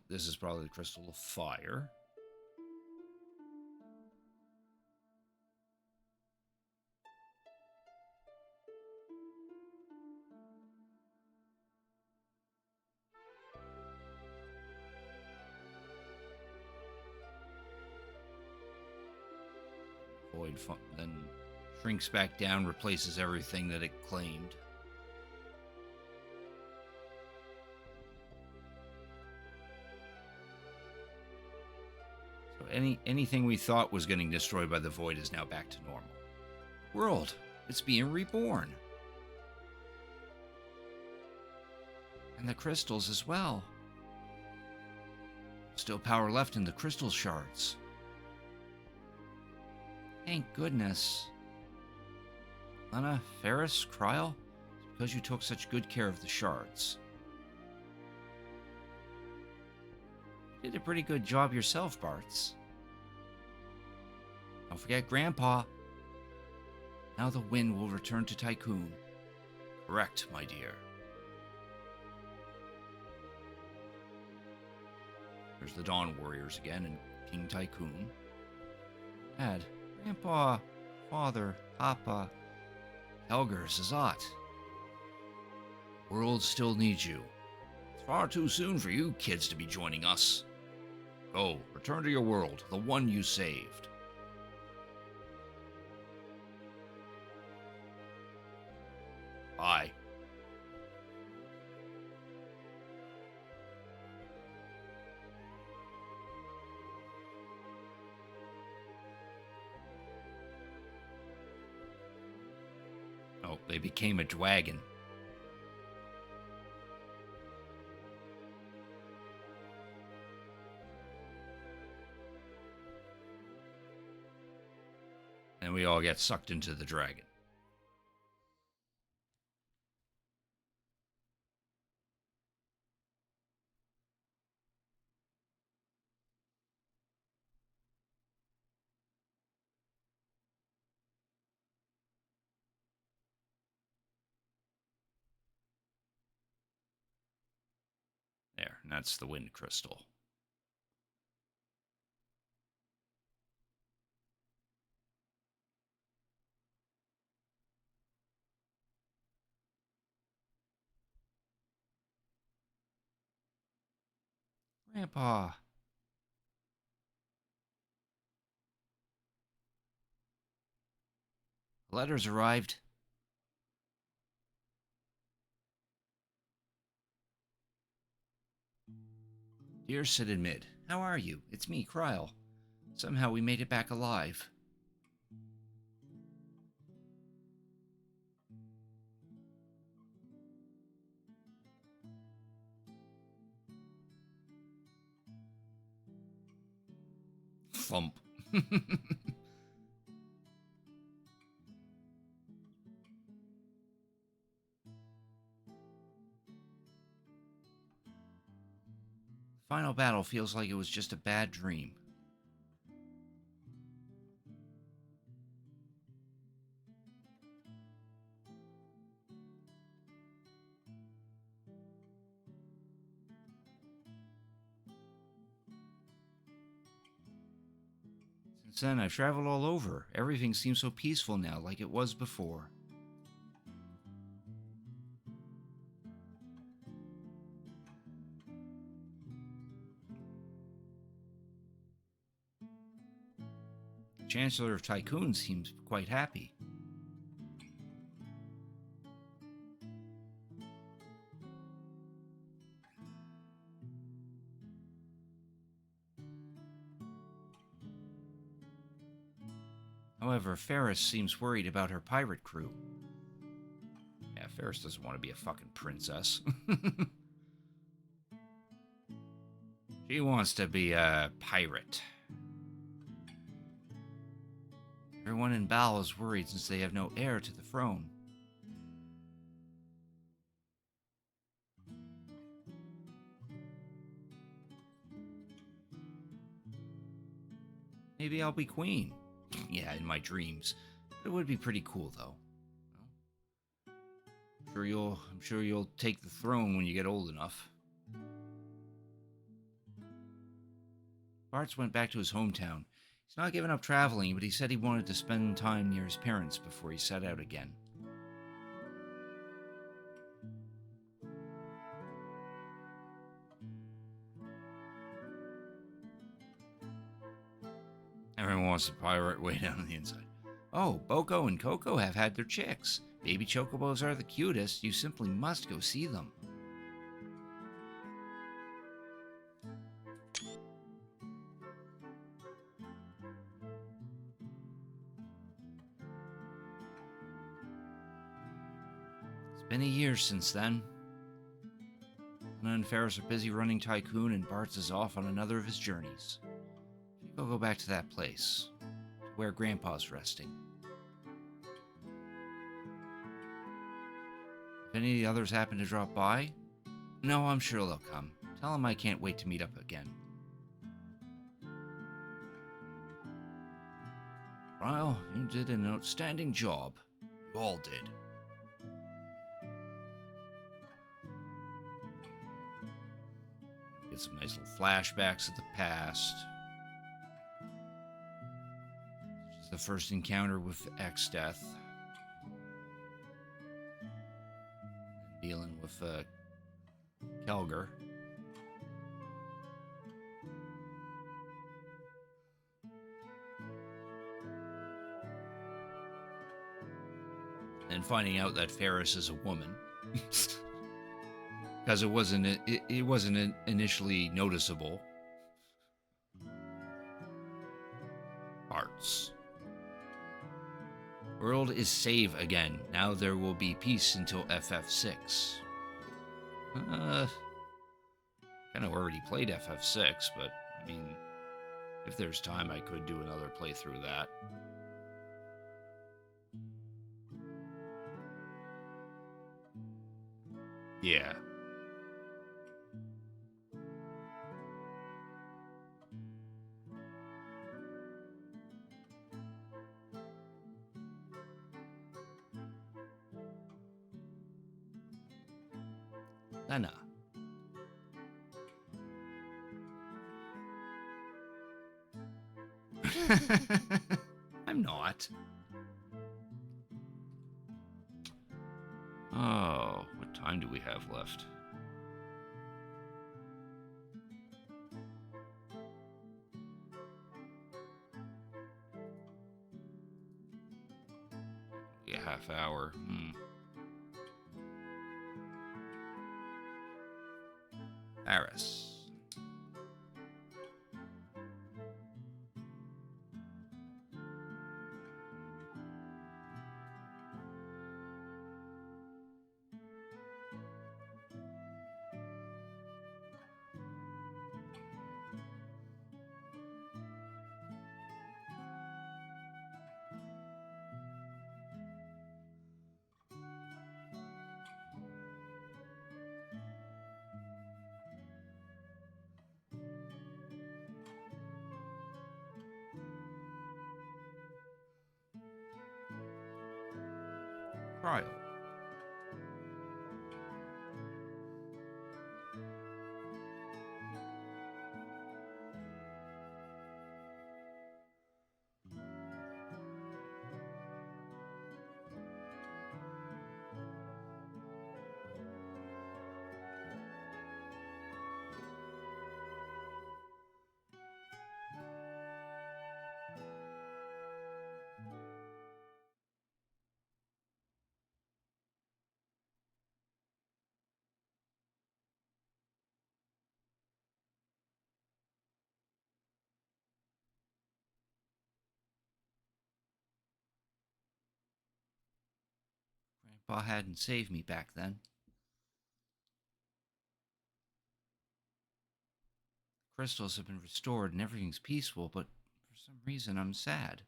This is probably the crystal of fire. Void then shrinks back down, replaces everything that it claimed. So anything we thought was getting destroyed by the void is now back to normal. World, it's being reborn. And the crystals as well. Still power left in the crystal shards. Thank goodness. Lena, Ferris, Kryl, it's because you took such good care of the shards. You did a pretty good job yourself, Bartz. Don't forget Grandpa. Now the wind will return to Tycoon. Correct, my dear. There's the Dawn Warriors again and King Tycoon. Dad, Grandpa, Father, Papa, Helger, Zazat. World still needs you. It's far too soon for you kids to be joining us. Go, return to your world, the one you saved. Bye. Oh, they became a dragon. And we all get sucked into the dragon. There, and that's the wind crystal. Grandpa, letters arrived. Dear Sid and Mid, how are you? It's me, Kryle. Somehow we made it back alive. Thump. Final battle feels like it was just a bad dream. Since then, I've traveled all over. Everything seems so peaceful now, like it was before. The Chancellor of Tycoon seems quite happy. However, Ferris seems worried about her pirate crew. Yeah, Ferris doesn't want to be a fucking princess. She wants to be a pirate. Everyone in Bal is worried since they have no heir to the throne. Maybe I'll be queen. Yeah, in my dreams. It would be pretty cool, though. I'm sure you'll take the throne when you get old enough. Bartz went back to his hometown. He's not giving up traveling, but he said he wanted to spend time near his parents before he set out again. Everyone wants to pirate way down on the inside. Oh, Boko and Coco have had their chicks. Baby chocobos are the cutest. You simply must go see them. It's been a year since then. Anna and Ferris are busy running Tycoon, and Bartz is off on another of his journeys. I'll go back to that place, where Grandpa's resting. If any of the others happen to drop by, no, I'm sure they'll come. Tell them I can't wait to meet up again. Ryle, you did an outstanding job. You all did. Get some nice little flashbacks of the past. This is the first encounter with X-Death. Dealing with Kelger. And finding out that Ferris is a woman. Because it wasn't initially noticeable. Parts. World is save again. Now there will be peace until FF6. Kind of already played FF6, but I mean, if there's time, I could do another playthrough of that. Yeah. Lena. I'm not. Oh, what time do we have left? half hour. Paris. Trial. Grandpa hadn't saved me back then. Crystals have been restored and everything's peaceful, but for some reason I'm sad.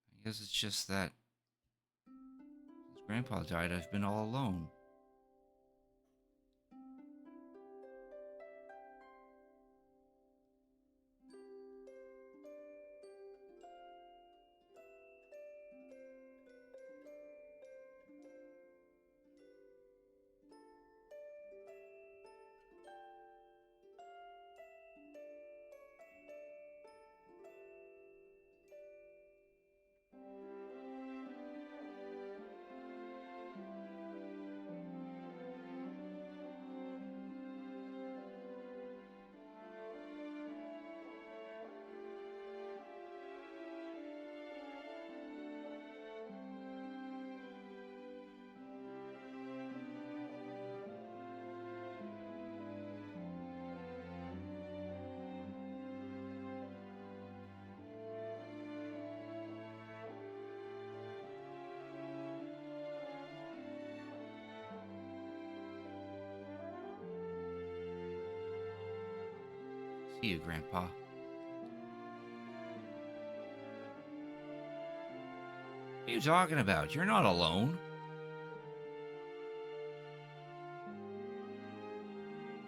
I guess it's just that since Grandpa died, I've been all alone. See you, Grandpa. What are you talking about? You're not alone.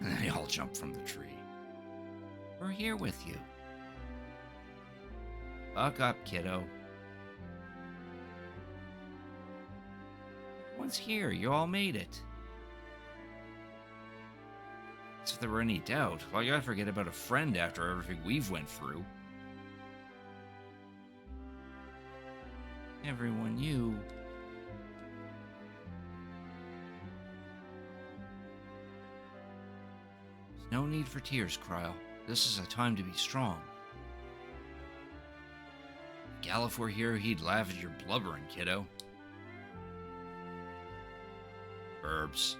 And then they all jump from the tree. We're here with you. Buck up, kiddo. Everyone's here. You all made it. If there were any doubt, well, you gotta forget about a friend after everything we've went through. Everyone knew. There's no need for tears, Kryle. This is a time to be strong. If Galif were here, he'd laugh at your blubbering, kiddo. Herbs.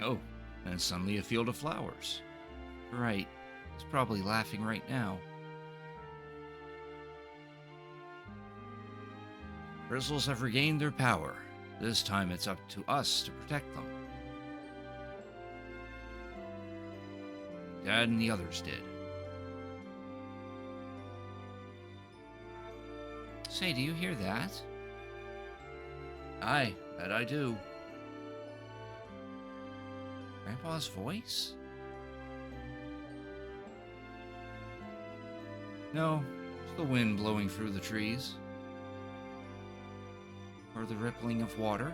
Oh, and suddenly a field of flowers. Right, he's probably laughing right now. Crystals have regained their power. This time it's up to us to protect them. Dad and the others did. Say, do you hear that? Aye, that I do. Grandpa's voice? No, it's the wind blowing through the trees. Or the rippling of water.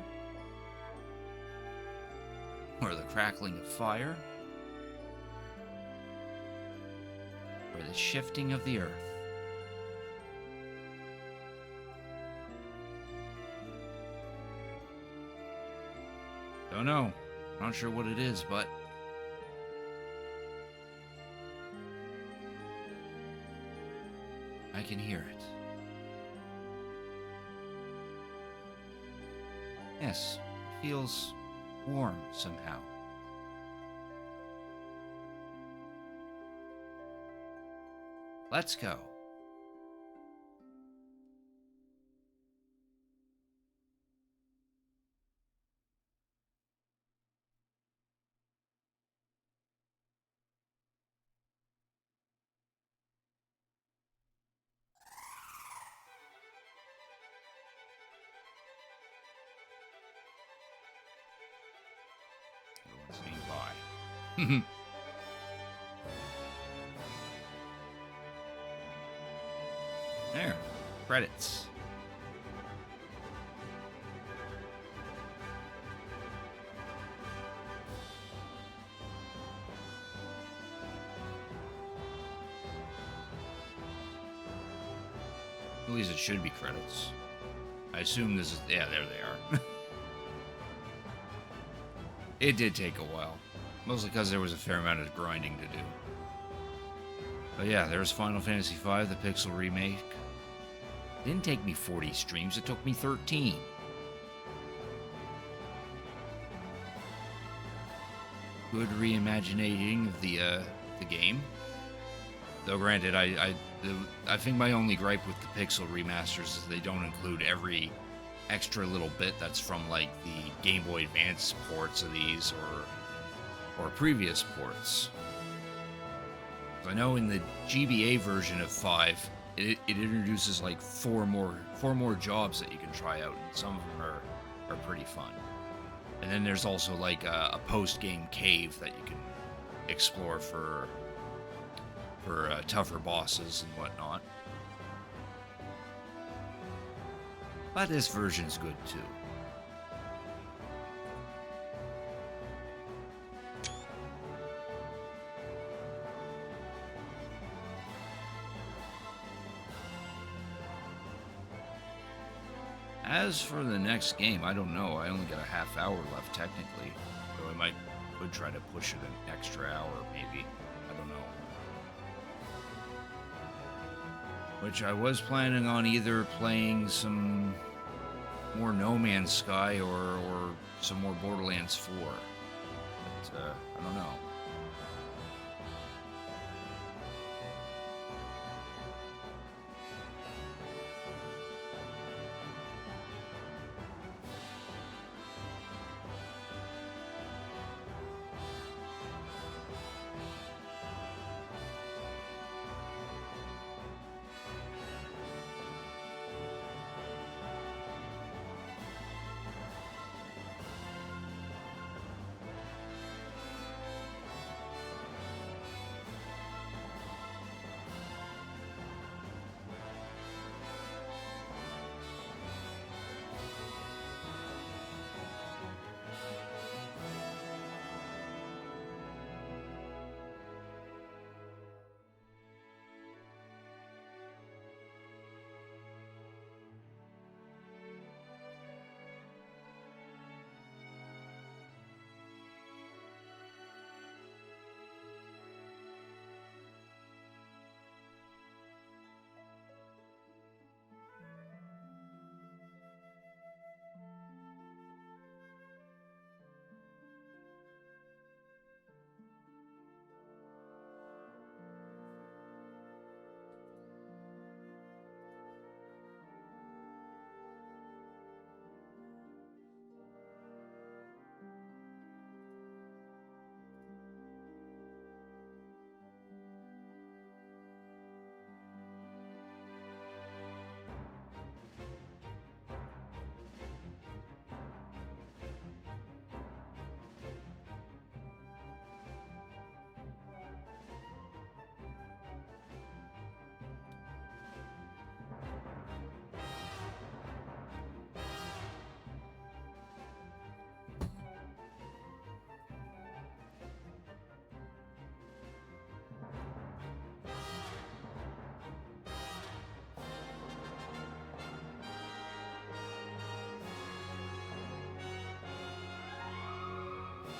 Or the crackling of fire. Or the shifting of the earth. Don't know. Not sure what it is, but can hear it. Yes, it feels warm somehow. Let's go. Everyone's saying bye. There. Credits. At least it should be credits. I assume this is... Yeah, there they are. It did take a while. Mostly because there was a fair amount of grinding to do. But yeah, there's Final Fantasy V, the Pixel Remake. It didn't take me 40 streams, it took me 13. Good reimagining of the game. Though granted, I think my only gripe with the Pixel remasters is they don't include every extra little bit that's from like the Game Boy Advance ports of these or previous ports. I know in the GBA version of 5, it introduces like four more jobs that you can try out, and some of them are pretty fun. And then there's also like a post-game cave that you can explore for tougher bosses and whatnot. But this version's good too. As for the next game, I don't know. I only got a half hour left technically, so I could try to push it an extra hour maybe. I don't know. Which I was planning on either playing some more No Man's Sky or some more Borderlands 4. But I don't know.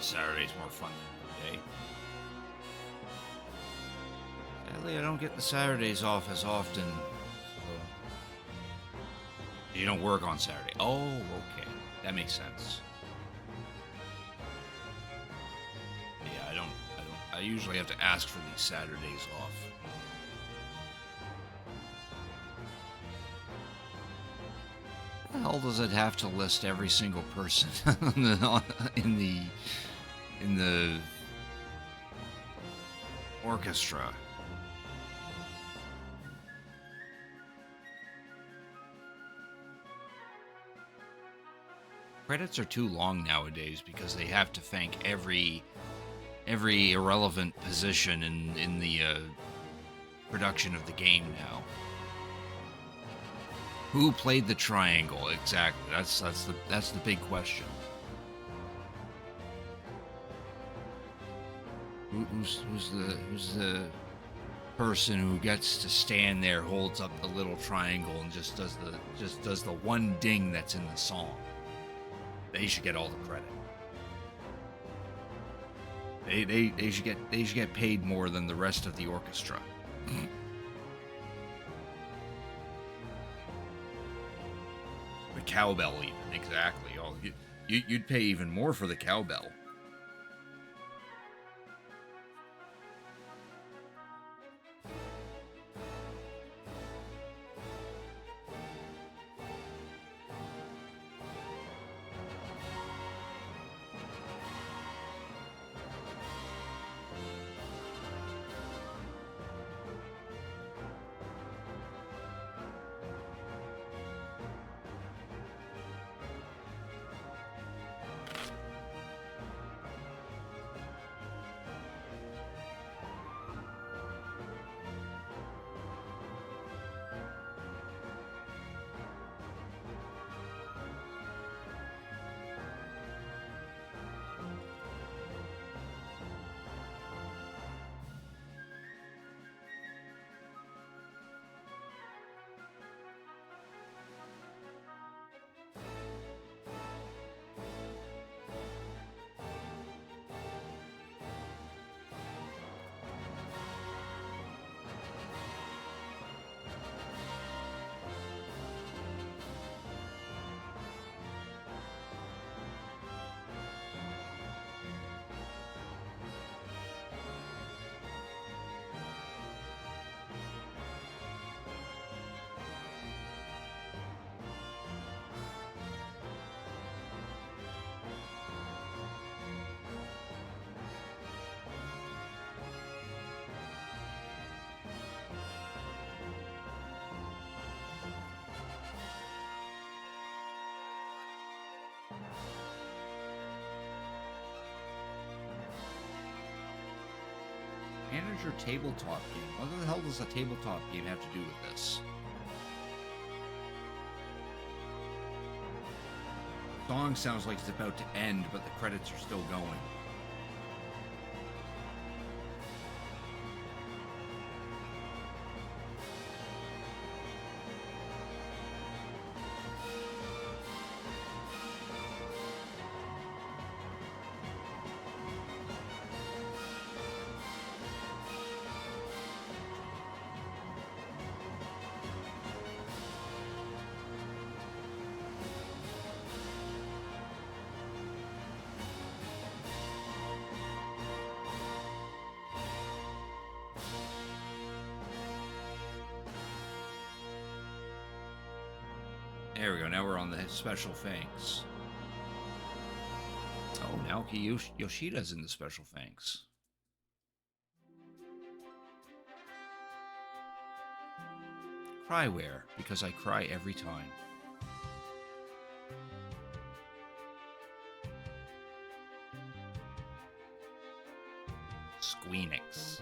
Saturday's more fun than the day. Sadly, I don't get the Saturdays off as often You don't work on Saturday. Oh, okay. That makes sense. Yeah, I usually have to ask for these Saturdays off. The hell does it have to list every single person in the orchestra? Credits are too long nowadays because they have to thank every irrelevant position in the production of the game now. Who played the triangle exactly? That's the big question. Who's the person who gets to stand there, holds up the little triangle, and just does the one ding that's in the song? They should get all the credit. They should get paid more than the rest of the orchestra. The cowbell, even, exactly. Oh, you'd pay even more for the cowbell. Manager tabletop game. What the hell does a tabletop game have to do with this? The song sounds like it's about to end, but the credits are still going. There we go. Now we're on the special thanks. Oh, Naoki Yoshida's in the special thanks. Cryware, because I cry every time. Squeenix.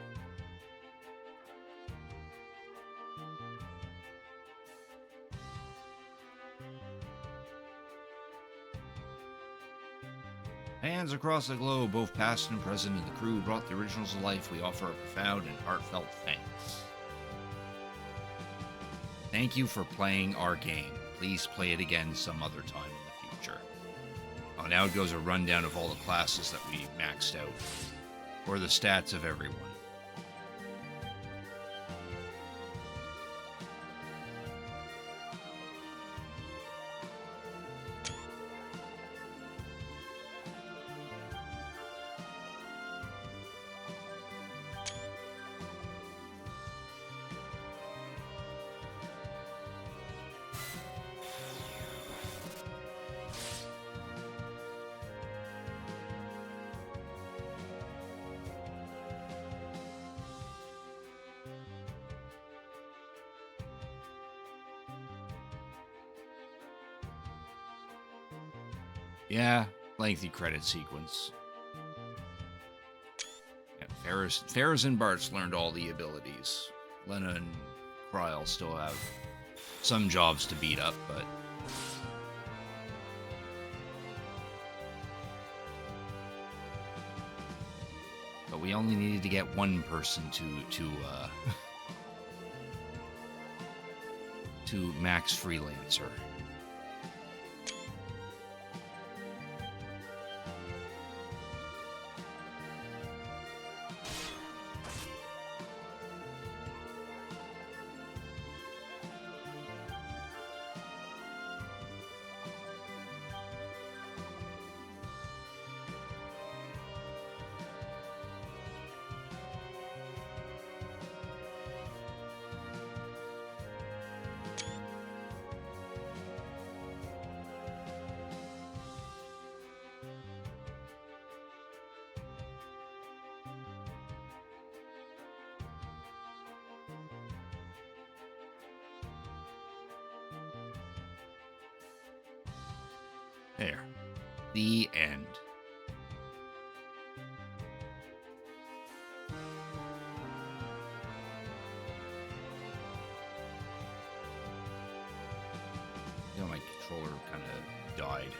Fans across the globe, both past and present, and the crew who brought the originals to life, we offer a profound and heartfelt thanks. Thank you for playing our game. Please play it again some other time in the future. Oh, now it goes a rundown of all the classes that we maxed out, or the stats of everyone. Yeah, lengthy credit sequence. Yeah, Ferris and Bart's learned all the abilities. Lena and Kryl still have some jobs to beat up, but we only needed to get one person to max freelancer. There. The end. You know, my controller kind of died.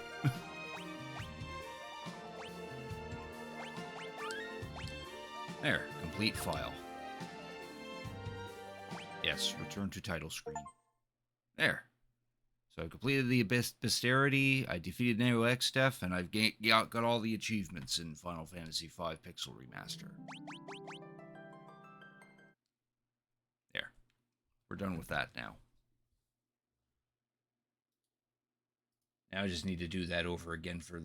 There, complete file. Yes, return to title screen. There. So I completed the Bestiarity, I defeated Neo X-Def, and I've got all the achievements in Final Fantasy V Pixel Remaster. There. We're done with that now. Now I just need to do that over again for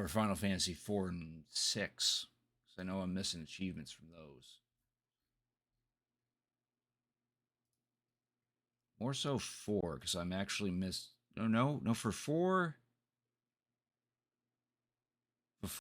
Final Fantasy 4 and 6. Because I know I'm missing achievements from those. More so 4, because I'm actually no, for 4,